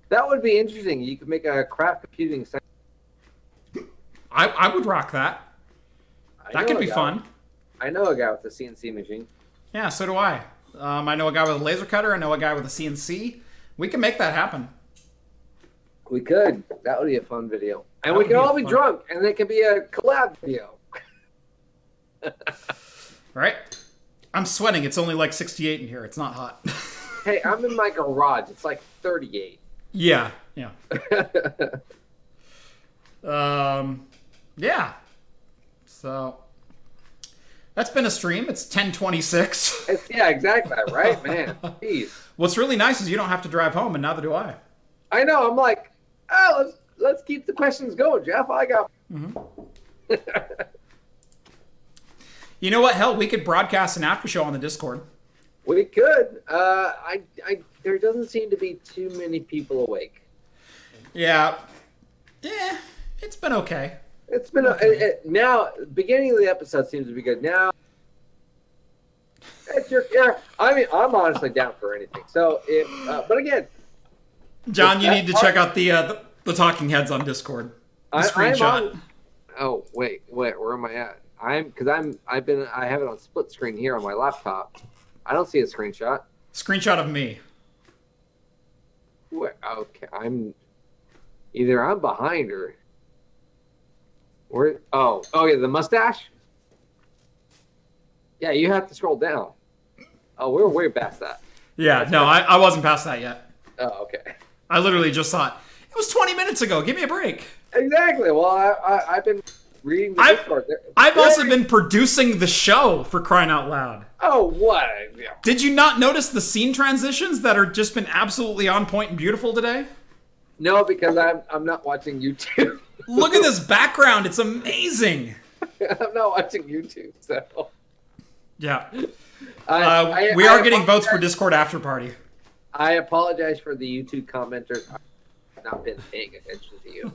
That would be interesting. You could make a craft computing center. I would rock that. That could be fun. I know a guy with a CNC machine. Yeah, so do I. I know a guy with a laser cutter. I know a guy with a CNC. We can make that happen. We could. That would be a fun video. And we can all be drunk, and it could be a collab video. Right? I'm sweating. It's only like 68 in here. It's not hot. Hey, I'm in my garage. It's like 38. Yeah. Yeah. So that's been a stream. It's 10:26. Yeah, exactly. Right, man. Jeez. What's really nice is you don't have to drive home, and neither do I. I know. I'm like, let's keep the questions going, Jeff. I got. Mm-hmm. You know what? Hell, we could broadcast an after show on the Discord. We could. There doesn't seem to be too many people awake. Yeah. Yeah. It's been okay. It's been now. Beginning of the episode seems to be good. Now, it's your. I mean, I'm honestly down for anything. So, but again, John, you need to check out the talking heads on Discord. The screenshot. Oh wait, where am I at? I have it on split screen here on my laptop. I don't see a screenshot. Screenshot of me. Okay, I'm behind or where? Oh yeah, the mustache. Yeah, you have to scroll down. Oh, we're way past that. Yeah, I wasn't past that yet. Oh, okay. I literally just thought it was 20 minutes ago. Give me a break. Exactly. Well, I've been reading the Discord. I've also been producing the show, for crying out loud. Oh, what? Yeah. Did you not notice the scene transitions that are just been absolutely on point and beautiful today? No, because I'm not watching YouTube. Look at this background. It's amazing. I'm not watching YouTube, so. Yeah. We are getting votes for Discord After Party. I apologize for the YouTube commenters. I've not been paying attention to you.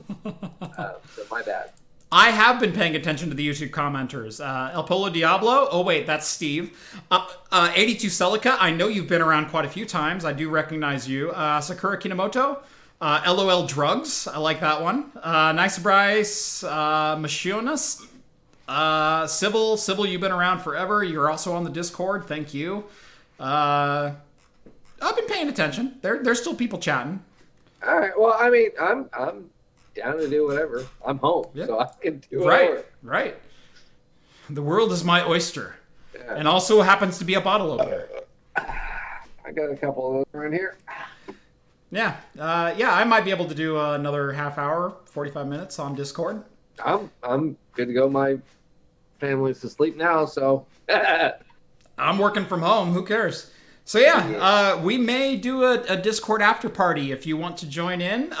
So my bad. I have been paying attention to the YouTube commenters. El Polo Diablo. Oh, wait, that's Steve. 82 Celica. I know you've been around quite a few times. I do recognize you. Sakura Kinomoto. LOL Drugs. I like that one. Nice Bryce. Machionas. Sybil, you've been around forever. You're also on the Discord. Thank you. I've been paying attention. There's still people chatting. All right. Well, I mean, I'm down to do whatever. I'm home, so I can do whatever. Right. The world is my oyster, yeah. And also happens to be a bottle opener. I got a couple of those around here. Yeah. I might be able to do another half hour, 45 minutes on Discord. I'm good to go. My family's asleep now, so. I'm working from home. Who cares? So we may do a Discord after party if you want to join in.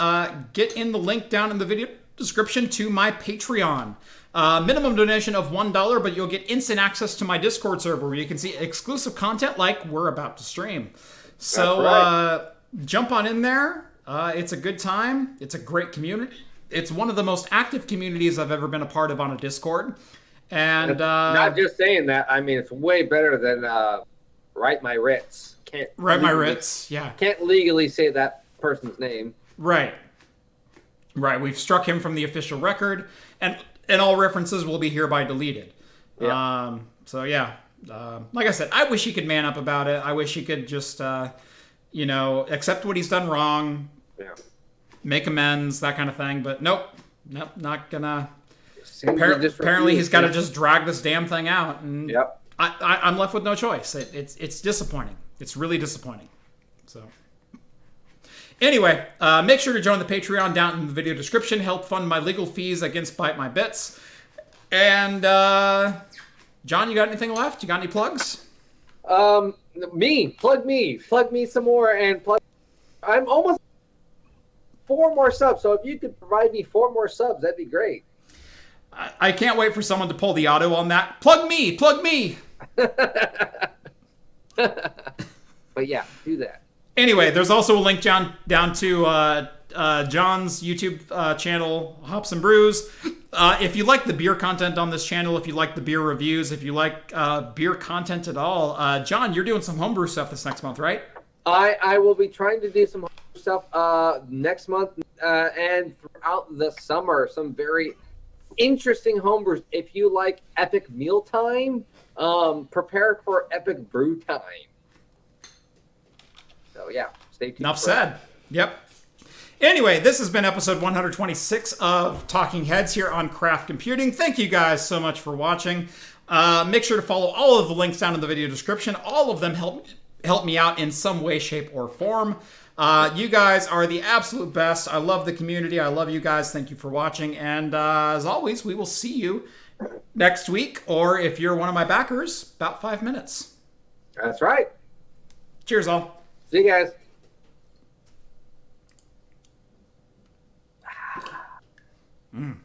Get in the link down in the video description to my Patreon. Minimum donation of $1, but you'll get instant access to my Discord server where you can see exclusive content like we're about to stream. So jump on in there. It's a good time. It's a great community. It's one of the most active communities I've ever been a part of on a Discord. And not just saying that. I mean, it's way better than Write My Writs. Can't legally say that person's name. Right. We've struck him from the official record, and all references will be hereby deleted. Yeah. Like I said, I wish he could man up about it. I wish he could just, accept what he's done wrong. Yeah. Make amends, that kind of thing. But nope, not gonna. Apparently, he's got to just drag this damn thing out, and I'm left with no choice. It's disappointing. It's really disappointing. So anyway, make sure to join the Patreon down in the video description. Help fund my legal fees against ByteMyBits. And John, you got anything left? You got any plugs? Plug me some more, and I'm almost 4 more subs. So if you could provide me 4 more subs, that'd be great. I can't wait for someone to pull the auto on that. Plug me. But yeah, do that. Anyway, there's also a link down to John's YouTube channel, Hops and Brews. If you like the beer content on this channel, if you like the beer reviews, if you like beer content at all, John, you're doing some homebrew stuff this next month, right? I will be trying to do some homebrew stuff next month and throughout the summer. Some very interesting homebrews. If you like epic mealtime, prepare for epic brew time. So yeah, stay tuned. Enough said. Yep. Anyway, this has been episode 126 of Talking Heads here on Craft Computing. Thank you guys so much for watching. Make sure to follow all of the links down in the video description. All of them help me out in some way, shape, or form. You guys are the absolute best. I love the community. I love you guys. Thank you for watching. And as always, we will see you next week, or if you're one of my backers, about 5 minutes. That's right. Cheers, all. See you guys. Mm.